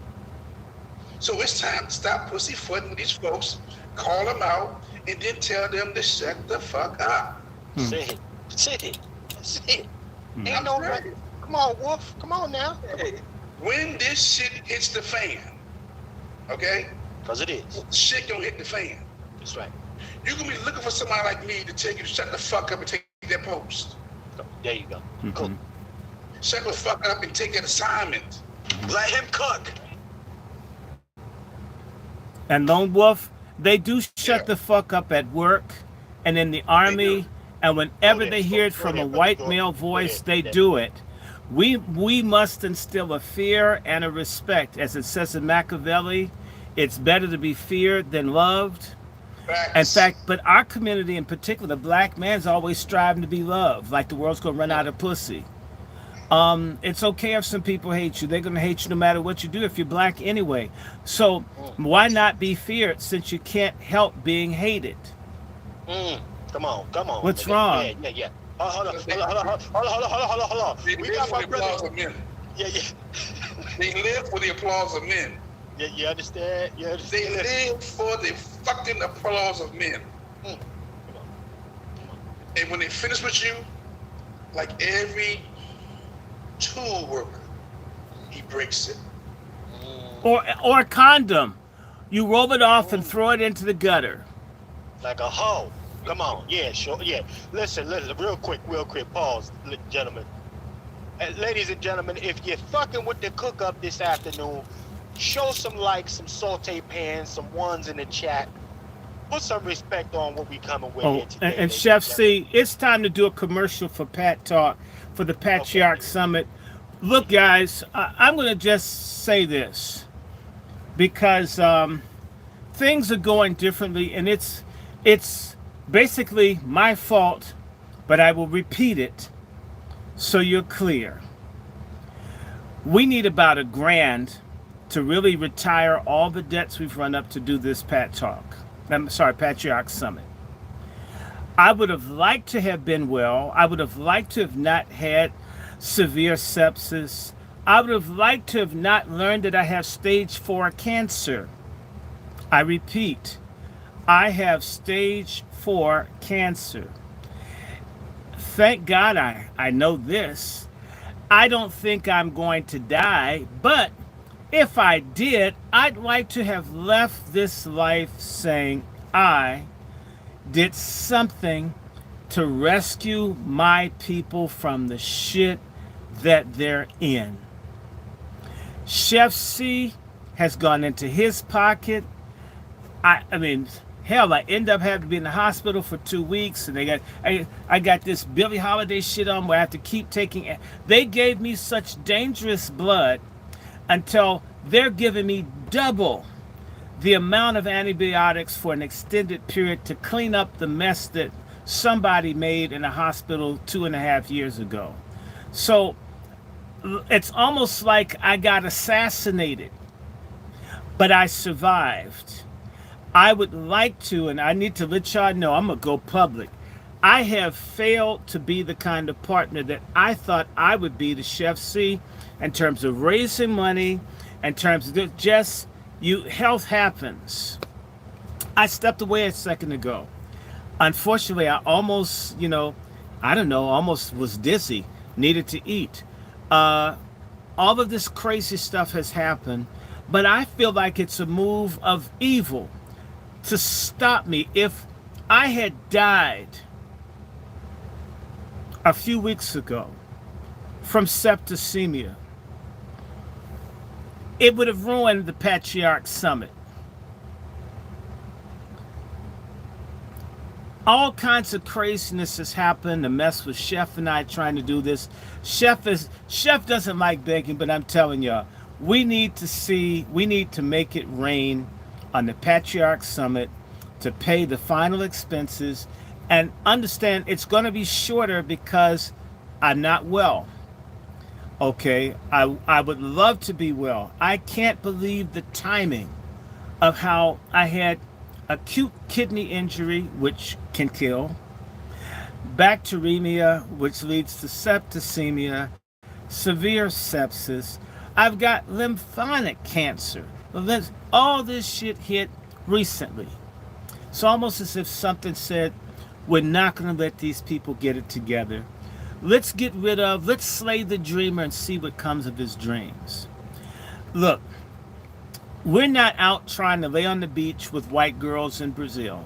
So it's time to stop pussyfooting with these folks, call them out, and then tell them to shut the fuck up. Say it. Ain't no right. Come on, Wolf. Come on now. Hey, when this shit hits the fan, okay? Because it is. Shit gonna hit the fan. That's right. You're gonna be looking for somebody like me to tell you to shut the fuck up and take that post. There you go. Cool. Shut the fuck up and take that assignment. Let him cook. And Lone Wolf, they do shut the fuck up at work and in the army, and whenever they hear it from a white male voice, they do it. We must instill a fear and a respect. As it says in Machiavelli, it's better to be feared than loved. In fact, but our community in particular, the black man's always striving to be loved, like the world's gonna run out of pussy. It's okay if some people hate you. They're gonna hate you no matter what you do if you're black anyway. So why not be feared since you can't help being hated? Come on. What's wrong? Yeah. Hold on. They live for the applause of men. Yeah. They live for the applause of men. Yeah, you understand? They live for the fucking applause of men. And when they finish with you, like every tool worker, he breaks it. Or a condom. You roll it off and throw it into the gutter. Like a hoe. Come on. Yeah, sure. Yeah. Listen, real quick. Pause, gentlemen. Ladies and gentlemen, if you're fucking with the cook up this afternoon, show some likes, some saute pans, some ones in the chat. Put some respect on what we coming with here today. And Chef C, it's time to do a commercial for Pat Talk, for the Patriarch Summit. Look, guys, I'm going to just say this because things are going differently, and it's basically my fault, but I will repeat it so you're clear. We need about $1,000 to really retire all the debts we've run up to do this Patriarch Summit. I would have liked to have been well. I would have liked to have not had severe sepsis. I would have liked to have not learned that I have stage 4 cancer. I repeat, I have stage 4 cancer. Thank God I know this. I don't think I'm going to die, but if I did, I'd like to have left this life saying I did something to rescue my people from the shit that they're in. Chef C has gone into his pocket. I mean, hell, I end up having to be in the hospital for 2 weeks, and I got this Billie Holiday shit on where I have to keep taking. They gave me such dangerous blood until they're giving me double the amount of antibiotics for an extended period to clean up the mess that somebody made in a hospital 2.5 years ago. So it's almost like I got assassinated, but I survived. I would like to, and I need to let y'all know, I'm going to go public. I have failed to be the kind of partner that I thought I would be to Chef C in terms of raising money, in terms of just, health happens. I stepped away a second ago. Unfortunately, I almost, almost was dizzy, needed to eat. All of this crazy stuff has happened, but I feel like it's a move of evil to stop me. If I had died a few weeks ago from septicemia, it would have ruined the Patriarch Summit. All kinds of craziness has happened. The mess with Chef and I trying to do this. Chef doesn't like begging, but I'm telling y'all, we need to make it rain on the Patriarch Summit to pay the final expenses, and understand it's going to be shorter because I'm not well. Okay, I would love to be well. I can't believe the timing of how I had acute kidney injury, which can kill, bacteremia, which leads to septicemia, severe sepsis. I've got lymphatic cancer. All this shit hit recently. It's almost as if something said, we're not going to let these people get it together. Let's slay the dreamer and see what comes of his dreams. Look, we're not out trying to lay on the beach with white girls in Brazil.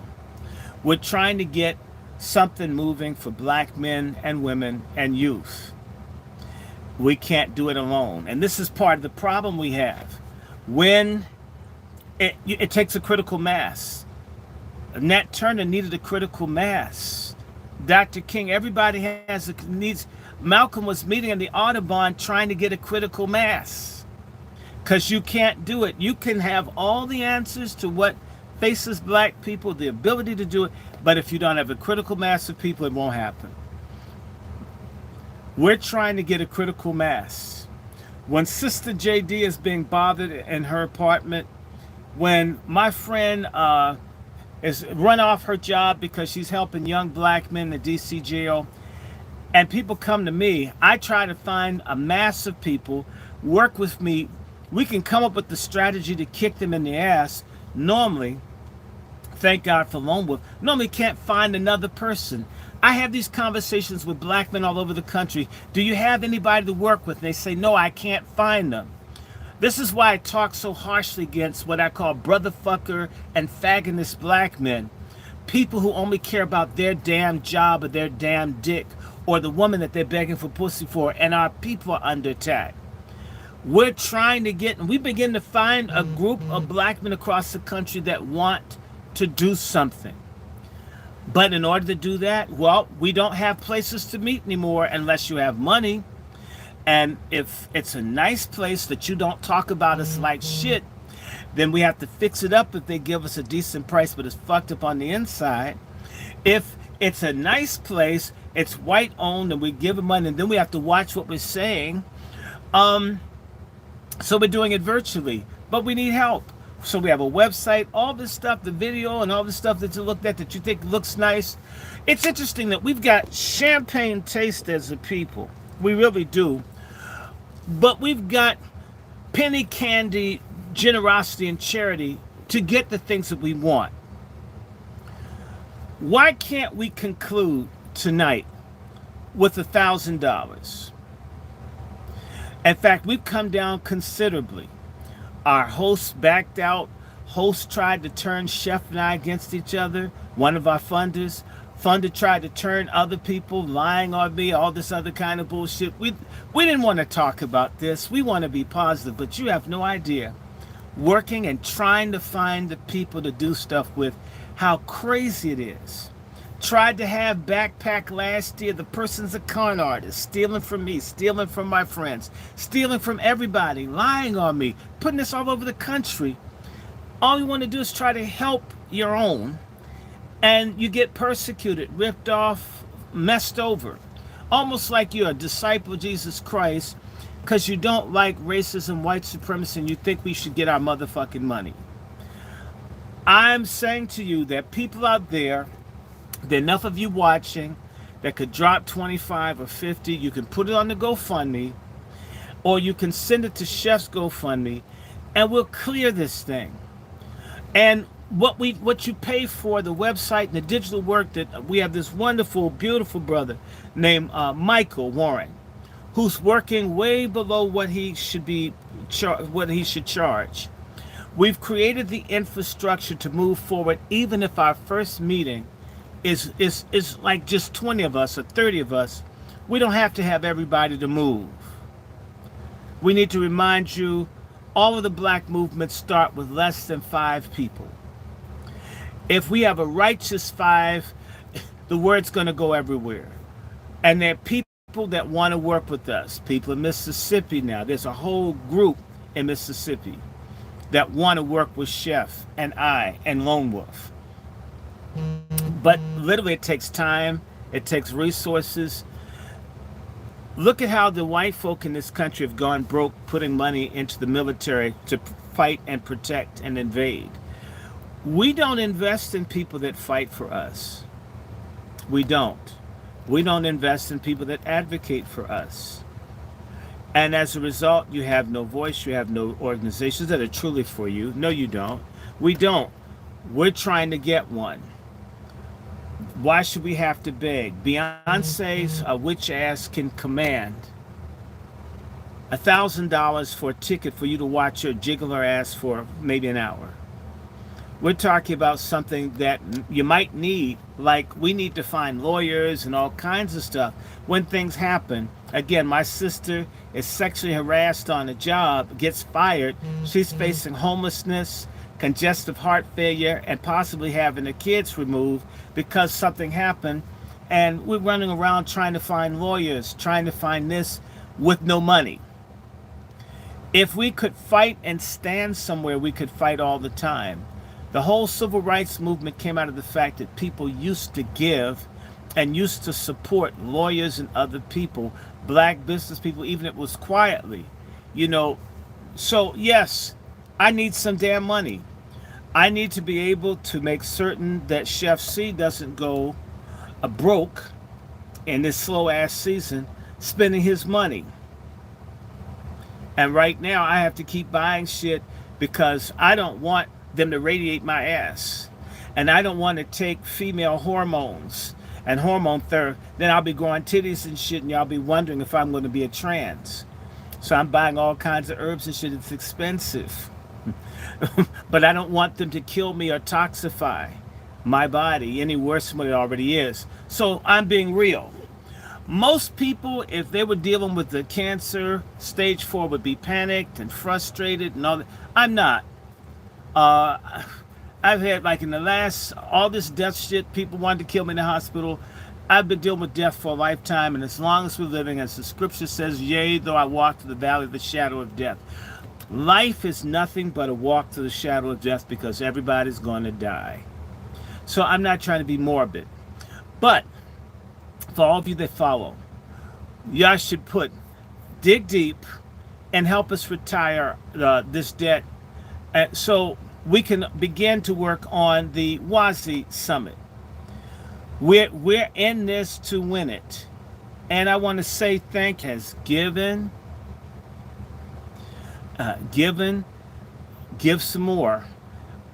We're trying to get something moving for black men and women and youth. We can't do it alone. And this is part of the problem we have. When it takes a critical mass. Nat Turner needed a critical mass. Dr. King, everybody needs. Malcolm was meeting in the Audubon trying to get a critical mass. Because you can't do it. You can have all the answers to what faces black people, the ability to do it, but if you don't have a critical mass of people, it won't happen. We're trying to get a critical mass. When Sister JD is being bothered in her apartment, when my friend is run off her job because she's helping young black men in the DC jail, and people come to me, I try to find a mass of people, work with me. We can come up with the strategy to kick them in the ass. Normally, thank God for Lone Wolf, normally can't find another person. I have these conversations with black men all over the country. Do you have anybody to work with? And they say, no, I can't find them. This is why I talk so harshly against what I call brotherfucker and fagonist black men. People who only care about their damn job or their damn dick or the woman that they're begging for pussy for, and our people are under attack. We're trying to get, and we begin to find a group of black men across the country that want to do something. But in order to do that, well, we don't have places to meet anymore unless you have money. And if it's a nice place that you don't talk about us like shit, then we have to fix it up if they give us a decent price, but it's fucked up on the inside. If it's a nice place, it's white owned, and we give them money, and then we have to watch what we're saying. So we're doing it virtually, but we need help. So we have a website, all this stuff, the video and all the stuff that you looked at that you think looks nice. It's interesting that we've got champagne taste as a people. We really do. But we've got penny candy generosity and charity to get the things that we want. Why can't we conclude tonight with $1,000? In fact, we've come down considerably. Our hosts backed out. Hosts tried to turn Chef and I against each other. One of our funders. Funder tried to turn other people, lying on me, all this other kind of bullshit. We didn't want to talk about this. We want to be positive, but you have no idea. Working and trying to find the people to do stuff with, how crazy it is. Tried to have backpack last year. The person's a con artist, stealing from me, stealing from my friends, stealing from everybody, lying on me, putting this all over the country. All you want to do is try to help your own, and you get persecuted, ripped off, messed over. Almost like you're a disciple of Jesus Christ because you don't like racism, white supremacy, and you think we should get our motherfucking money. I'm saying to you that people out there enough of you watching that could drop 25 or 50. You can put it on the GoFundMe, or you can send it to Chef's GoFundMe, and we'll clear this thing. And what you pay for, the website and the digital work, that we have this wonderful, beautiful brother named Michael Warren, who's working way below what he should be, what he should charge. We've created the infrastructure to move forward, even if our first meeting is like just 20 of us or 30 of us. We don't have to have everybody to move. We need to remind you, all of the black movements start with less than 5 people. If we have a righteous 5, the word's going to go everywhere. And there are people that want to work with us. People in Mississippi now. There's a whole group in Mississippi that want to work with Chef and I and Lone Wolf. But literally it takes time, it takes resources. Look at how the white folk in this country have gone broke putting money into the military to fight and protect and invade. We don't invest in people that fight for us. We don't. We don't invest in people that advocate for us. And as a result, you have no voice, you have no organizations that are truly for you. No, you don't. We don't. We're trying to get one. Why should we have to beg? Beyonce's witch ass can command $1,000 for a ticket for you to watch her jiggle her ass for maybe an hour. We're talking about something that you might need, like we need to find lawyers and all kinds of stuff when things happen. Again, my sister is sexually harassed on a job, gets fired. She's facing homelessness, congestive heart failure, and possibly having the kids removed because something happened. And we're running around trying to find lawyers, trying to find this with no money. If we could fight and stand somewhere, we could fight all the time. The whole civil rights movement came out of the fact that people used to give and used to support lawyers and other people, black business people, even if it was quietly, you know. So yes, I need some damn money. I need to be able to make certain that Chef C doesn't go broke in this slow ass season spending his money. And right now I have to keep buying shit because I don't want them to radiate my ass, and I don't want to take female hormones and hormone therapy. Then I'll be growing titties and shit, and y'all be wondering if I'm going to be a trans. So I'm buying all kinds of herbs and shit. It's expensive. But I don't want them to kill me or toxify my body any worse than what it already is. So I'm being real. Most people, if they were dealing with the cancer stage 4, would be panicked and frustrated and all that. I'm not. I've had, like, in the last, all this death shit, people wanted to kill me in the hospital. I've been dealing with death for a lifetime, and as long as we're living, as the scripture says, yea, though I walk through the valley of the shadow of death. Life is nothing but a walk through the shadow of death, because everybody's going to die. So I'm not trying to be morbid. But for all of you that follow, y'all should dig deep and help us retire this debt, so we can begin to work on the WASI Summit. We're in this to win it. And I want to say has given, give some more.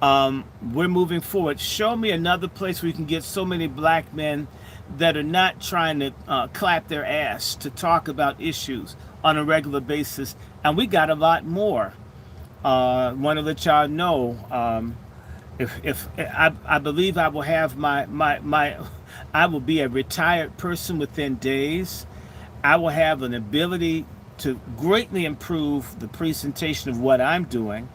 We're moving forward. Show me another place where you can get so many black men that are not trying to clap their ass to talk about issues on a regular basis. And we got a lot more. Want to let y'all know, if I believe I will have I will be a retired person within days. I will have an ability to greatly improve the presentation of what I'm doing,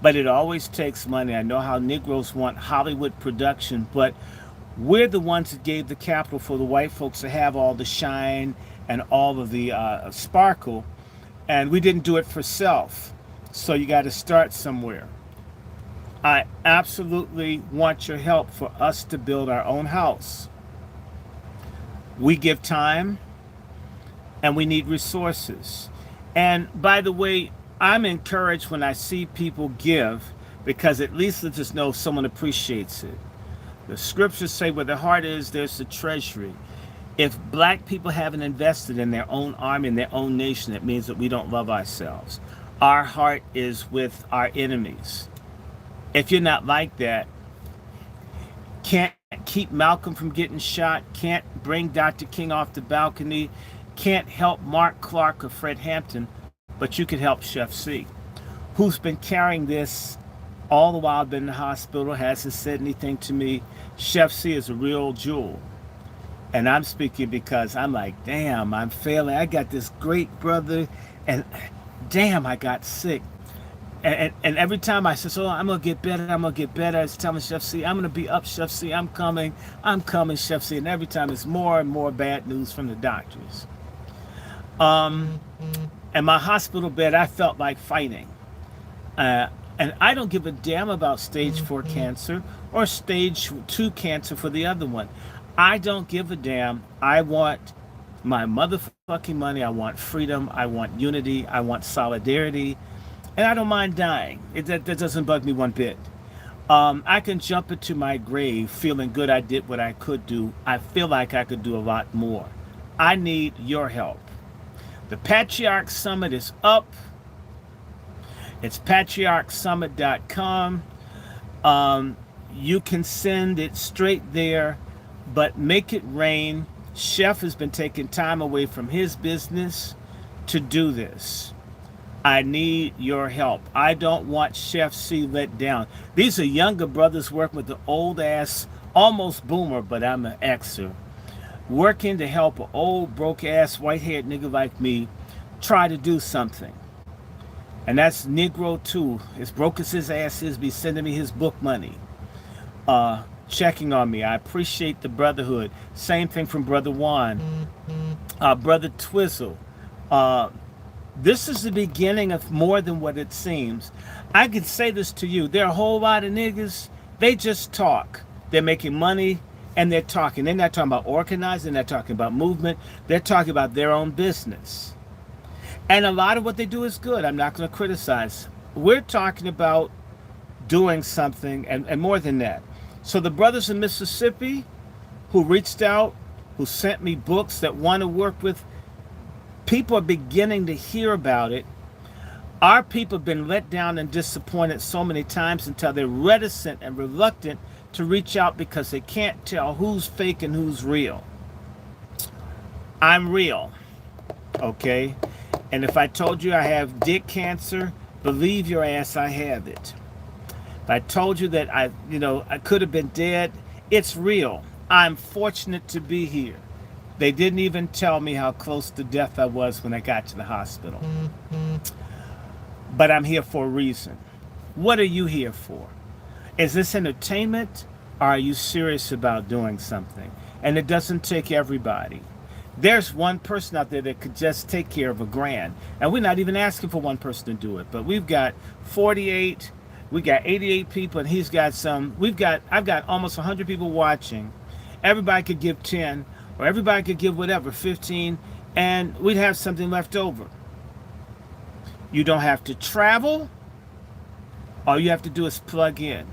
but it always takes money. I know how Negroes want Hollywood production, but we're the ones that gave the capital for the white folks to have all the shine and all of the sparkle, and we didn't do it for self. So you got to start somewhere. I absolutely want your help for us to build our own house. We give time, and we need resources. And by the way, I'm encouraged when I see people give, because at least let us know someone appreciates it. The scriptures say where the heart is, there's the treasury. If black people haven't invested in their own army, in their own nation, it means that we don't love ourselves. Our heart is with our enemies. If you're not like that, can't keep Malcolm from getting shot, can't bring Dr. King off the balcony, can't help Mark Clark or Fred Hampton, but you can help Chef C, who's been carrying this all the while, been in the hospital, hasn't said anything to me. Chef C is a real jewel. And I'm speaking because I'm like, damn, I'm failing. I got this great brother, and damn, I got sick. And every time I said, I'm going to get better, I'm going to get better, I was telling Chef C, I'm going to be up, Chef C, I'm coming, Chef C. And every time it's more and more bad news from the doctors. And my hospital bed, I felt like fighting. And I don't give a damn about stage 4 cancer or stage 2 cancer for the other one. I don't give a damn. I want my motherfucking money. I want freedom. I want unity. I want solidarity. And I don't mind dying. That doesn't bug me one bit. I can jump into my grave feeling good I did what I could do. I feel like I could do a lot more. I need your help. The Patriarch Summit is up. It's patriarchsummit.com. You can send it straight there, but make it rain. Chef has been taking time away from his business to do this. I need your help. I don't want Chef C let down. These are younger brothers working with the old ass, almost boomer, but I'm an Xer, working to help an old broke ass white haired nigga like me try to do something. And that's Negro too. As broke as his ass is, be sending me his book money, checking on me. I appreciate the brotherhood. Same thing from Brother Juan, Brother Twizzle. This is the beginning of more than what it seems. I can say this to you. There are a whole lot of niggas, they just talk. They're making money and they're talking. They're not talking about organizing, they're not talking about movement. They're talking about their own business. And a lot of what they do is good. I'm not going to criticize. We're talking about doing something and more than that. So the brothers in Mississippi who reached out, who sent me books that want to work with, people are beginning to hear about it. Our people have been let down and disappointed so many times until they're reticent and reluctant to reach out because they can't tell who's fake and who's real. I'm real, okay? And if I told you I have dick cancer, believe your ass I have it. If I told you that I could have been dead, it's real. I'm fortunate to be here. They didn't even tell me how close to death I was when I got to the hospital. But I'm here for a reason. What are you here for? Is this entertainment, or are you serious about doing something? And it doesn't take everybody. There's one person out there that could just take care of $1,000. And we're not even asking for one person to do it. But we've got 48, we got 88 people, and he's got some. I've got almost 100 people watching. Everybody could give 10, or everybody could give whatever, 15, and we'd have something left over. You don't have to travel. All you have to do is plug in.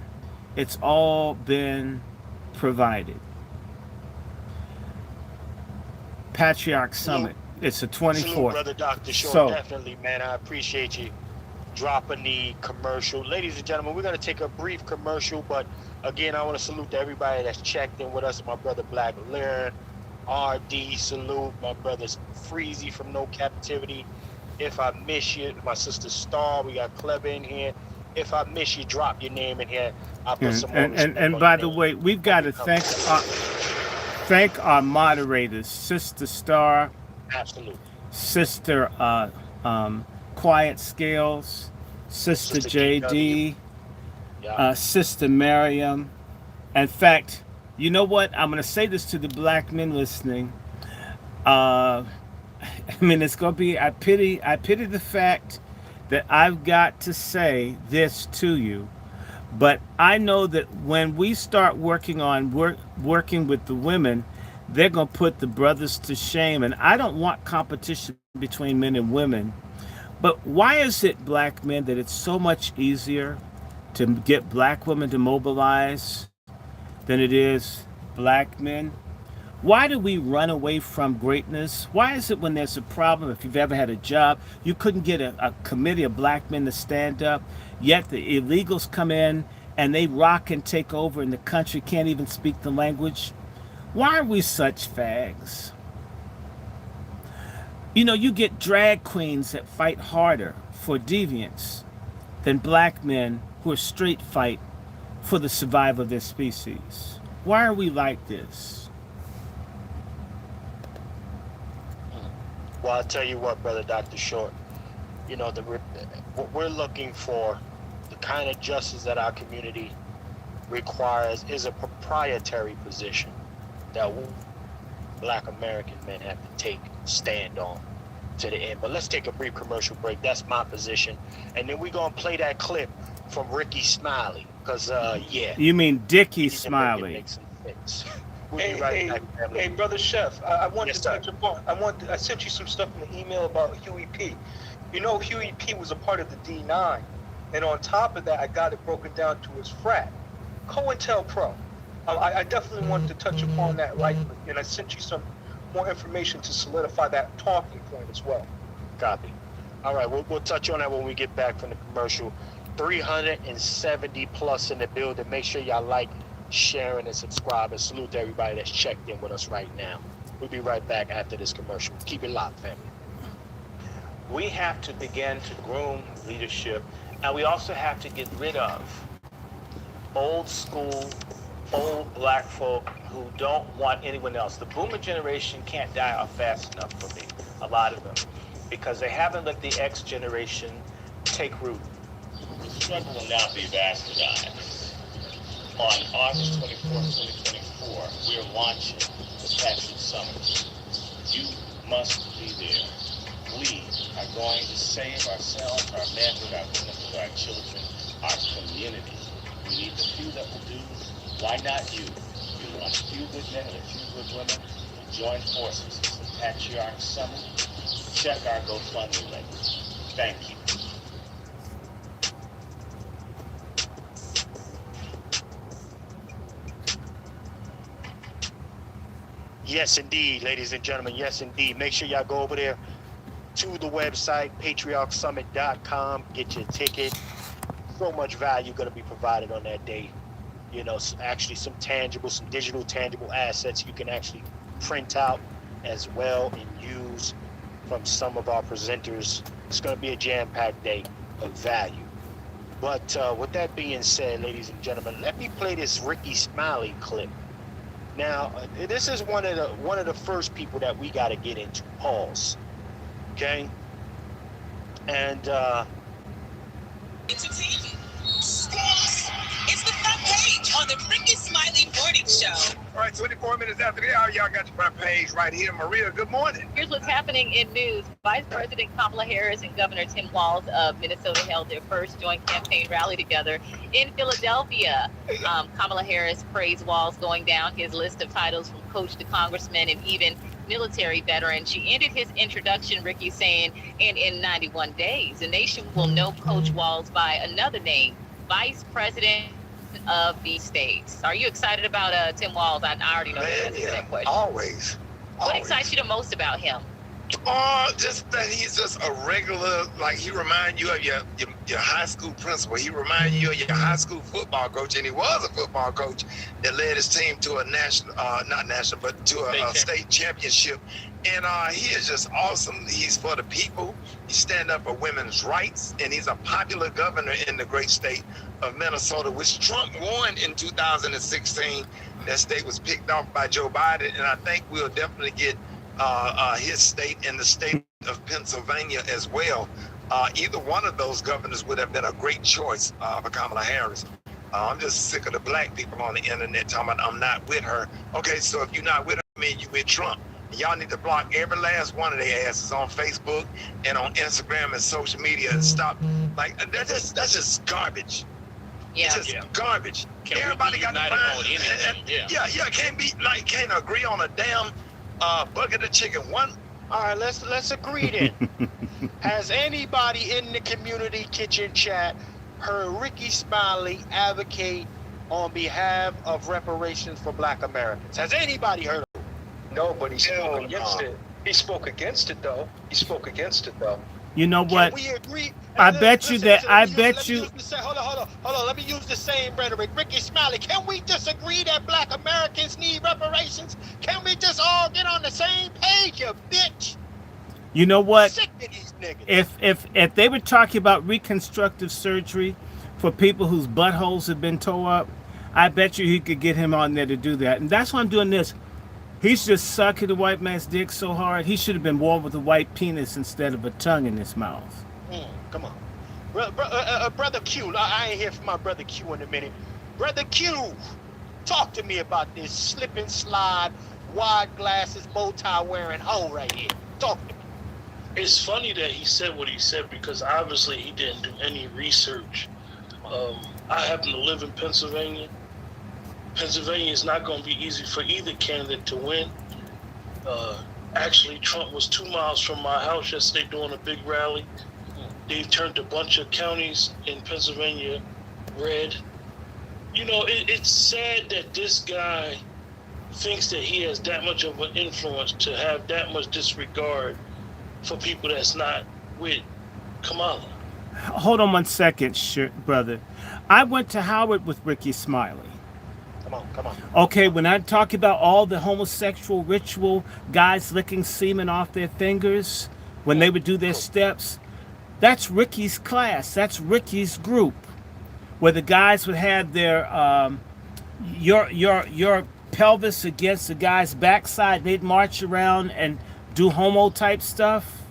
It's all been provided. Patriarch Summit. It's a 24th. Salute, Brother Dr. Short. So, definitely, man. I appreciate you dropping the commercial. Ladies and gentlemen, we're going to take a brief commercial, but again, I want to salute to everybody that's checked in with us. My brother Black Lyrin, RD, salute. My brother Freezy from No Captivity. If I miss you, my sister Star, we got Clever in here. If I miss you, drop your name in here. I'll put some more and by the way, we've got to thank our moderators, Sister Star, absolutely, Sister Quiet Scales, Sister JD, Sister Miriam. In fact, you know what? I'm going to say this to the black men listening. I mean, it's going to be, I pity the fact that I've got to say this to you. But I know that when we start working on working with the women, they're going to put the brothers to shame. And I don't want competition between men and women. But why is it, black men, that it's so much easier to get black women to mobilize than it is black men? Why do we run away from greatness? Why is it when there's a problem, if you've ever had a job, you couldn't get a committee of black men to stand up, yet the illegals come in and they rock and take over and the country can't even speak the language? Why are we such fags? You know, you get drag queens that fight harder for deviance than black men who are straight fight for the survival of their species. Why are we like this? Well, I'll tell you what, Brother Dr. Short, you know, what we're looking for, the kind of justice that our community requires is a proprietary position that we, black American men, have to stand on to the end. But let's take a brief commercial break. That's my position. And then we're going to play that clip from Ricky Smiley, because, yeah. You mean Dickie Smiley. We'll Hey, Brother Chef, I wanted to touch upon. I sent you some stuff in the email about Huey P. You know, Huey P was a part of the D9, and on top of that, I got it broken down to his frat, COINTELPRO. I definitely wanted to touch upon that lightly, and I sent you some more information to solidify that talking point as well. Copy. All right, we'll touch on that when we get back from the commercial. 370 plus in the building. Make sure y'all like, sharing, and subscribe, and salute to everybody that's checked in with us right now. We'll be right back after this commercial. Keep it locked, family. We have to begin to groom leadership, and we also have to get rid of old school, old black folk who don't want anyone else. The boomer generation can't die off fast enough for me, a lot of them, because they haven't let the X generation take root. The struggle will now be bastardized. On August 24th, 2024, we are launching the Triflin Summit. You must be there. We are going to save ourselves, our manhood, our womanhood, our children, our community. We need the few that will do. Why not you? You want a few good men and a few good women to join forces. It's the Patriarch Summit. Check our GoFundMe link. Thank you. Yes, indeed, ladies and gentlemen. Yes, indeed. Make sure y'all go over there to the website, patriarchsummit.com. Get your ticket. So much value going to be provided on that day. You know, actually some digital tangible assets you can actually print out as well and use from some of our presenters. It's going to be a jam-packed day of value. But with that being said, ladies and gentlemen, let me play this Ricky Smiley clip. Now, this is one of the first people that we got to get into. Pause. Okay? And It's the front page on the Ricky Smiley Morning Show. All right, 24 minutes after the hour, y'all got your front page right here. Maria, good morning. Here's what's happening in news. Vice President Kamala Harris and Governor Tim Walz of Minnesota held their first joint campaign rally together in Philadelphia. Kamala Harris praised Walz, going down his list of titles from coach to congressman and even military veteran. She ended his introduction, Ricky, saying, and in 91 days, the nation will know Coach Walz by another name, Vice President of the States. Are you excited about Tim Walz? I already know the answer to that question. Always. What excites you the most about him? Just that he's just a regular, like he reminds you of your high school principal. He reminds you of your high school football coach, and he was a football coach that led his team to a national, not national, but to a state championship. And he is just awesome. He's for the people. He stand up for women's rights, and he's a popular governor in the great state of Minnesota, which Trump won in 2016. That state was picked off by Joe Biden, and I think we'll definitely get his state and the state of Pennsylvania as well. Either one of those governors would have been a great choice for Kamala Harris. I'm just sick of the black people on the internet talking about I'm not with her. Okay, so if you're not with her, I mean you with Trump. Y'all need to block every last one of their asses on Facebook and on Instagram and social media and stop. Like that's just garbage. Yeah, it's just garbage. Everybody got to find. Can't agree on a damn bucket of chicken. One. All right, let's agree then. Has anybody in the community kitchen chat heard Ricky Smiley advocate on behalf of reparations for Black Americans? Has anybody heard of it? No, but he spoke against it. He spoke against it, though. You know what? Can we agree? I bet you that. Hold on. Let me use the same rhetoric. Ricky Smiley, can we disagree that Black Americans need reparations? Can we just all get on the same page, you bitch? You know what? Sick of these niggas. If they were talking about reconstructive surgery for people whose buttholes have been tore up, I bet you he could get him on there to do that. And that's why I'm doing this. He's just sucking the white man's dick so hard. He should have been born with a white penis instead of a tongue in his mouth. Come on. Brother Q, I ain't here for my brother Q in a minute. Brother Q, talk to me about this slip and slide, wide glasses, bow tie wearing hoe right here. Talk to me. It's funny that he said what he said because obviously he didn't do any research. I happen to live in Pennsylvania. Pennsylvania is not going to be easy for either candidate to win. Actually, Trump was 2 miles from my house yesterday doing a big rally. They've turned a bunch of counties in Pennsylvania red. You know, it's sad that this guy thinks that he has that much of an influence to have that much disregard for people that's not with Kamala. Hold on 1 second, brother. I went to Howard with Ricky Smiley. Come on. Okay, when I talk about all the homosexual ritual, guys licking semen off their fingers when they would do their steps, that's Ricky's class. That's Ricky's group, where the guys would have their your pelvis against the guy's backside. They'd march around and do homo type stuff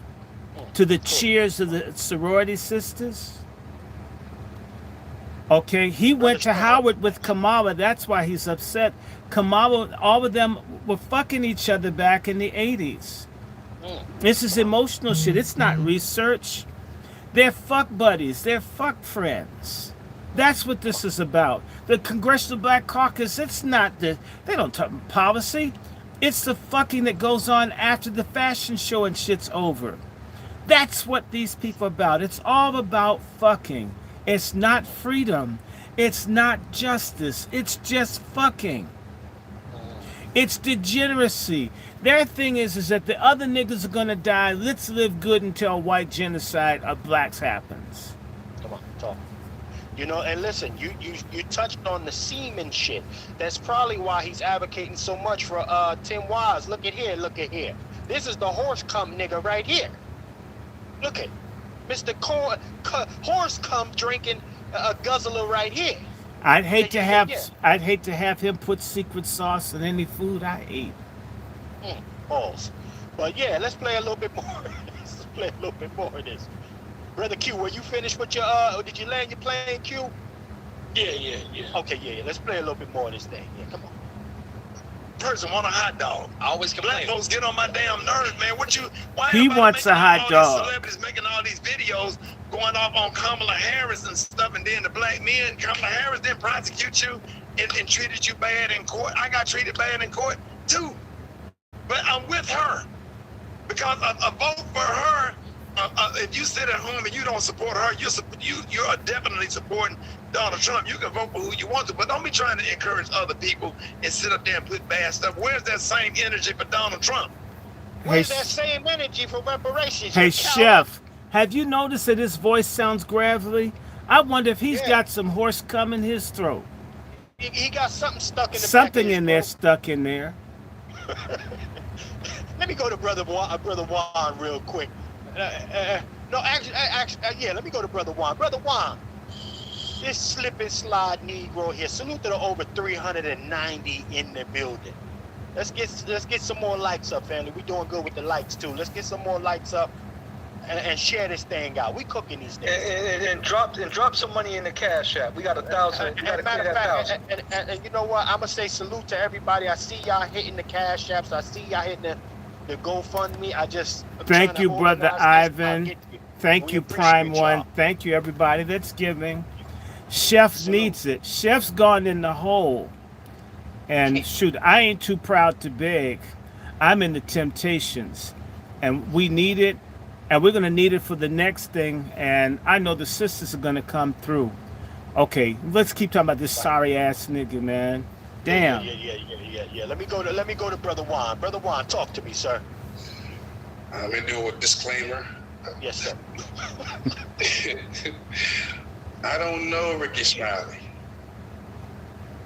to the cheers of the sorority sisters. Okay, he went to Howard with Kamala. That's why he's upset. Kamala, all of them were fucking each other back in the 80s. This is emotional shit. It's not research. They're fuck buddies. They're fuck friends. That's what this is about. The Congressional Black Caucus, it's not they don't talk policy. It's the fucking that goes on after the fashion show and shit's over. That's what these people are about. It's all about fucking. It's not freedom. It's not justice. It's just fucking. It's degeneracy. Their thing is that the other niggas are gonna die. Let's live good until white genocide of blacks happens. Come on, talk. You know, and listen, you touched on the semen shit. That's probably why he's advocating so much for Tim Walz. Look at here. This is the horse cum nigga right here. Look at Mr. Horse cum drinking a guzzler right here. I'd hate to have him put secret sauce in any food I ate. Balls. But yeah, let's play a little bit more. Let's play a little bit more of this. Brother Q, were you finished with your did you land your plane, Q? Yeah. Okay, yeah. Let's play a little bit more of this thing. Yeah, come on. Person want a hot dog. I always Black complain. folks get on my damn nerves, man. Why He everybody wants a making hot all dog. These celebrities making all these videos going off on Kamala Harris and stuff, and then the black men, Kamala Harris didn't prosecute you and treated you bad in court. I got treated bad in court too, but I'm with her because a vote for her. If you sit at home and you don't support her, you're definitely supporting Donald Trump. You can vote for who you want to, but don't be trying to encourage other people and sit up there and put bad stuff. Where's that same energy for Donald Trump? Where's that same energy for reparations? Hey, Chef, have you noticed that his voice sounds gravelly? I wonder if he's got some horse cum in his throat. He got something stuck in the Something back of in his there throat. stuck in there. Let me go to Brother Juan real quick. No, actually, yeah, let me go to Brother Juan. Brother Juan, this slip and slide Negro here. Salute to the over 390 in the building. Let's get some more likes up, family. We doing good with the likes too. Let's get some more likes up and share this thing out. We cooking these things. And drop some money in the Cash App. We got 1,000. We got to clear that 1,000. And you know what? I'm gonna say salute to everybody. I see y'all hitting the Cash Apps. I see y'all hitting the GoFundMe. Thank you, Brother Ivan. Thank you, Prime One. Thank you, everybody that's giving. Chef needs it. Chef's gone in the hole. And shoot, I ain't too proud to beg. I'm in the Temptations. And we need it. And we're going to need it for the next thing. And I know the sisters are going to come through. Okay, let's keep talking about this sorry ass nigga, man. Damn. Yeah. Let me go to Brother Juan. Brother Juan, talk to me, sir. I'm going to do a disclaimer. Yes, sir. I don't know Ricky Smiley.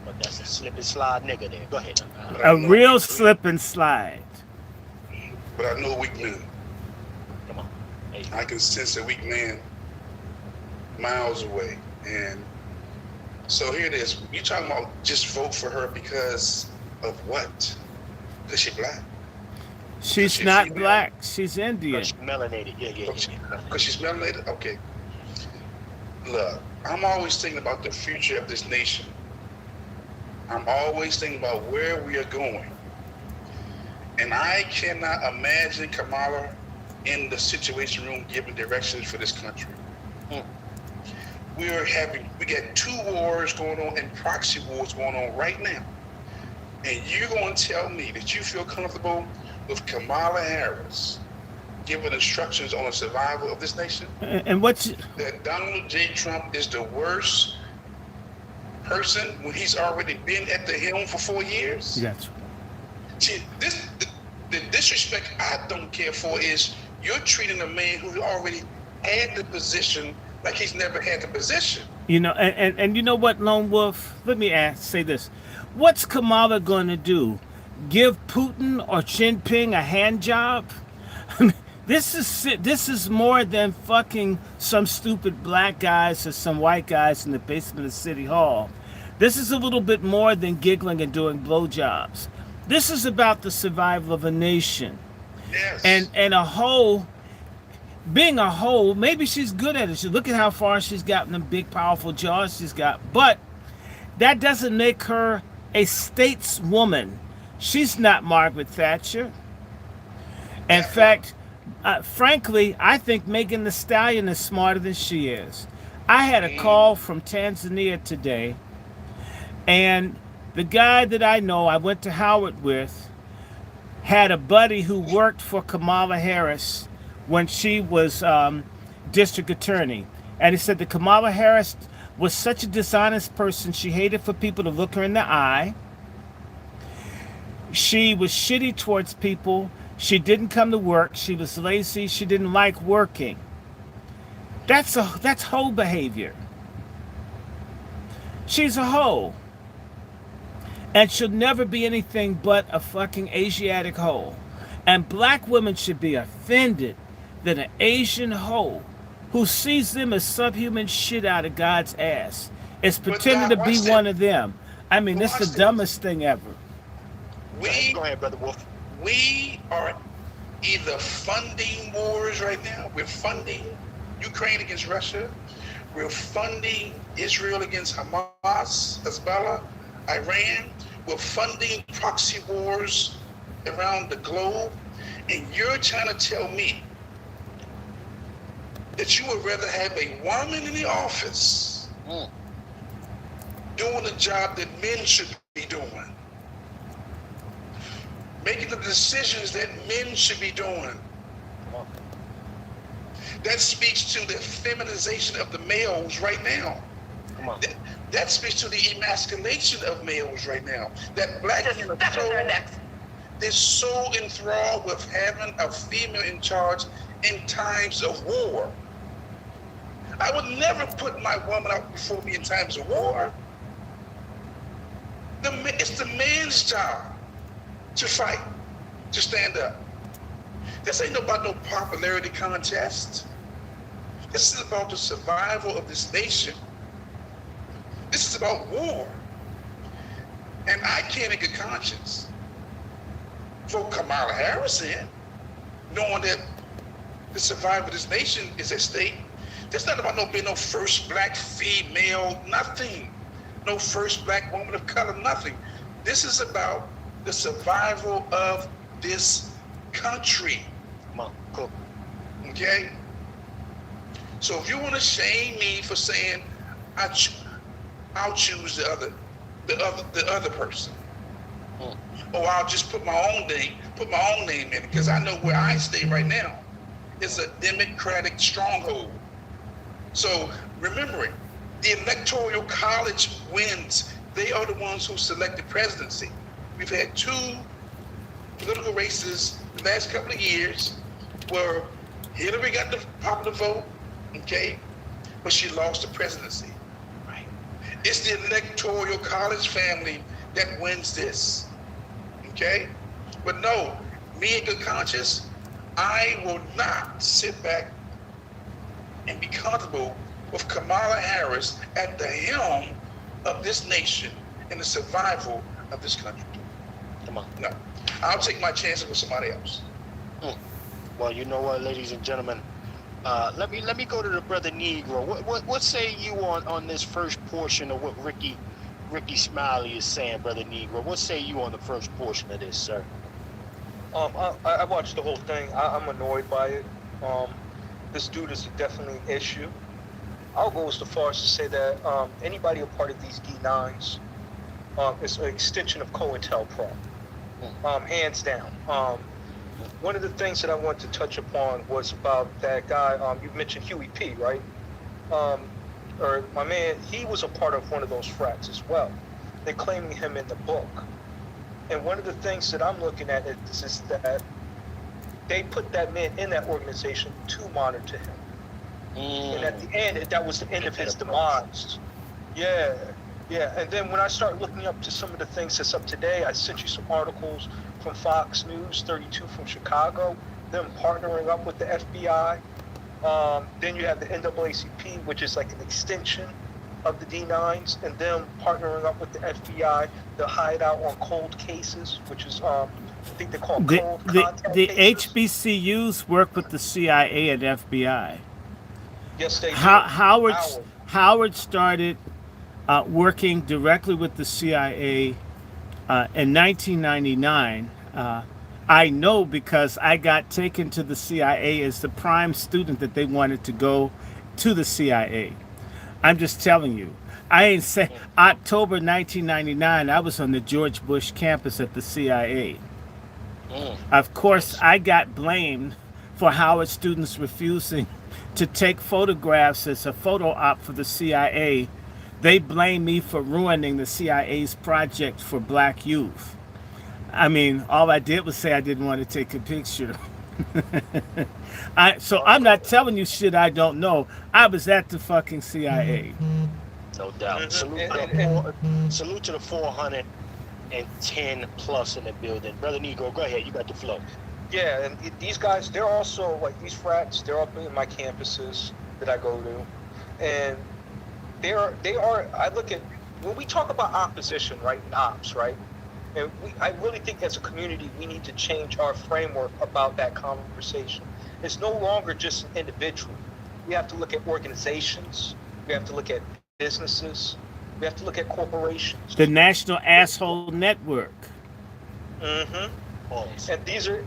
But that's a slip and slide nigga there. Go ahead. A real slip and slide. But I know a weak man. Come on. Hey. I can sense a weak man miles away. And so here it is. You talking about just vote for her because of what? Because she black? She's not female? Black. She's Indian. She's melanated. Yeah. Because she's melanated? Okay. Look, I'm always thinking about the future of this nation. I'm always thinking about where we are going. And I cannot imagine Kamala in the Situation Room giving directions for this country. We got 2 wars going on and proxy wars going on right now. And you're going to tell me that you feel comfortable with Kamala Harris giving instructions on the survival of this nation? And what's that Donald J. Trump is the worst person when he's already been at the helm for 4 years? That's right. See, the disrespect I don't care for is you're treating a man who already had the position like he's never had the position. You know, and you know what, Lone Wolf? Let me say this. What's Kamala going to do? Give Putin or Jinping a hand job? This is more than fucking some stupid black guys or some white guys in the basement of City Hall. This is a little bit more than giggling and doing blowjobs. This is about the survival of a nation. Yes. And a hoe, being a hoe, maybe she's good at it. Look at how far she's gotten, them big, powerful jaws she's got. But that doesn't make her a stateswoman. She's not Margaret Thatcher. In fact, frankly, I think Megan Thee Stallion is smarter than she is. I had a call from Tanzania today, and the guy that I know, I went to Howard with, had a buddy who worked for Kamala Harris when she was district attorney. And he said that Kamala Harris was such a dishonest person, she hated for people to look her in the eye. She was shitty towards people. She didn't come to work. She was lazy. She didn't like working. That's hoe behavior. She's a hoe. And she'll never be anything but a fucking Asiatic hoe. And black women should be offended that an Asian hoe who sees them as subhuman shit out of God's ass is pretending to be one of them. I mean, this is the dumbest thing ever. Go ahead, Brother Wolf. We are either funding wars right now. We're funding Ukraine against Russia. We're funding Israel against Hamas, Hezbollah, Iran. We're funding proxy wars around the globe. And you're trying to tell me that you would rather have a woman in the office doing the job that men should be doing, making the decisions that men should be doing. That speaks to the feminization of the males right now. That speaks to the emasculation of males right now. That black people they're so enthralled with having a female in charge in times of war. I would never put my woman out before me in times of war. It's the man's job to fight, to stand up. This ain't about no popularity contest. This is about the survival of this nation. This is about war. And I can't in good conscience vote Kamala Harris in, knowing that the survival of this nation is at stake. It's not about being no first black female, nothing. No first black woman of color, nothing. This is about the survival of this country. Okay? So if you want to shame me for saying I'll choose the other person, or I'll just put my own name in it, because I know where I stay right now. It's a Democratic stronghold. So remembering, the Electoral College wins. They are the ones who select the presidency. We've had 2 political races the last couple of years where Hillary got the popular vote, okay, but she lost the presidency. Right. It's the Electoral College family that wins this, okay? But no, me in good conscience, I will not sit back and be comfortable with Kamala Harris at the helm of this nation and the survival of this country. Come on. No, I'll take my chances with somebody else. Well, you know what, ladies and gentlemen, let me go to the brother Negro. What say you on this first portion of what Ricky Smiley is saying, brother Negro? What say you on the first portion of this, sir? I watched the whole thing. I'm annoyed by it. This dude is definitely an issue. I'll go as far as to say that anybody a part of these D9s is an extension of COINTELPRO, hands down. One of the things that I want to touch upon was about that guy, you mentioned Huey P, right? Or my man, he was a part of one of those frats as well. They're claiming him in the book. And one of the things that I'm looking at is that they put that man in that organization to monitor him. And at the end, that was the end of his demise. Yeah. And then when I start looking up to some of the things that's up today, I sent you some articles from Fox News 32 from Chicago, them partnering up with the FBI. Then you have the NAACP, which is like an extension of the D9s, and them partnering up with the FBI to hide out on cold cases, which is, I think they call cold contact the cases. HBCUs work with the CIA and FBI. Yes, they do. Howard started working directly with the CIA in 1999. I know because I got taken to the CIA as the prime student that they wanted to go to the CIA. I'm just telling you. I ain't say October 1999, I was on the George Bush campus at the CIA. Of course, I got blamed for Howard students refusing to take photographs as a photo op for the CIA. They blamed me for ruining the CIA's project for black youth. I mean, all I did was say I didn't want to take a picture. So I'm not telling you shit I don't know. I was at the fucking CIA. No doubt. Salute to the 410 plus in the building. Brother Negro, go ahead. You got the flow. Yeah, and these guys, they're also, like these frats, they're up in my campuses that I go to. And they are, I look at, when we talk about opposition, right, and ops, right? And I really think as a community, we need to change our framework about that conversation. It's no longer just an individual. We have to look at organizations. We We have to look at businesses. We have to look at corporations. The National Asshole Network. Mm-hmm. And these are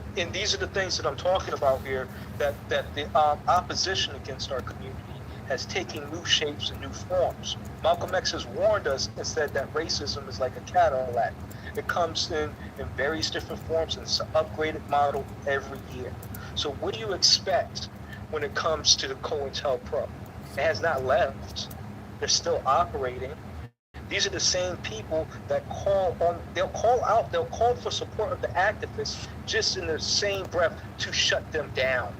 the things that I'm talking about here. That the opposition against our community has taken new shapes and new forms. Malcolm X has warned us and said that racism is like a Cadillac. It comes in various different forms, and it's an upgraded model every year. So what do you expect when it comes to the COINTELPRO? It has not left. They're still operating. These are the same people that they'll call for support of the activists just in the same breath to shut them down.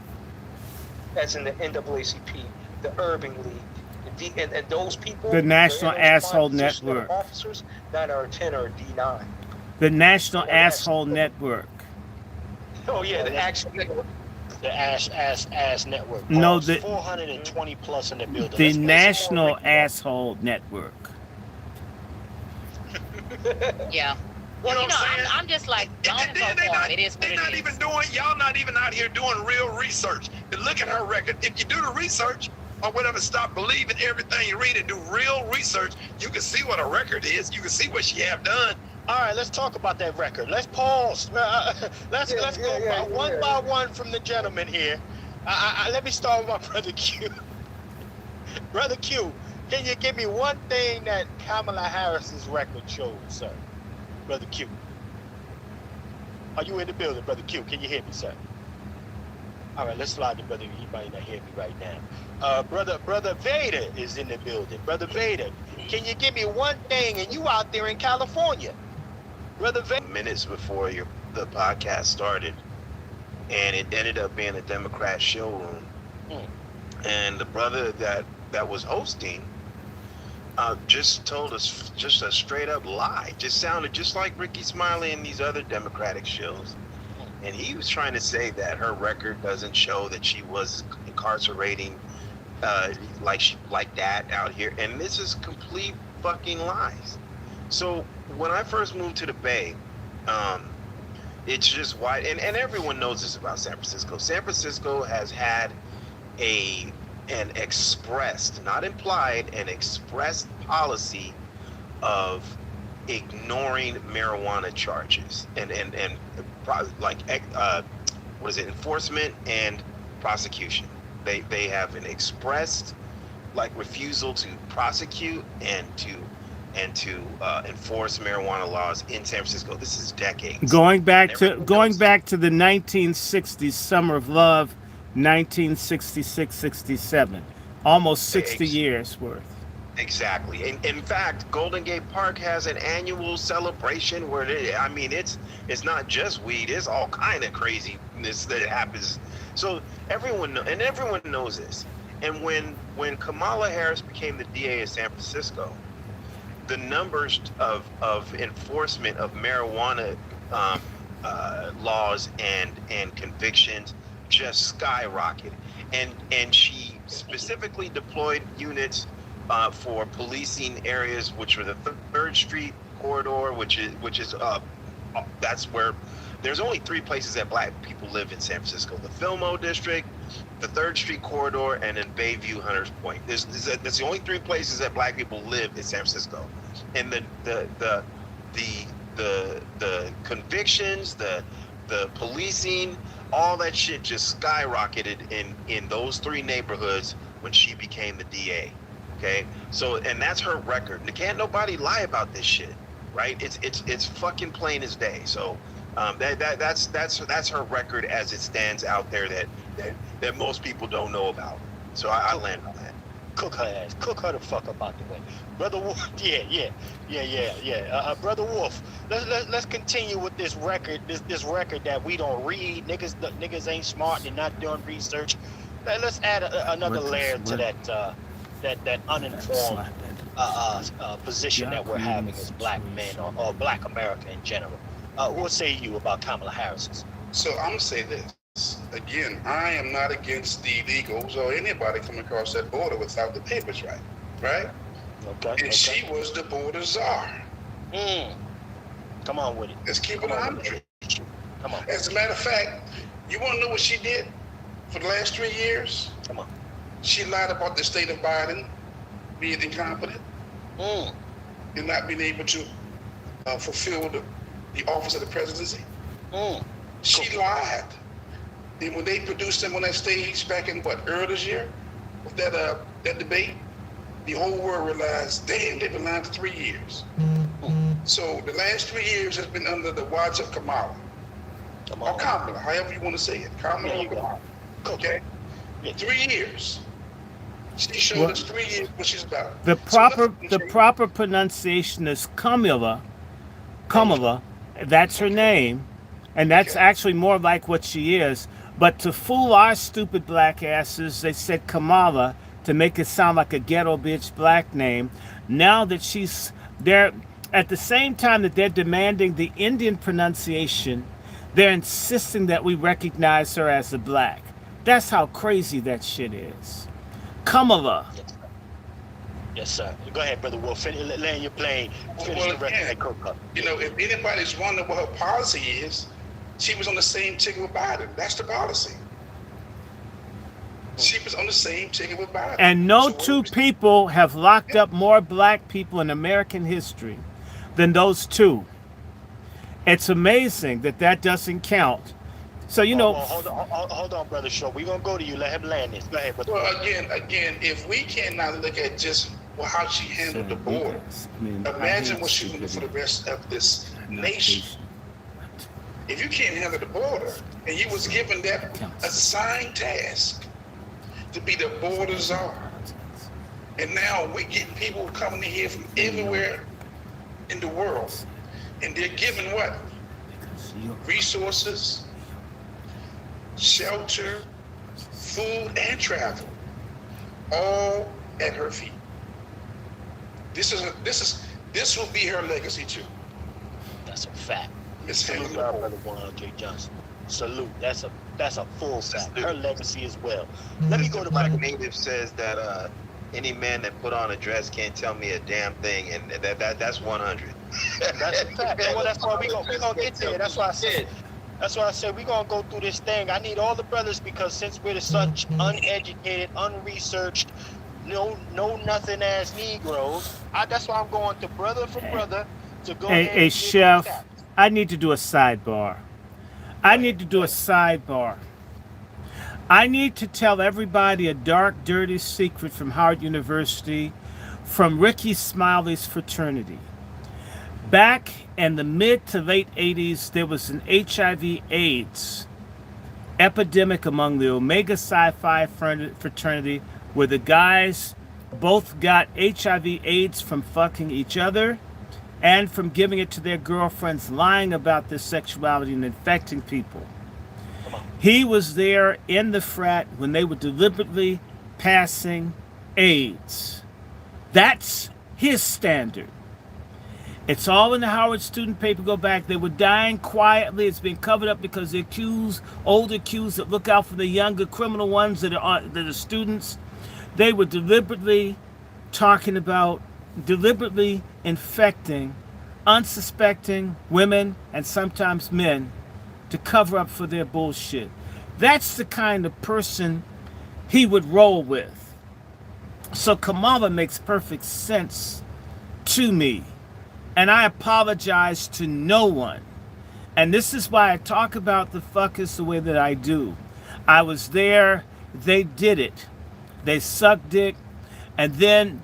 As in the NAACP, the Urban League, and those people. The National Asshole Network. Officers, 9 or 10 or D9. The National Asshole Network. Oh yeah, the Ash Network. The ass network. No, the 420 plus in the building. The National Asshole Network. Yeah. Well, you know, I'm just like, don't go for it. It is what it is. Y'all not even out here doing real research. And look at her record. If you do the research or whatever, stop believing everything you read and do real research, you can see what a record is. You can see what she have done. All right, let's talk about that record. Let's pause. Let's go one by one from the gentleman here. Let me start with my brother Q. Brother Q, can you give me one thing that Kamala Harris's record shows, sir? Brother Q. Are you in the building, Brother Q? Can you hear me, sir? All right, let's slide to Brother. He might not hear me right now. Brother Vader is in the building. Brother Vader, can you give me one thing, and you out there in California? Brother Vader. Minutes before the podcast started, and it ended up being a Democrat showroom. And the brother that was hosting just told us just a straight up lie. Just sounded just like Ricky Smiley and these other Democratic shows. And he was trying to say that her record doesn't show that she was incarcerating like that out here. And this is complete fucking lies. So when I first moved to the Bay, it's just wide, and everyone knows this about San Francisco. San Francisco has had an expressed, not implied, an expressed policy of ignoring marijuana charges and what is it, enforcement and prosecution. They have an expressed refusal to prosecute and to enforce marijuana laws in San Francisco. This is decades. Going back to the 1960s, Summer of Love, 1966-67, almost 60 years worth. Exactly. In fact, Golden Gate Park has an annual celebration where it's not just weed, it's all kind of craziness that happens. So everyone knows this. And when Kamala Harris became the DA of San Francisco, the numbers of enforcement of marijuana laws and convictions just skyrocketed, and she specifically deployed units for policing areas, which were the 3rd Street corridor, which is that's where there's only 3 places that black people live in San Francisco: the Fillmore District, the 3rd Street corridor, and in Bayview, Hunters Point. That's the only 3 places that black people live in San Francisco, and the convictions, the policing, all that shit just skyrocketed in those 3 neighborhoods when she became the DA. Okay, so and that's her record. And can't nobody lie about this shit, right? It's fucking plain as day. So that's her record as it stands out there that most people don't know about. So I land on that. Cook her ass. Cook her the fuck up out the way. Brother Wolf, yeah. Brother Wolf, let's continue with this record, this record that we don't read. Niggas ain't smart. They're not doing research. Let's add another layer to that uninformed position that we're having as black men or black America in general. What say you about Kamala Harris? So I'm gonna say this. Again, I am not against the illegals or anybody coming across that border without the papers right? Okay. And she was the border czar. Come on with it. Let's keep it 100. Come on. As a matter of fact, you want to know what she did for the last 3 years? Come on. She lied about the state of Biden being incompetent and not being able to fulfill the office of the presidency. She lied. And when they produced him on that stage back in earlier this year, with that debate, the whole world realized, damn, they've been lying for 3 years. So the last 3 years has been under the watch of Kamala. Or Kamala, however you want to say it. Kamala or Kamala. Okay? 3 years. She showed us 3 years what she's about. The proper pronunciation is Kamala. Kamala, that's her name, and that's actually more like what she is. But to fool our stupid black asses, they said Kamala to make it sound like a ghetto bitch black name. Now that she's there, at the same time that they're demanding the Indian pronunciation, they're insisting that we recognize her as a black. That's how crazy that shit is. Kamala. Yes, sir. Go ahead, Brother Wolf. Land your plane. Finish the rest of that cook-up. You know, if anybody's wondering what her policy is, she was on the same ticket with Biden. That's the policy. She was on the same ticket with Biden. And no two people have locked up more black people in American history than those two. It's amazing that doesn't count. So, you know... Hold on, Brother Short. We're going to go to you. Let him land this. Go ahead, Brother. Well, again, if we cannot look at just how she handled the border, imagine what she's going to do for the rest of this nation. If you can't handle the border, and you was given that assigned task to be the border czar, and now we're getting people coming in here from everywhere in the world, and they're given what? Resources, shelter, food, and travel, all at her feet. This will be her legacy too. That's a fact. Salute, Brother Warren J. Johnson. Salute. That's a full fact. Her legacy as well. Let me go to Black Native says that any man that put on a dress can't tell me a damn thing, and that's 100. That's a fact. Well, that's why we gonna get there. That's why I said. That's why I said we're gonna go through this thing. I need all the brothers, because since we're such uneducated, unresearched, no nothing ass Negroes, that's why I'm going to brother for brother to go ahead and Hey, Chef, I need to do a sidebar. I need to tell everybody a dark, dirty secret from Howard University, from Ricky Smiley's fraternity. Back in the mid to late 80s, there was an HIV/AIDS epidemic among the Omega Psi Phi fraternity, where the guys both got HIV/AIDS from fucking each other and from giving it to their girlfriends, lying about their sexuality and infecting people. He was there in the frat when they were deliberately passing AIDS. That's his standard. It's all in the Howard student paper. Go back. They were dying quietly. It's been covered up because the older accused that look out for the younger criminal ones that are students. They were deliberately talking about infecting unsuspecting women and sometimes men to cover up for their bullshit. That's the kind of person he would roll with. So Kamala makes perfect sense to me. And I apologize to no one. And this is why I talk about the fuckers the way that I do. I was there. They did it. They sucked dick. And then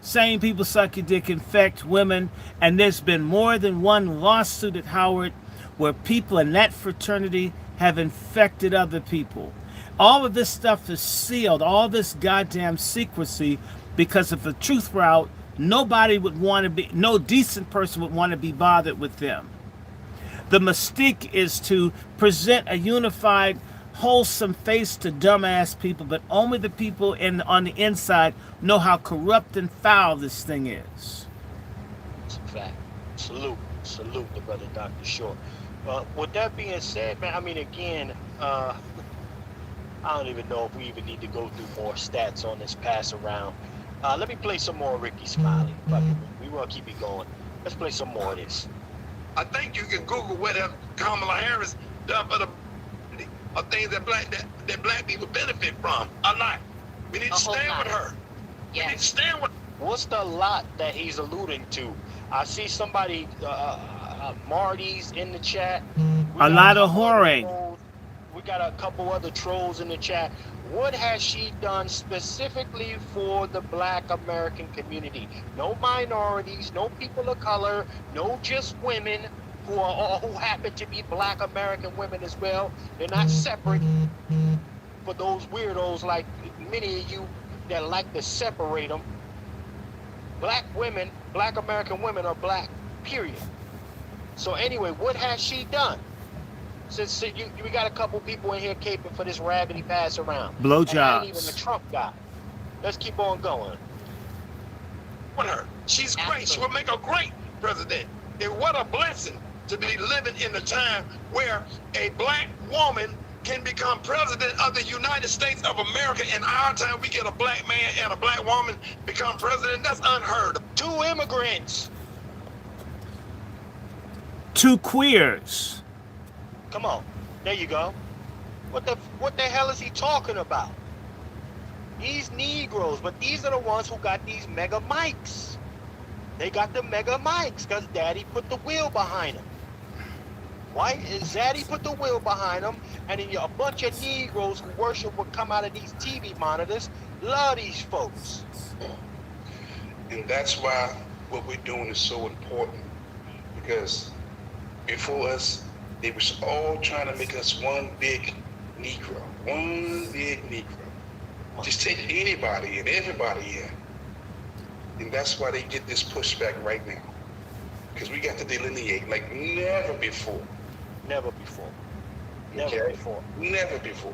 same people suck your dick, infect women. And there's been more than one lawsuit at Howard where people in that fraternity have infected other people. All of this stuff is sealed. All this goddamn secrecy, because if the truth were out, no decent person would want to be bothered with them. The mystique is to present a unified, wholesome face to dumbass people, but only the people on the inside know how corrupt and foul this thing is. That's a fact. Salute the brother Dr. Short. With that being said, man, I mean, again, I don't even know if we even need to go through more stats on this pass around. Let me play some more Ricky Smiley. We want to keep it going. Let's play some more of this. I think you can Google whether Kamala Harris done for the things that black people benefit from or not. We need to stand with her. We need to stand with her. What's the lot that he's alluding to? I see somebody, Marty's in the chat. A lot of whoring. We got a couple other trolls in the chat. What has she done specifically for the Black American community? No minorities, no people of color, no just women who happen to be Black American women as well. They're not separate. For those weirdos like many of you that like to separate them, Black women, Black American women are black, period. So anyway, what has she done? Since we got a couple people in here caping for this rabbity pass around. Blowjobs. And even the Trump guy. Let's keep on going. Her. She's great. She will make a great president. And what a blessing to be living in a time where a black woman can become president of the United States of America. In our time, we get a black man and a black woman become president. That's unheard of. 2 immigrants. 2 queers. Come on, there you go. What the hell is he talking about? These Negroes, but these are the ones who got these mega mics. They got the mega mics because Daddy put the wheel behind them. Why? Zaddy put the wheel behind them, and then a bunch of Negroes who worship what come out of these TV monitors love these folks. And that's why what we're doing is so important, because before us, they was all trying to make us one big Negro. One big Negro. Just take anybody and everybody in. And that's why they get this pushback right now. Because we got to delineate like never before. Never before. Never before. Never before.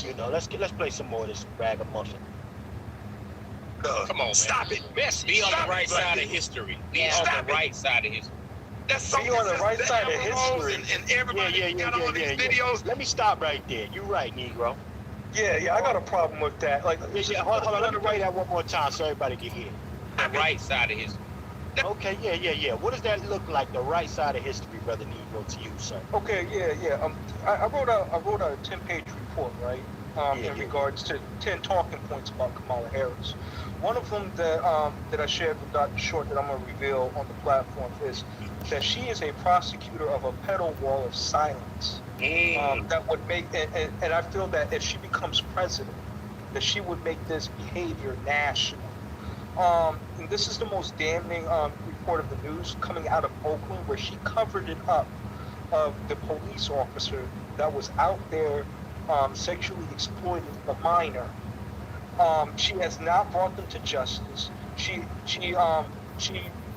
You know, let's play some more of this ragamuffin. Come on, stop it. Be on the right side of history. Be on the right side of history. That's so Be on the right side of history. And everybody got all these videos. Let me stop right there. You're right, Negro. Yeah, I got a problem with that. Like, hold on, let me write that one more time so everybody can hear. The right side of history. Okay, yeah. What does that look like, the right side of history, Brother Negro, to you, sir? Okay, yeah. I wrote a 10-page report, right? In regards to 10 talking points about Kamala Harris. One of them that I shared with Dr. Short that I'm gonna reveal on the platform is that she is a prosecutor of a pedal wall of silence. That would make, and I feel that if she becomes president, that she would make this behavior national. And this is the most damning report of the news coming out of Oakland, where she covered it up of the police officer that was out there sexually exploiting a minor. She has not brought them to justice. She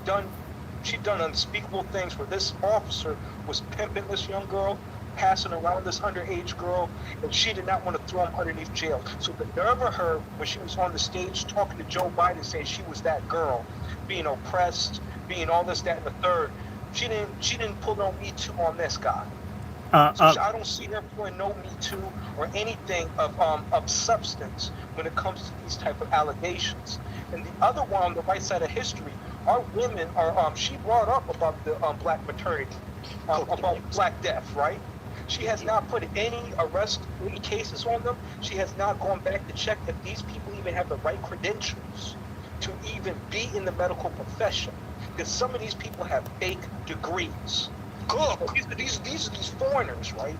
done unspeakable things where this officer was pimping this young girl, passing around this underage girl, and she did not want to throw him underneath jail. So the nerve of her, when she was on the stage talking to Joe Biden, saying she was that girl, being oppressed, being all this, that, and the third, she didn't pull no Me Too on this guy. I don't see her pulling no Me Too or anything of substance when it comes to these type of allegations. And the other one on the right side of history, our women are. She brought up about the black maternity, about Black Death, right? She has not put any any cases on them. She has not gone back to check if these people even have the right credentials to even be in the medical profession. Because some of these people have fake degrees. Good. These are these foreigners, right?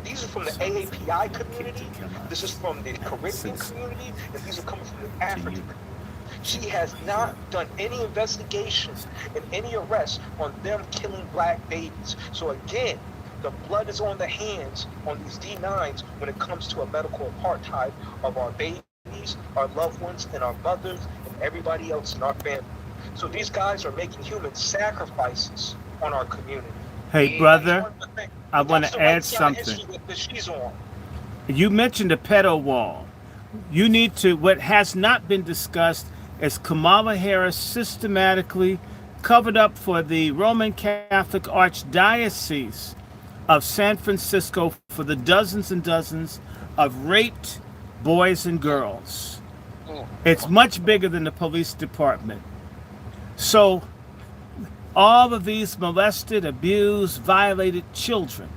These are from the AAPI community. This is from the Caribbean community, and these are coming from the African community. She has not done any investigation and any arrests on them killing black babies. So again, the blood is on the hands on these D9s when it comes to a medical apartheid of our babies, our loved ones, and our mothers, and everybody else in our family. So these guys are making human sacrifices on our community. Hey, brother, I want to add something. That she's on. You mentioned the pedo wall. You need to, what has not been discussed is Kamala Harris systematically covered up for the Roman Catholic Archdiocese of San Francisco for the dozens and dozens of raped boys and girls. It's much bigger than the police department. So all of these molested, abused, violated children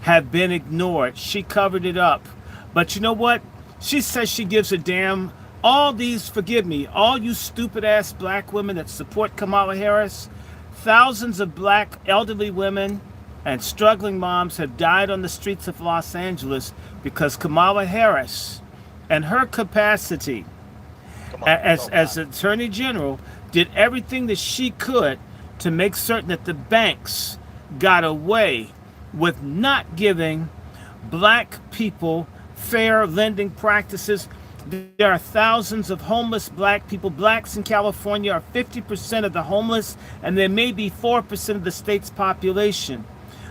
have been ignored. She covered it up. But you know what? She says she gives a damn all these, forgive me, all you stupid ass black women that support Kamala Harris, thousands of black elderly women and struggling moms have died on the streets of Los Angeles because Kamala Harris and her capacity as Attorney General did everything that she could to make certain that the banks got away with not giving black people fair lending practices. There are thousands of homeless black people. Blacks in California are 50% of the homeless, and there may be 4% of the state's population.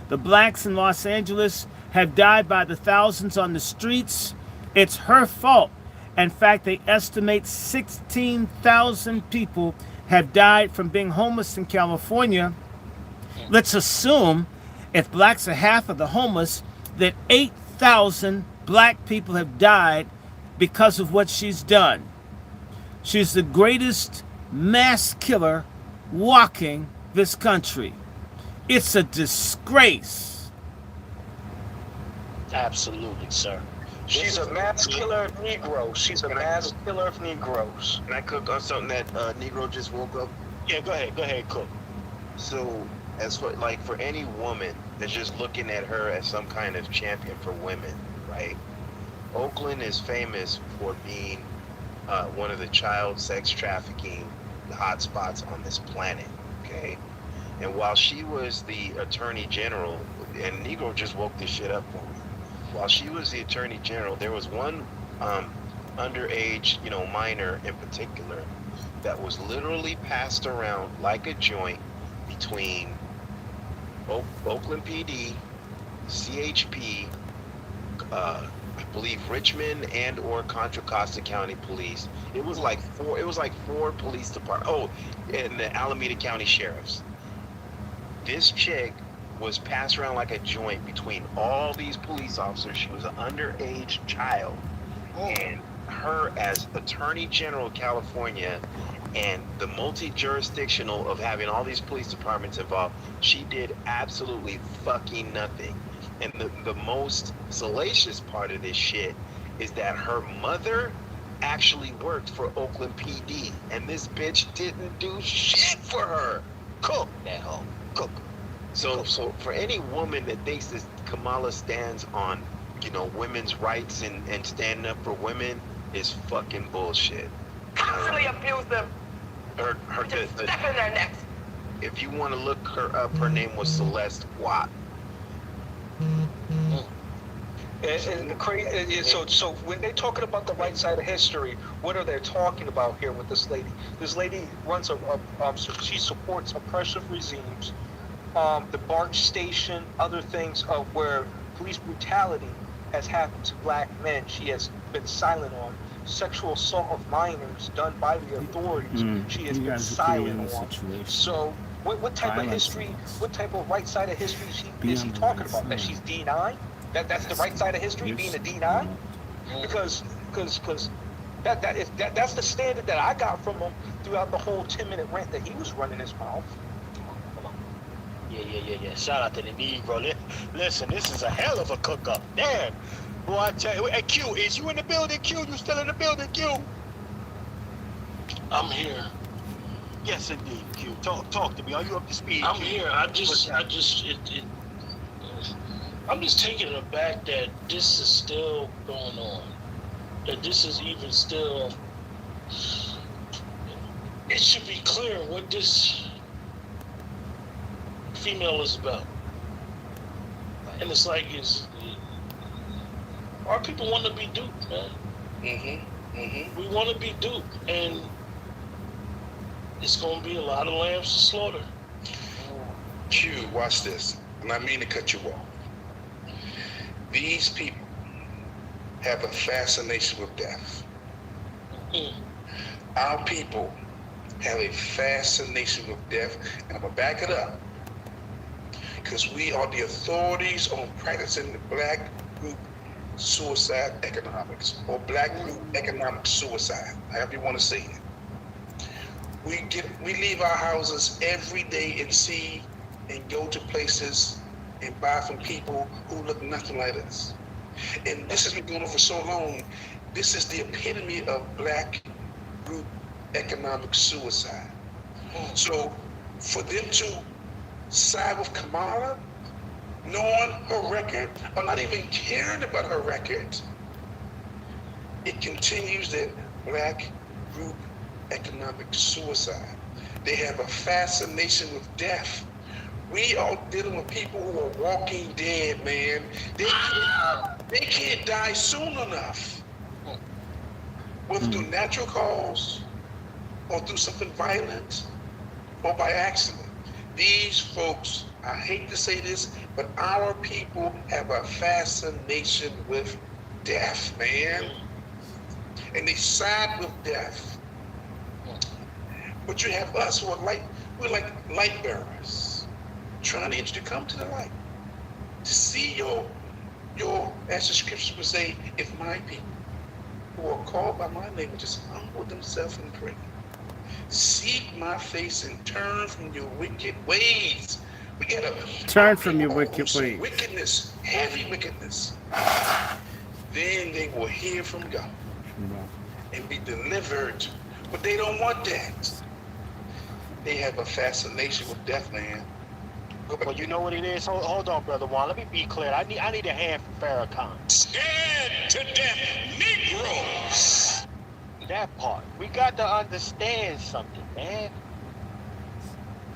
The blacks in Los Angeles have died by the thousands on the streets. It's her fault. In fact, they estimate 16,000 people have died from being homeless in California. Let's assume if blacks are half of the homeless, that 8,000 black people have died because of what she's done. She's the greatest mass killer walking this country. It's a disgrace. Absolutely, sir. She's a mass killer of Negroes. She's a mass killer of Negroes. Can I cook on something that Negro just woke up? Yeah, go ahead, cook. So, as for for any woman that's just looking at her as some kind of champion for women, right? Oakland is famous for being one of the child sex trafficking hotspots on this planet, okay? And while she was the Attorney General, and Negro just woke this shit up for me, while she was the Attorney General, there was one underage, minor in particular, that was literally passed around like a joint between Oakland PD, CHP, I believe Richmond and or Contra Costa County Police. It was like four police departments. Oh, and the Alameda County Sheriffs. This chick was passed around like a joint between all these police officers. She was an underage child, and her as Attorney General of California and the multi-jurisdictional of having all these police departments involved, she did absolutely fucking nothing. And the most salacious part of this shit is that her mother actually worked for Oakland PD, and this bitch didn't do shit for her. Cook that hoe. Cook. So for any woman that thinks that Kamala stands on, women's rights and standing up for women is fucking bullshit. Constantly abuse them. Just step in their necks. If you want to look her up, her name was Celeste Watt. And crazy. So when they're talking about the right side of history, what are they talking about here with this lady? This lady runs she supports oppressive regimes, the BART station, other things of where police brutality has happened to black men. She has been silent on sexual assault of minors done by the authorities. She has been silent on. So what type of history? What type of right side of history is he talking about? That she's D9? That's the right side of history, being a D9? Because that's the standard that I got from him throughout the whole 10-minute rant that he was running his mouth. Yeah. Shout out to the Negro. Listen, this is a hell of a cook-up. Damn. Boy, I tell you, hey, Q, is you in the building, Q? You still in the building, Q? I'm here. Yes, indeed, Q. Talk to me. Are you up to speed? I'm Q? here. I'm just taken aback that this is still going on. That this is even still. It should be clear what this female is about. And it's like, our people want to be duped, man. We want to be duped, and it's going to be a lot of lambs to slaughter. Q, watch this. And I mean to cut you off. These people have a fascination with death. Our people have a fascination with death, and I'm going to back it up. Because we are the authorities on practicing the black group suicide economics, or black group economic suicide, however you want to say it. We leave our houses every day and see and go to places and buy from people who look nothing like us. And this has been going on for so long. This is the epitome of black group economic suicide. So for them to side with Kamala, knowing her record, or not even caring about her record, it continues that black group economic suicide. They have a fascination with death. We are dealing with people who are walking dead, man. They can't die soon enough. Whether through natural cause, or through something violent, or by accident. These folks, I hate to say this, but our people have a fascination with death, man. And they side with death. But you have us who are we're like light bearers, trying to get you to come to the light. To see your, as the scriptures would say, if my people who are called by my name would just humble themselves and pray, seek my face and turn from your wicked ways. We gotta turn from your wicked ways. Wickedness, heavy wickedness. Then they will hear from God and be delivered. But they don't want that. They have a fascination with death, man. Well, you know what it is? Hold on, Brother Juan. Let me be clear. I need a hand from Farrakhan. Scared to death Negroes. That part. We got to understand something, man.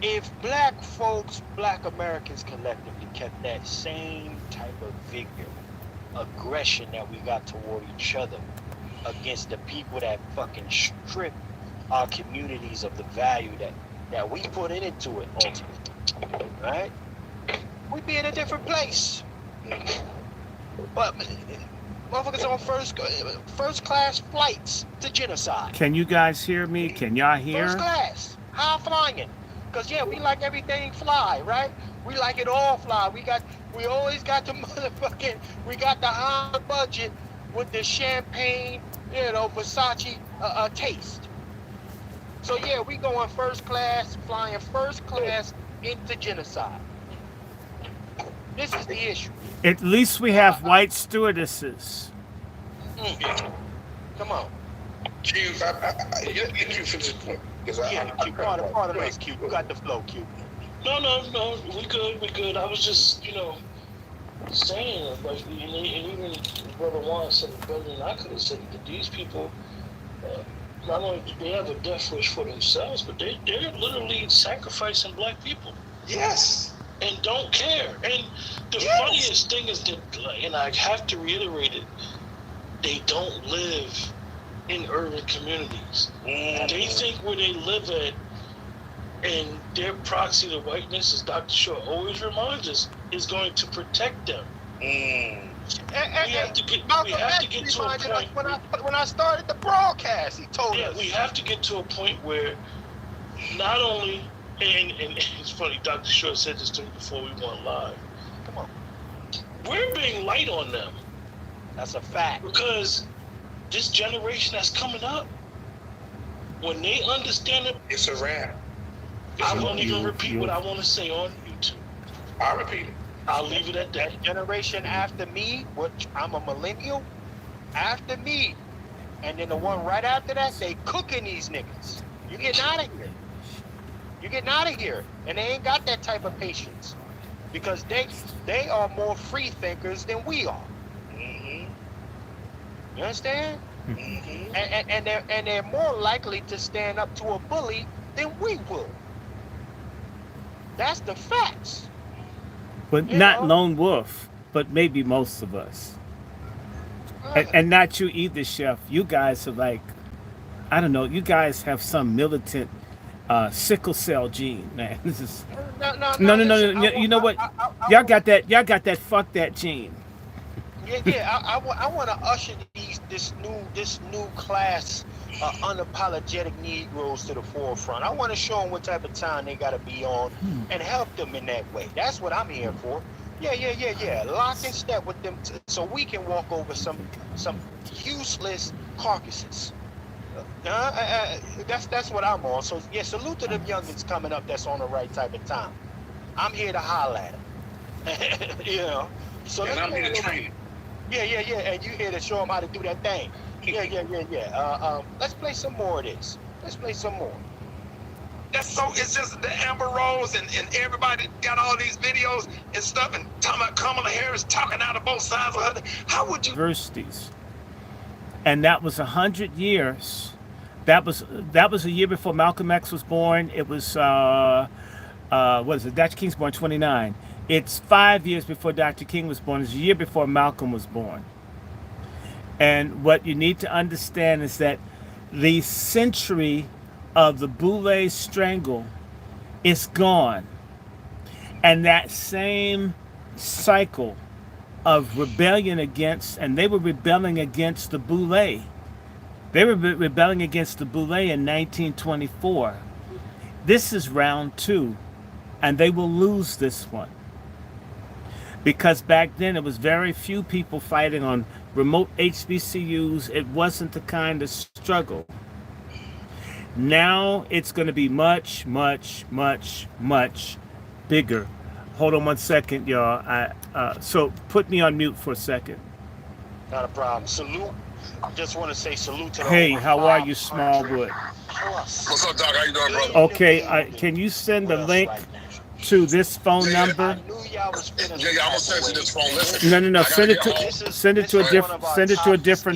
If black folks, black Americans collectively kept that same type of vigor, aggression that we got toward each other against the people that fucking strip our communities of the value that we put into it ultimately, right? We'd be in a different place. But motherfuckers on first class flights to genocide. Can you guys hear me? Can y'all hear? First class, high flying. Cause yeah, we like everything fly, right? We like it all fly. We always got the motherfucking, we got the high budget with the champagne, Versace taste. So yeah, we going first class, flying first class into genocide. This is the issue. At least we have white stewardesses. Come on. Q, let Q finish his point. Q, part of us, Q. You got the flow, Q. No, we good. I was just, saying, like, and even Brother Juan said it better than I could have said it, that these people, not only do they have a death wish for themselves, but they're literally sacrificing black people. Yes. And don't care. And the funniest thing is that, and I have to reiterate it, they don't live in urban communities. They think where they live at, and their proxy to whiteness, as Dr. Short always reminds us, is going to protect them. We have to get to a point. When I started the broadcast, he told us. We have to get to a point where not only, and it's funny, Dr. Short said this to me before we went live. Come on. We're being light on them. That's a fact. Because this generation that's coming up, when they understand it, it's a wrap. I won't even repeat what I want to say on YouTube. I'll repeat it. I'll leave it at that. Generation after me, which I'm a millennial, after me, and then the one right after that, they cooking these niggas. You getting out of here. You getting out of here. And they ain't got that type of patience. Because they are more free thinkers than we are. You understand? And they're more likely to stand up to a bully than we would. That's the facts. But not Lone Wolf, but maybe most of us. And not you either, Chef. You guys are like, I don't know, you guys have some militant sickle cell gene, man. This is no. You know what? Y'all got that fuck that gene. I want to usher this new class unapologetic Negroes to the forefront. I want to show them what type of time they got to be on and help them in that way. That's what I'm here for. Yeah. Lock in step with them so we can walk over some useless carcasses. That's what I'm on. So yeah, salute to them youngins coming up that's on the right type of time. I'm here to holler at them. So and I'm here to train. Yeah, and you here to show them how to do that thing. Yeah. Let's play some more of this. Let's play some more. It's just the Amber Rose and everybody got all these videos and stuff and talking about Kamala Harris talking out of both sides of her. How would you? Universities, and that was 100 years. That was a year before Malcolm X was born. It was what is it? Dr. King's born 29. It's 5 years before Dr. King was born. It's a year before Malcolm was born. And what you need to understand is that the century of the Boule strangle is gone. And that same cycle of rebellion against, and they were rebelling against the Boule. They were rebelling against the Boule in 1924. This is round 2, and they will lose this one. Because back then it was very few people fighting on remote HBCUs. It wasn't the kind of struggle. Now it's going to be much, much, much, much bigger. Hold on one second, y'all. So put me on mute for a second. Not a problem. Salute. I just want to say salute to the Hey, over how are you, 500 Smallwood? plus. What's up, Doc? How you doing, brother? Okay, can you send the link to this phone number? I knew y'all was finna Yeah, I'm gonna send you this phone. Listen. No. I Send it gotta to get send it to a different This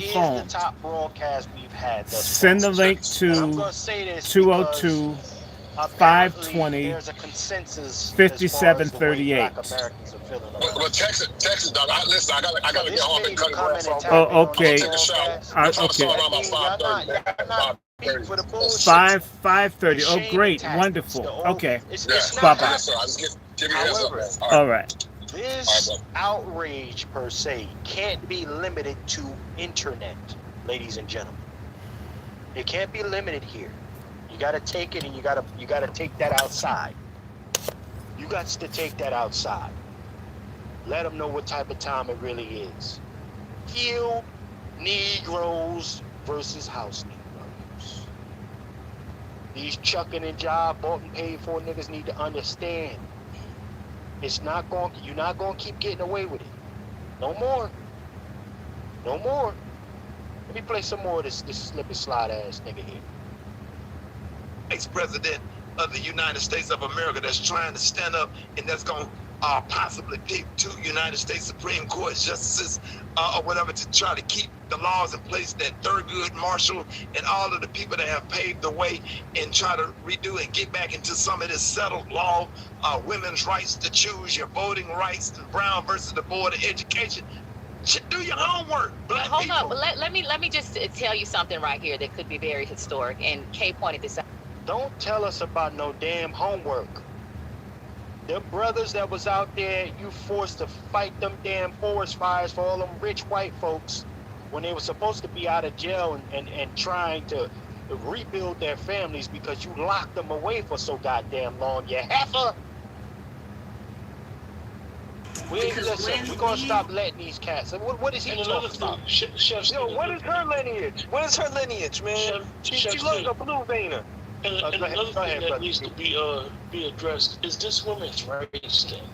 is phone. the top broadcast we've had thus Send the far. link And I'm to gonna say this 202 apparently 520 there's a consensus 5738. Black Americans are feeling about it. Well, Texas, Doc. Listen, I gotta get home and cut the grass off. Oh, okay. Take a shower. We'll probably start around about 5:30. 5:30. Oh, great, wonderful. Okay, bye bye. Yes, sir. I just give me a heads up, man. All right. This outrage per se can't be limited to internet, ladies and gentlemen. It can't be limited here. You gotta take it and you gotta take that outside. You got to take that outside. Let them know what type of time it really is. Field Negroes versus house Negroes. These chucking and job bought and paid for niggas need to understand. You're not gonna keep getting away with it. No more. No more. Let me play some more of this slip and slide ass nigga here. Ex-president of the United States of America that's trying to stand up and that's going to possibly pick 2 United States Supreme Court justices or whatever to try to keep the laws in place that Thurgood Marshall and all of the people that have paved the way and try to redo and get back into some of this settled law, women's rights to choose, your voting rights, and Brown versus the Board of Education. Do your homework, black Hold people. on, but let me just tell you something right here that could be very historic, and Kay pointed this out. Don't tell us about no damn homework. Them brothers that was out there, you forced to fight them damn forest fires for all them rich white folks when they were supposed to be out of jail and trying to rebuild their families because you locked them away for so goddamn long, you heifer. We're gonna stop letting these cats. What is he talking about? Yo, what is her lineage? What is her lineage, man? She looks a blue veiner. And another thing that needs to be addressed is this woman's rights thing.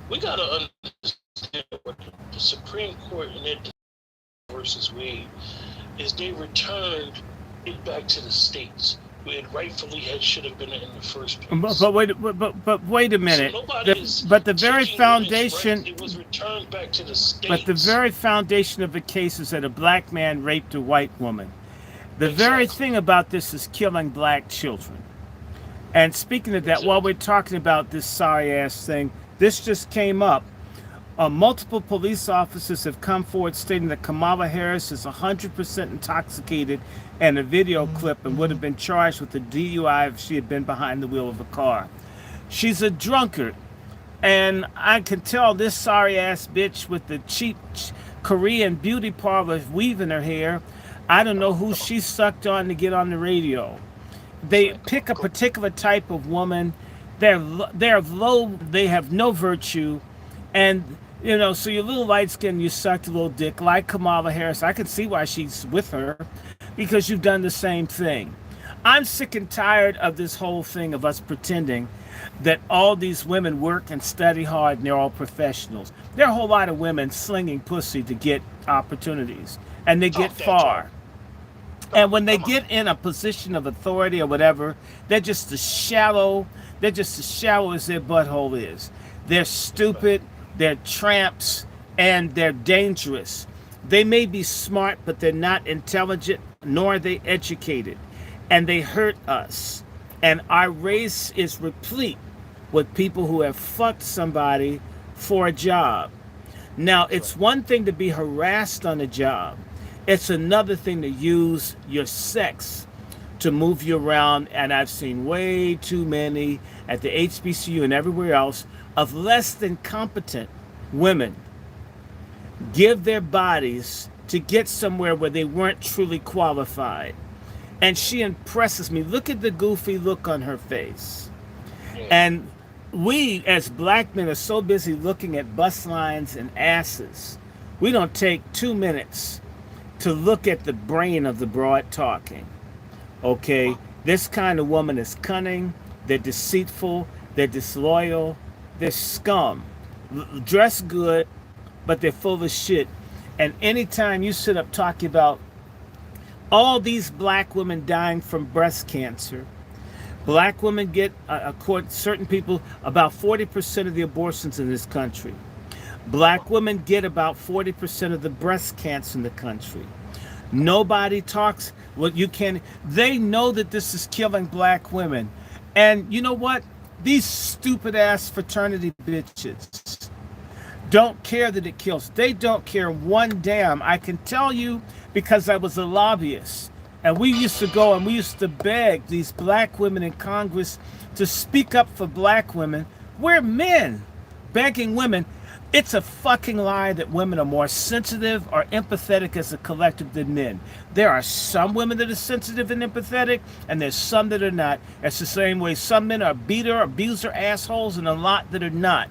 We gotta understand what the Supreme Court in their versus Wade is. They returned it back to the states where it rightfully should have been in the first place. But wait a minute. But the very foundation. It was returned back to the states. But the very foundation of the case is that a black man raped a white woman. The very thing about this is killing black children. And speaking of that, while we're talking about this sorry ass thing, this just came up. Multiple police officers have come forward stating that Kamala Harris is 100% intoxicated in a video clip and would have been charged with a DUI if she had been behind the wheel of a car. She's a drunkard. And I can tell this sorry ass bitch with the cheap Korean beauty parlor weaving her hair, I don't know who she sucked on to get on the radio. They pick a particular type of woman. They're low. They have no virtue, and so you're a little light skinned. You sucked a little dick like Kamala Harris. I can see why she's with her, because you've done the same thing. I'm sick and tired of this whole thing of us pretending that all these women work and study hard and they're all professionals. There are a whole lot of women slinging pussy to get opportunities. and they get far. And when they get in a position of authority or whatever, they're just as shallow as their butthole is. They're stupid, they're tramps, and they're dangerous. They may be smart, but they're not intelligent, nor are they educated. And they hurt us. And our race is replete with people who have fucked somebody for a job. Now, it's one thing to be harassed on a job. It's another thing to use your sex to move you around. And I've seen way too many at the HBCU and everywhere else of less than competent women give their bodies to get somewhere where they weren't truly qualified. And she impresses me. Look at the goofy look on her face. And we as black men are so busy looking at bus lines and asses, we don't take 2 minutes to look at the brain of the broad talking. Okay, this kind of woman is cunning, they're deceitful, they're disloyal, they're scum. Dress good, but they're full of shit. And anytime you sit up talking about all these black women dying from breast cancer, black women get, according to certain people, about 40% of the abortions in this country. Black women get about 40% of the breast cancer in the country. Nobody talks. Well, you can. They know that this is killing black women. And you know what? These stupid ass fraternity bitches don't care that it kills. They don't care one damn. I can tell you because I was a lobbyist. And we used to go and we used to beg these black women in Congress to speak up for black women. We're men begging women. It's a fucking lie that women are more sensitive or empathetic as a collective than men. There are some women that are sensitive and empathetic, and there's some that are not. It's the same way some men are beater, abuser, assholes, and a lot that are not.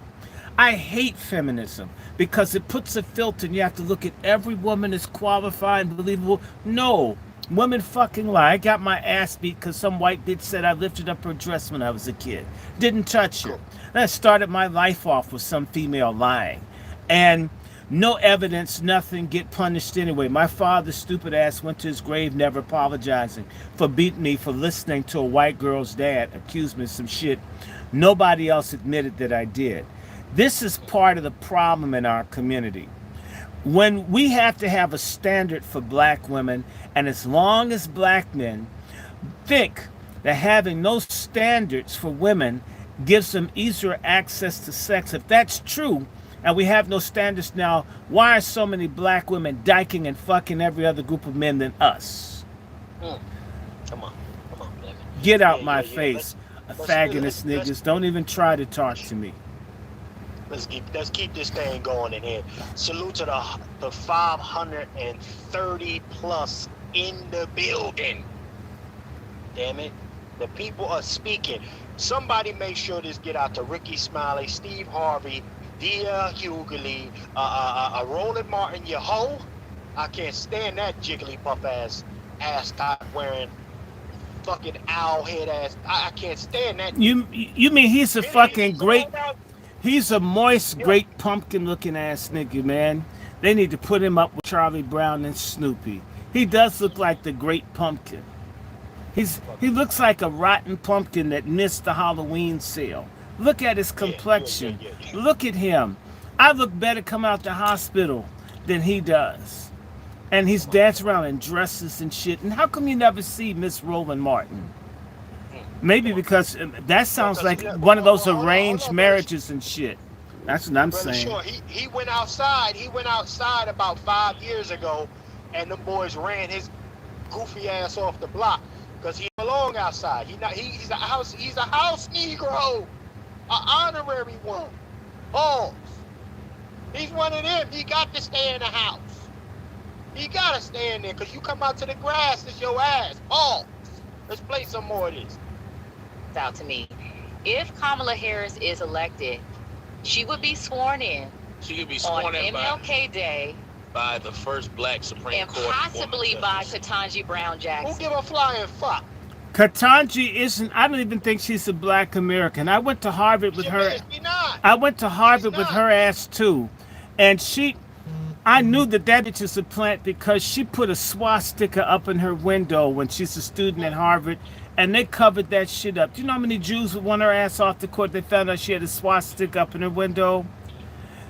I hate feminism because it puts a filter and you have to look at every woman as qualified and believable. No. Women fucking lie. I got my ass beat because some white bitch said I lifted up her dress when I was a kid. Didn't touch her. And I started my life off with some female lying. And no evidence, nothing, get punished anyway. My father's stupid ass went to his grave never apologizing for beating me for listening to a white girl's dad accuse me of some shit. Nobody else admitted that I did. This is part of the problem in our community. When we have to have a standard for black women, and as long as black men think that having no standards for women gives them easier access to sex, if that's true, and we have no standards now, why are so many black women dyking and fucking every other group of men than us? Come on, baby. Get out my face, faggonist niggas. Don't even try to talk to me. Let's keep this thing going in here. Salute to the 530 plus in the building. Damn it. The people are speaking. Somebody make sure this get out to Ricky Smiley, Steve Harvey, Dia Hughley, Roland Martin, you hoe. I can't stand that jigglypuff ass top wearing fucking owl head ass. I can't stand that. You mean he's a fucking great... He's a moist, great pumpkin-looking ass nigga, man. They need to put him up with Charlie Brown and Snoopy. He does look like the Great Pumpkin. He looks like a rotten pumpkin that missed the Halloween sale. Look at his complexion. Look at him. I look better come out the hospital than he does. And he's dancing around in dresses and shit. And how come you never see Miss Roland Martin? Maybe because that sounds like one of those arranged marriages and shit. That's what I'm saying. Sure. He went outside. He went outside about 5 years ago, and the boys ran his goofy ass off the block because he belong outside. He's a house Negro, an honorary one. Pause. He's one of them. He got to stay in the house. He got to stay in there because you come out to the grass, it's your ass. Pause. Let's play some more of this. Out to me. If Kamala Harris is elected, she would be sworn in. She could be sworn on in MLK Day by the first black Supreme and Court possibly by Ketanji Brown Jackson. Who give a flying fuck? Ketanji isn't. I don't even think she's a black American. I went to Harvard with her. I went to Harvard with her ass too, and I knew that bitch is a plant because she put a swastika up in her window when she's a student at Harvard, and they covered that shit up. Do you know how many Jews would want her ass off the court? They found out she had a swastika up in her window.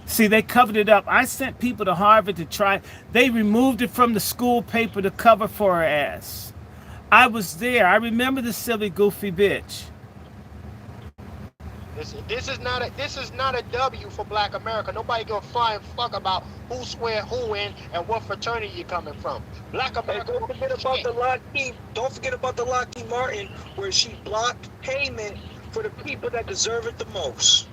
See, they covered it up. I sent people to Harvard to try. They removed it from the school paper to cover for her ass. I was there. I remember the silly, goofy bitch. This is not a W for Black America. Nobody give a flying fuck about who swear who in and what fraternity you're coming from. Black America. Hey, don't forget about the Lockheed. Don't forget about the Lockheed Martin, where she blocked payment for the people that deserve it the most.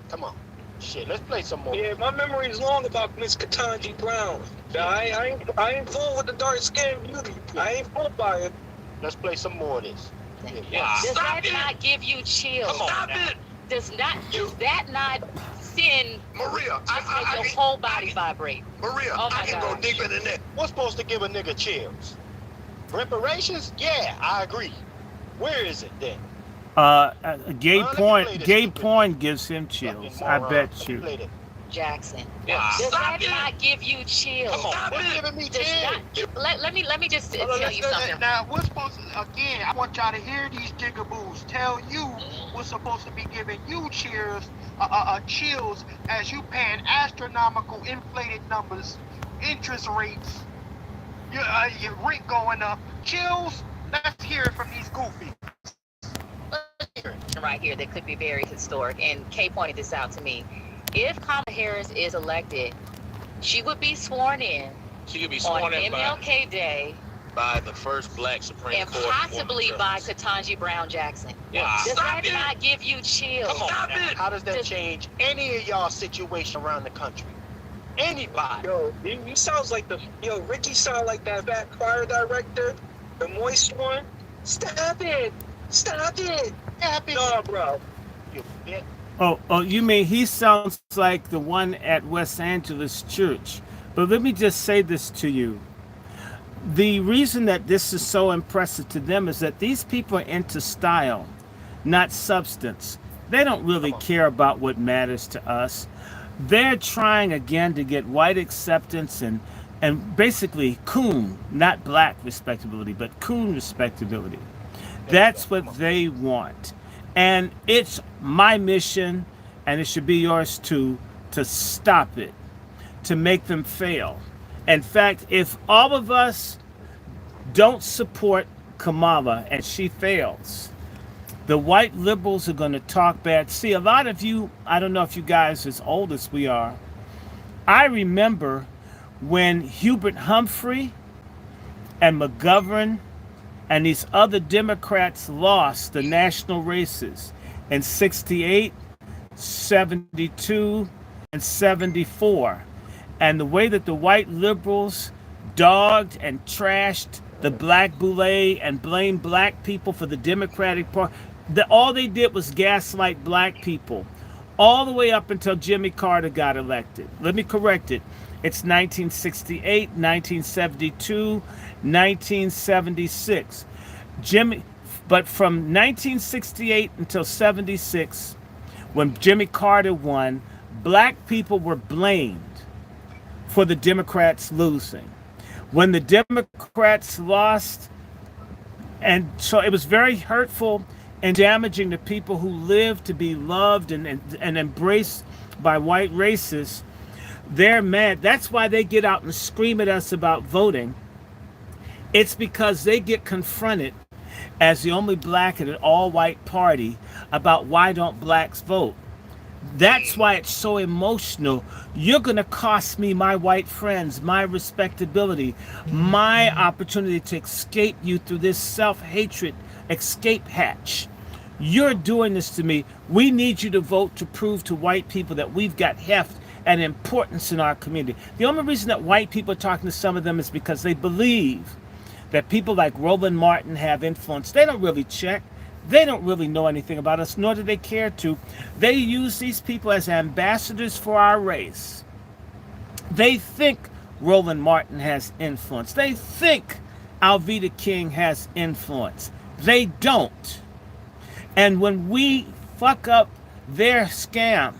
Come on, shit. Let's play some more. Yeah, my memory is long about Miss Ketanji Brown. I ain't fooled with the dark skin beauty. I ain't fooled by it. Let's play some more of this. Does that not give you chills? Stop it. Does that not send Maria? your whole body vibrate? Maria, oh I can go deeper than that. What's supposed to give a nigga chills? Reparations? Yeah, I agree. Where is it then? Gay porn gives him chills. I bet you. Jackson. Yeah. Does that not give you chills? Come on, what's giving me chills? Let me just tell you something. Now, we're supposed to, again, I want y'all to hear these jigaboos tell you what's supposed to be giving you chills as you paying astronomical inflated numbers, interest rates, your rent going up. Chills, let's hear it from these goofies. Right here that could be very historic, and Kay pointed this out to me. If Kamala Harris is elected, she would be sworn in. She could be sworn on in MLK Day by the first Black Supreme and Court, possibly by Ketanji Brown Jackson. Yeah. Does that not give you chills? Come on, how does that change any of y'all situation around the country? Anybody? Yo, you sounds like Ricky sound like that back choir director, the moist one. Stop it! Stop it! Stop it! No, bro. Oh, you mean he sounds like the one at West Angeles Church. But let me just say this to you. The reason that this is so impressive to them is that these people are into style, not substance. They don't really care about what matters to us. They're trying again to get white acceptance and basically coon, not black respectability, but coon respectability. That's what they want. And it's my mission, and it should be yours too, to stop it, to make them fail. In fact, if all of us don't support Kamala and she fails, the white liberals are going to talk bad. See, a lot of you, I don't know if you guys as old as we are, I remember when Hubert Humphrey and McGovern and these other Democrats lost the national races in 68, 72, and 74. And the way that the white liberals dogged and trashed the black boule and blamed black people for the Democratic Party, all they did was gaslight black people all the way up until Jimmy Carter got elected. Let me correct it. It's 1968, 1972, 1976. But from 1968 until 76, when Jimmy Carter won, black people were blamed for the Democrats losing. When the Democrats lost, and so it was very hurtful and damaging to people who live to be loved and embraced by white racists. They're mad. That's why they get out and scream at us about voting. It's because they get confronted as the only black in an all-white party about why don't blacks vote. That's why it's so emotional. You're going to cost me my white friends, my respectability, my opportunity to escape you through this self-hatred escape hatch. You're doing this to me. We need you to vote to prove to white people that we've got heft and importance in our community. The only reason that white people are talking to some of them is because they believe that people like Roland Martin have influence. They don't really check. They don't really know anything about us, nor do they care to. They use these people as ambassadors for our race. They think Roland Martin has influence. They think Alveda King has influence. They don't. And when we fuck up their scam,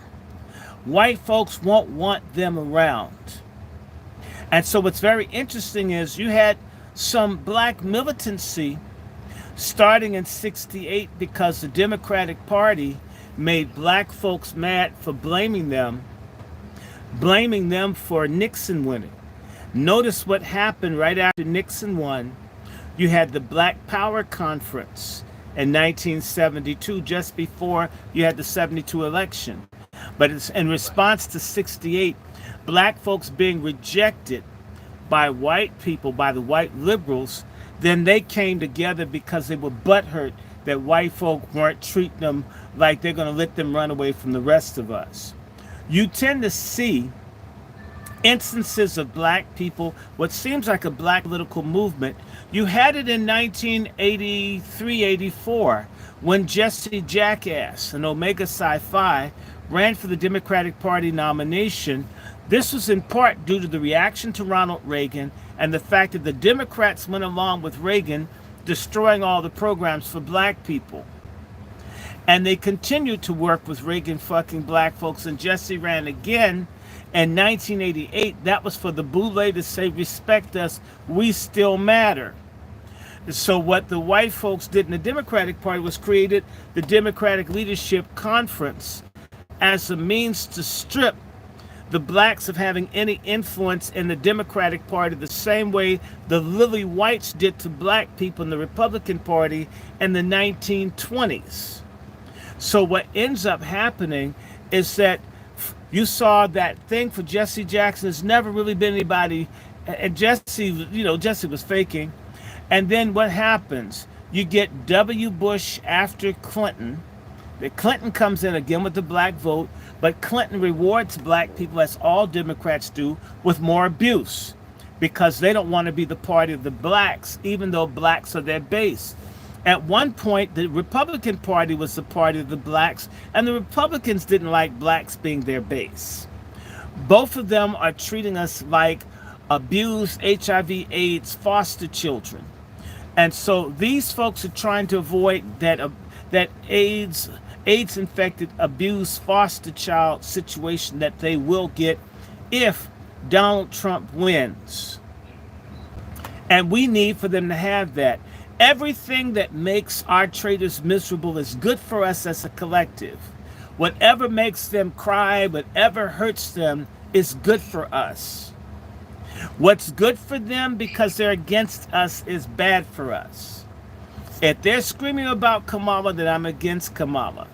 white folks won't want them around. And so what's very interesting is you had some black militancy starting in 68 because the Democratic Party made black folks mad for blaming them for Nixon winning. Notice what happened right after Nixon won. You had the Black Power Conference in 1972, just before you had the 72 election. But it's in response to 68, black folks being rejected by white people, by the white liberals, then they came together because they were butthurt that white folk weren't treating them like they're going to let them run away from the rest of us. You tend to see instances of black people, what seems like a black political movement. You had it in 1983-84 when Jesse Jackass and Omega Psi Phi ran for the Democratic Party nomination. This was in part due to the reaction to Ronald Reagan and the fact that the Democrats went along with Reagan destroying all the programs for black people. And they continued to work with Reagan fucking black folks, and Jesse ran again in 1988. That was for the boule to say, respect us, we still matter. So what the white folks did in the Democratic Party was created the Democratic Leadership Conference as a means to strip the blacks of having any influence in the Democratic Party, the same way the lily whites did to black people in the Republican Party in the 1920s. So what ends up happening is that you saw that thing for Jesse Jackson. There's never really been anybody, and Jesse was faking. And then what happens? You get W. Bush after Clinton. Clinton comes in again with the black vote, but Clinton rewards black people, as all Democrats do, with more abuse because they don't want to be the party of the blacks, even though blacks are their base. At one point, the Republican Party was the party of the blacks, and the Republicans didn't like blacks being their base. Both of them are treating us like abused HIV/AIDS foster children. And so these folks are trying to avoid that AIDS-infected, abused foster child situation that they will get if Donald Trump wins. And we need for them to have that. Everything that makes our traitors miserable is good for us as a collective. Whatever makes them cry, whatever hurts them, is good for us. What's good for them because they're against us is bad for us. If they're screaming about Kamala, then I'm against Kamala.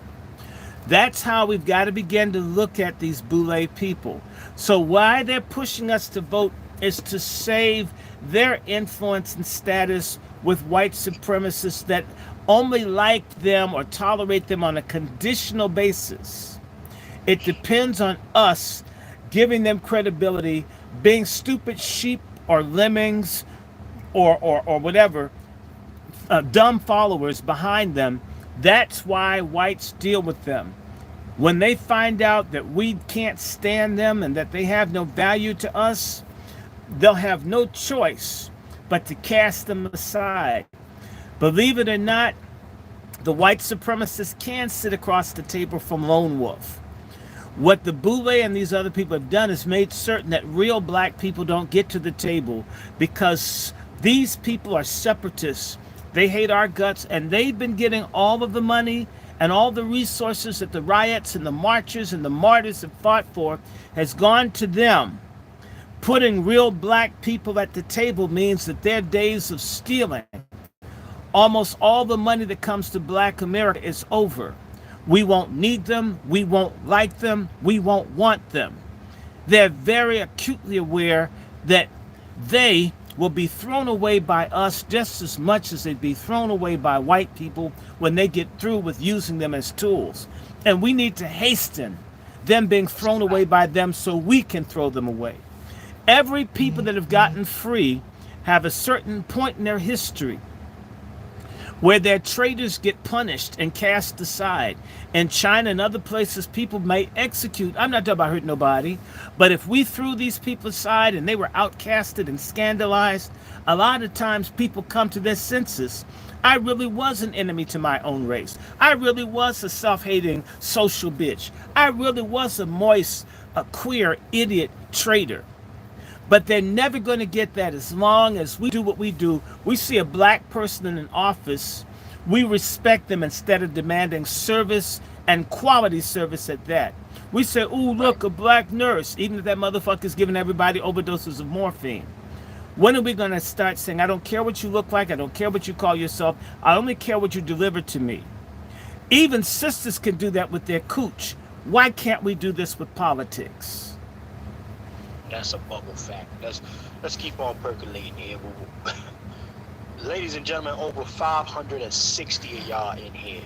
That's how we've got to begin to look at these boule people. So why they're pushing us to vote is to save their influence and status with white supremacists that only like them or tolerate them on a conditional basis. It depends on us giving them credibility, being stupid sheep or lemmings or whatever, dumb followers behind them. That's why whites deal with them. When they find out that we can't stand them and that they have no value to us, they'll have no choice but to cast them aside. Believe it or not, the white supremacists can sit across the table from Lone Wolf. What the boule and these other people have done is made certain that real black people don't get to the table because these people are separatists. They hate our guts, and they've been getting all of the money and all the resources that the riots and the marchers and the martyrs have fought for has gone to them. Putting real black people at the table means that their days of stealing almost all the money that comes to black America is over. We won't need them. We won't like them. We won't want them. They're very acutely aware that they will be thrown away by us just as much as they'd be thrown away by white people when they get through with using them as tools. And we need to hasten them being thrown away by them so we can throw them away. Every people that have gotten free have a certain point in their history where their traitors get punished and cast aside. In China and other places, people may execute. I'm not talking about hurting nobody, but if we threw these people aside and they were outcasted and scandalized, a lot of times people come to their senses. I really was an enemy to my own race. I really was a self-hating social bitch. I really was a moist, a queer, idiot traitor. But they're never going to get that as long as we do what we do. We see a black person in an office, we respect them instead of demanding service and quality service at that. We say, ooh, look, a black nurse, even if that motherfucker's giving everybody overdoses of morphine. When are we going to start saying, I don't care what you look like, I don't care what you call yourself, I only care what you deliver to me? Even sisters can do that with their cooch. Why can't we do this with politics? That's a bubble fact. Let's keep on percolating here. Ladies and gentlemen, over 560 of y'all in here.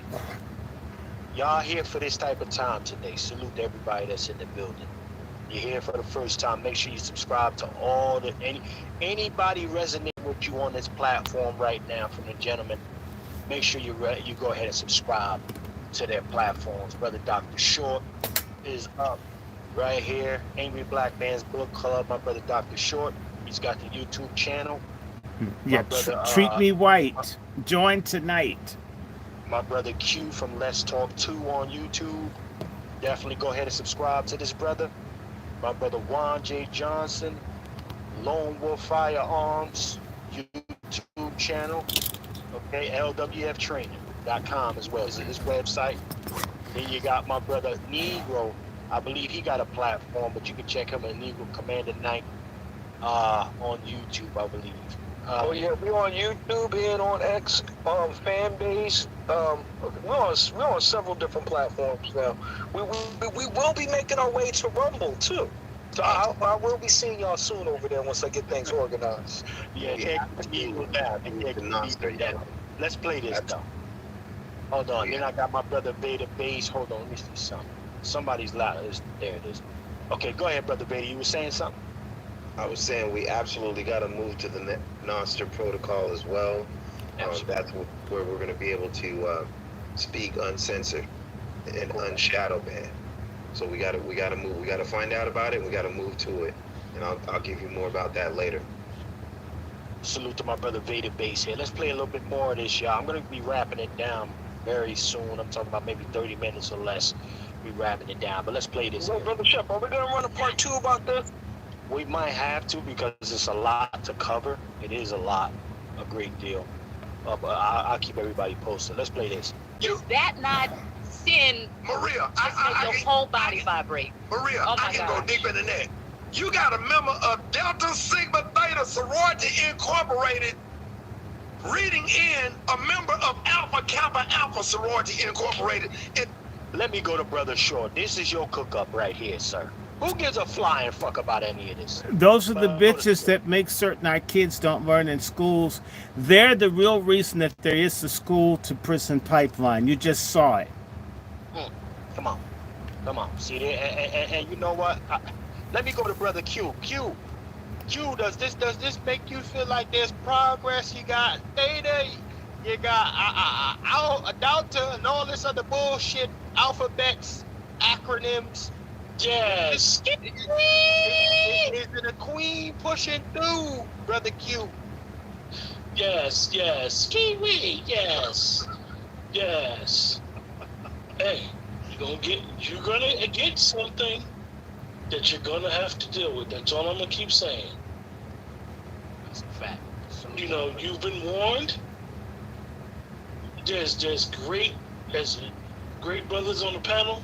Y'all here for this type of time today. Salute to everybody that's in the building. You're here for the first time. Make sure you subscribe to all anybody resonating with you on this platform right now from the gentlemen. Make sure you go ahead and subscribe to their platforms. Brother Dr. Short is up right here. Angry Black Man's Book Club. My brother Dr. Short. He's got the YouTube channel. Yeah, treat me white. Join tonight. My brother Q from Let's Talk 2 on YouTube. Definitely go ahead and subscribe to this brother. My brother Juan J. Johnson, Lone Wolf Firearms YouTube channel. Okay, lwftraining.com as well. This is his website. Then you got my brother Negro. I believe he got a platform, but you can check him at Negro Commander 9 on YouTube, I believe. We're on YouTube and on X, fan base. We're on several different platforms now. We will be making our way to Rumble too. So I will be seeing y'all soon over there once I get things organized. Let's play this though. Hold on. Then I got my brother Vader Bass. Hold on, let me see something. Somebody's loud. There it is. Okay, go ahead, brother Vader. You were saying something? I was saying we absolutely got to move to the Nostr protocol as well. That's where we're going to be able to speak uncensored and unshadow ban. So we got to move. We got to find out about it. We got to move to it, and I'll give you more about that later. Salute to my brother Vader Bass here. Let's play a little bit more of this, y'all. I'm going to be wrapping it down very soon. I'm talking about maybe 30 minutes or less. Be wrapping it down, but let's play this. Well, Brother Shep, are we going to run a part 2 about this? We might have to because it's a lot to cover. It is a great deal. But I'll keep everybody posted. Let's play this. Is that not sin? Maria, I your whole body vibrate. Maria, oh I can go deeper than that. You got a member of Delta Sigma Theta Sorority Incorporated reading in a member of Alpha Kappa Alpha Sorority Incorporated. Let me go to Brother Short. This is your cook-up right here, sir. Who gives a flying fuck about any of this? Those are the bitches that make certain our kids don't learn in schools. They're the real reason that there is the school to prison pipeline. You just saw it. Come on. See there, and you know what? Let me go to Brother Q. Q, does this make you feel like there's progress? You got Theta, you got Delta, and all this other bullshit, alphabets, acronyms. Yes. Is it a queen pushing through, Brother Q? Yes. Kiwi, yes. Hey, you're gonna get something that you're gonna have to deal with. That's all I'm gonna keep saying. That's a fact. You know, you've been warned. There's great brothers on the panel.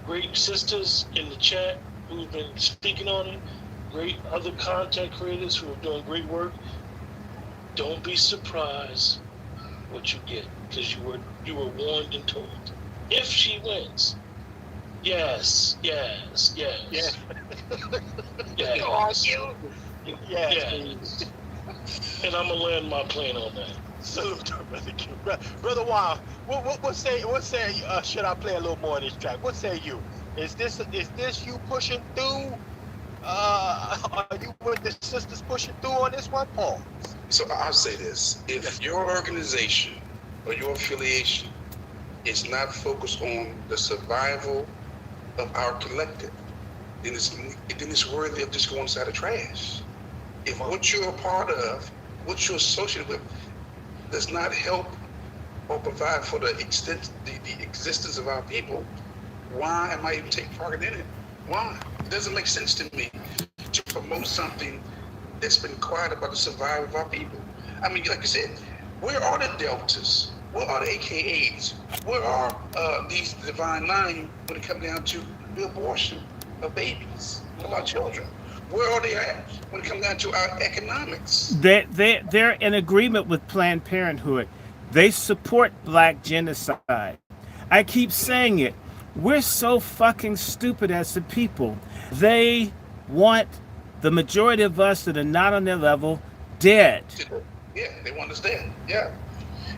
Great sisters in the chat who've been speaking on it. Great other content creators who are doing great work. Don't be surprised what you get because you were warned and told. If she wins, yes. Yes. And I'm gonna land my plane on that. Salute to Brother Q. Brother Wild, what say should I play a little more of this track? What say you? Is this you pushing through? Are you with the sisters pushing through on this one, Paul? So I'll say this. If your organization or your affiliation is not focused on the survival of our collective, then it's worthy of just going inside the trash. If what you're a part of, what you're associated with, does not help or provide for the existence of our people, why am I even taking part in it? Why? It doesn't make sense to me to promote something that's been quiet about the survival of our people. I mean, like I said, where are the deltas? Where are the AKAs? Where are these divine nine when it comes down to the abortion of babies, of our children? Where are they at when it comes down to our economics? They're in agreement with Planned Parenthood. They support black genocide. I keep saying it. We're so fucking stupid as a people. They want the majority of us that are not on their level dead. Yeah, they want us dead. Yeah.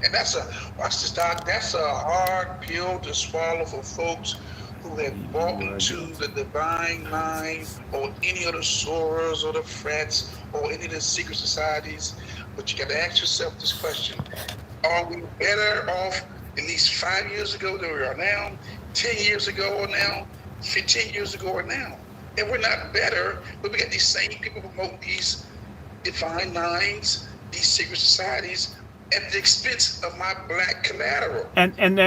And that's watch this, Doc, that's a hard pill to swallow for folks who have bought into the divine nine or any of the sorors or the frats or any of the secret societies. But you got to ask yourself this question. Are we better off at least 5 years ago than we are now, 10 years ago or now, 15 years ago or now? And we're not better, but we got these same people promote these divine nines, these secret societies, at the expense of my black collateral. And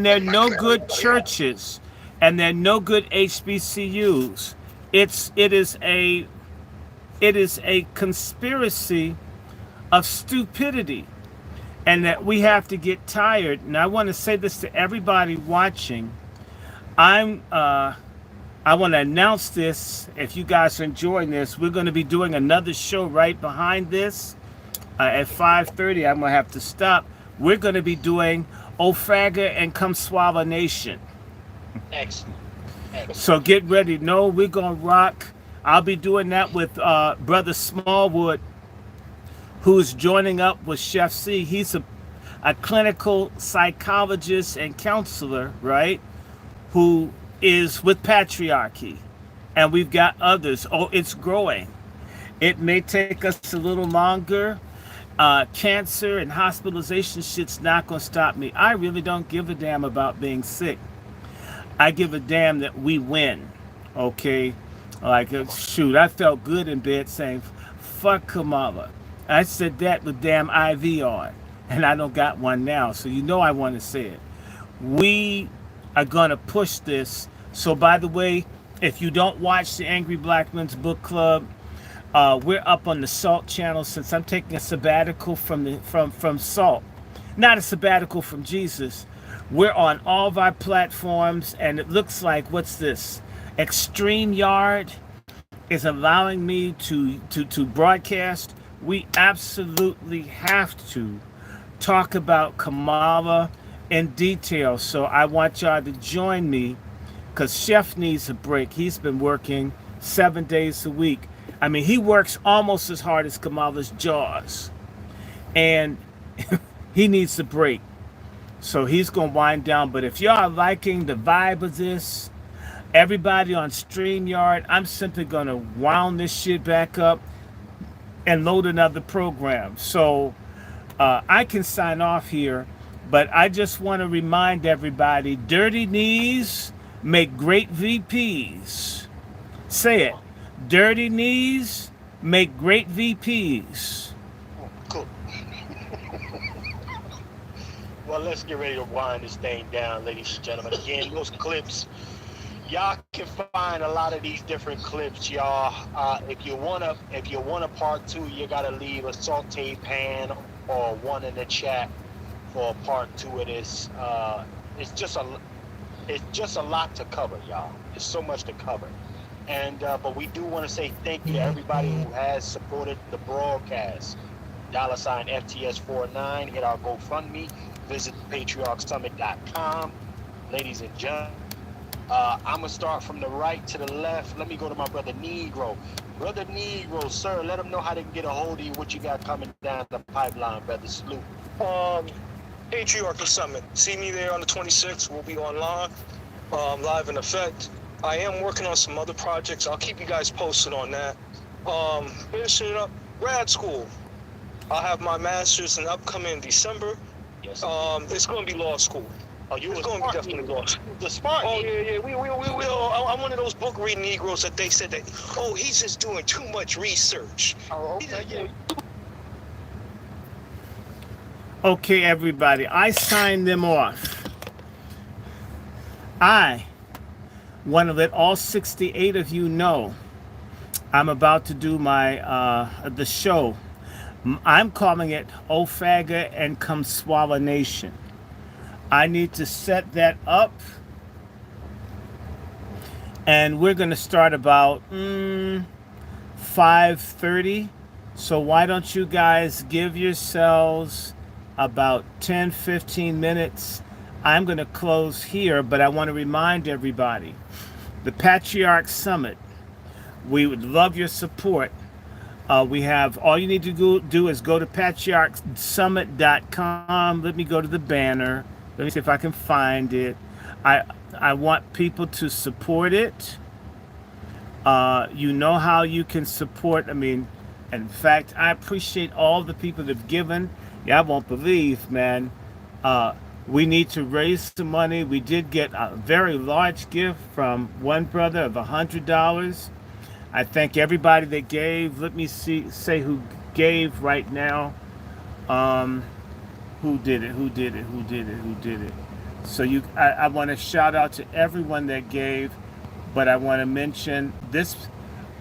they're no good churches, and they're no good HBCUs. It is a conspiracy of stupidity, and that we have to get tired. And I want to say this to everybody watching. I want to announce this. If you guys are enjoying this, we're going to be doing another show right behind this. At 5:30, I'm going to have to stop. We're going to be doing Ofaga and Come Swallow Nation. Excellent. So get ready. No, we're going to rock. I'll be doing that with Brother Smallwood, who's joining up with Chef C. He's a clinical psychologist and counselor, right? Who is with Patriarchy. And we've got others. Oh, it's growing. It may take us a little longer. Cancer and hospitalization shit's not going to stop me. I really don't give a damn about being sick. I give a damn that we win. Okay? Like, shoot, I felt good in bed saying, fuck Kamala. I said that with damn IV on. And I don't got one now. So you know I want to say it. We are going to push this. So by the way, if you don't watch the Angry Black Men's Book Club, we're up on the Salt channel since I'm taking a sabbatical from Salt. Not a sabbatical from Jesus. We're on all of our platforms, and it looks like, what's this? StreamYard is allowing me to broadcast. We absolutely have to talk about Kamala in detail. So I want y'all to join me, because Chef needs a break. He's been working 7 days a week. I mean, he works almost as hard as Kamala's jaws. And he needs a break. So he's going to wind down. But if y'all are liking the vibe of this, everybody on StreamYard, I'm simply going to wound this shit back up and load another program. So I can sign off here. But I just want to remind everybody, dirty knees make great VPs. Say it. Dirty knees make great VPs. Cool. Well, let's get ready to wind this thing down, ladies and gentlemen. Again, those clips, y'all can find a lot of these different clips, y'all. If you want a part 2, you gotta leave a saute pan or one in the chat for a part 2 of this. It's just a lot to cover, y'all. There's so much to cover. And but we do want to say thank you to everybody who has supported the broadcast. $ FTS49, hit our GoFundMe, visit patriarchsummit.com. Ladies and gentlemen, I'm gonna start from the right to the left. Let me go to my brother Negro. Brother Negro, sir, let them know how they can get a hold of you, what you got coming down the pipeline, brother. Salute. Patriarchal Summit. See me there on the 26th. We'll be on live in effect. I am working on some other projects. I'll keep you guys posted on that. Finishing up grad school. I'll have my master's in upcoming December. Yes. It's going to be law school. Oh, you it's going to be definitely law school. The smart. Oh yeah. We will. I'm one of those book reading Negroes that they said that. Oh, he's just doing too much research. Oh, okay. Yeah. Okay, everybody, I signed them off. I want to let all 68 of you know I'm about to do my the show. I'm calling it Ofaga and Come Swallow Nation. I need to set that up, and we're going to start about 5:30. So why don't you guys give yourselves about 10-15 minutes. I'm going to close here, but I want to remind everybody, the Patriarch Summit, we would love your support. We have, all you need to do is go to patriarchsummit.com. Let me go to the banner. Let me see if I can find it. I want people to support it. You know how you can support. I mean, in fact, I appreciate all the people that have given. Yeah, I won't believe, man. We need to raise some money. We did get a very large gift from one brother of $100. I thank everybody that gave. Let me say who gave right now. Who did it? So I want to shout out to everyone that gave, but I want to mention this.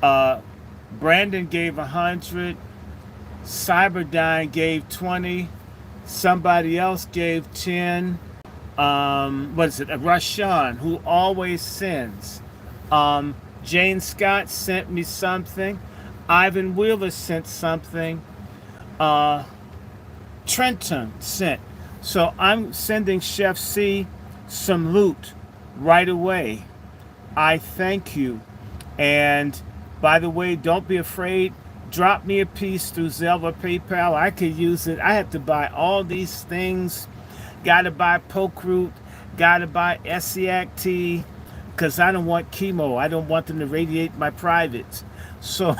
Brandon gave 100. Cyberdyne gave 20. Somebody else gave 10. What is it? Rashawn, who always sends. Jane Scott sent me something. Ivan Wheeler sent something. Trenton sent. So I'm sending Chef C some loot right away. I thank you. And by the way, don't be afraid. Drop me a piece through Zelle or PayPal. I could use it. I have to buy all these things. Got to buy poke root. Got to buy Essiac tea. Because I don't want chemo. I don't want them to radiate my privates. So,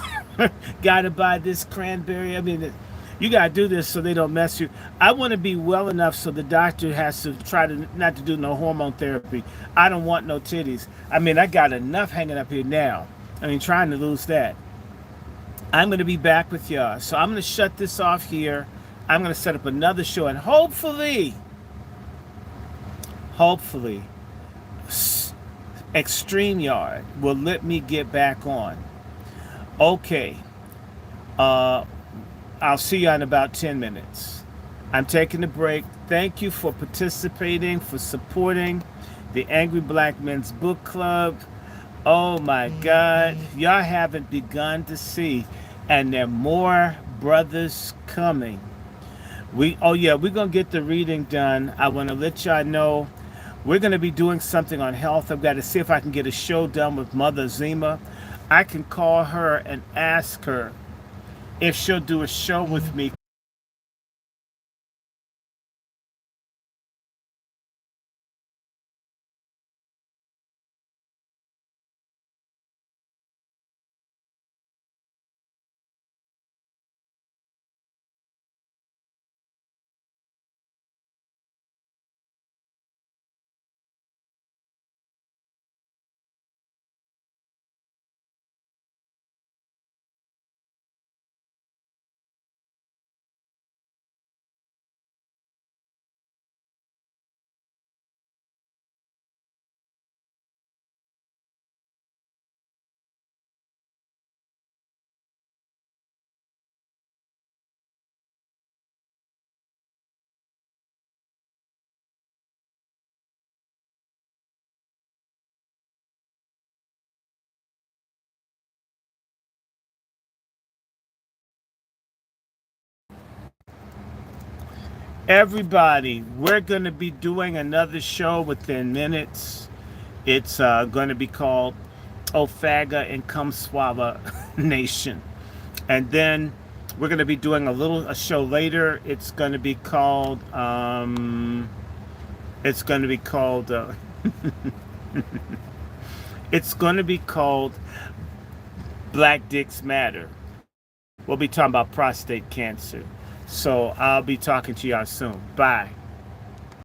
got to buy this cranberry. I mean, you got to do this so they don't mess you. I want to be well enough so the doctor has to try to not to do no hormone therapy. I don't want no titties. I mean, I got enough hanging up here now. I mean, trying to lose that. I'm going to be back with y'all. So I'm going to shut this off here. I'm going to set up another show. And hopefully, StreamYard will let me get back on. Okay. I'll see you in about 10 minutes. I'm taking a break. Thank you for participating, for supporting the Angry Black Men's Book Club. Oh my God. Y'all haven't begun to see. And there are more brothers coming. We're going to get the reading done. I want to let y'all know we're going to be doing something on health. I've got to see if I can get a show done with Mother Zima. I can call her and ask her if she'll do a show with me. Everybody, we're going to be doing another show within minutes. It's going to be called Ofaga and Come Swallow Nation. And then we're going to be doing a show later. It's going to be called, it's going to be called Black Dicks Matter. We'll be talking about prostate cancer. So I'll be talking to y'all soon. Bye.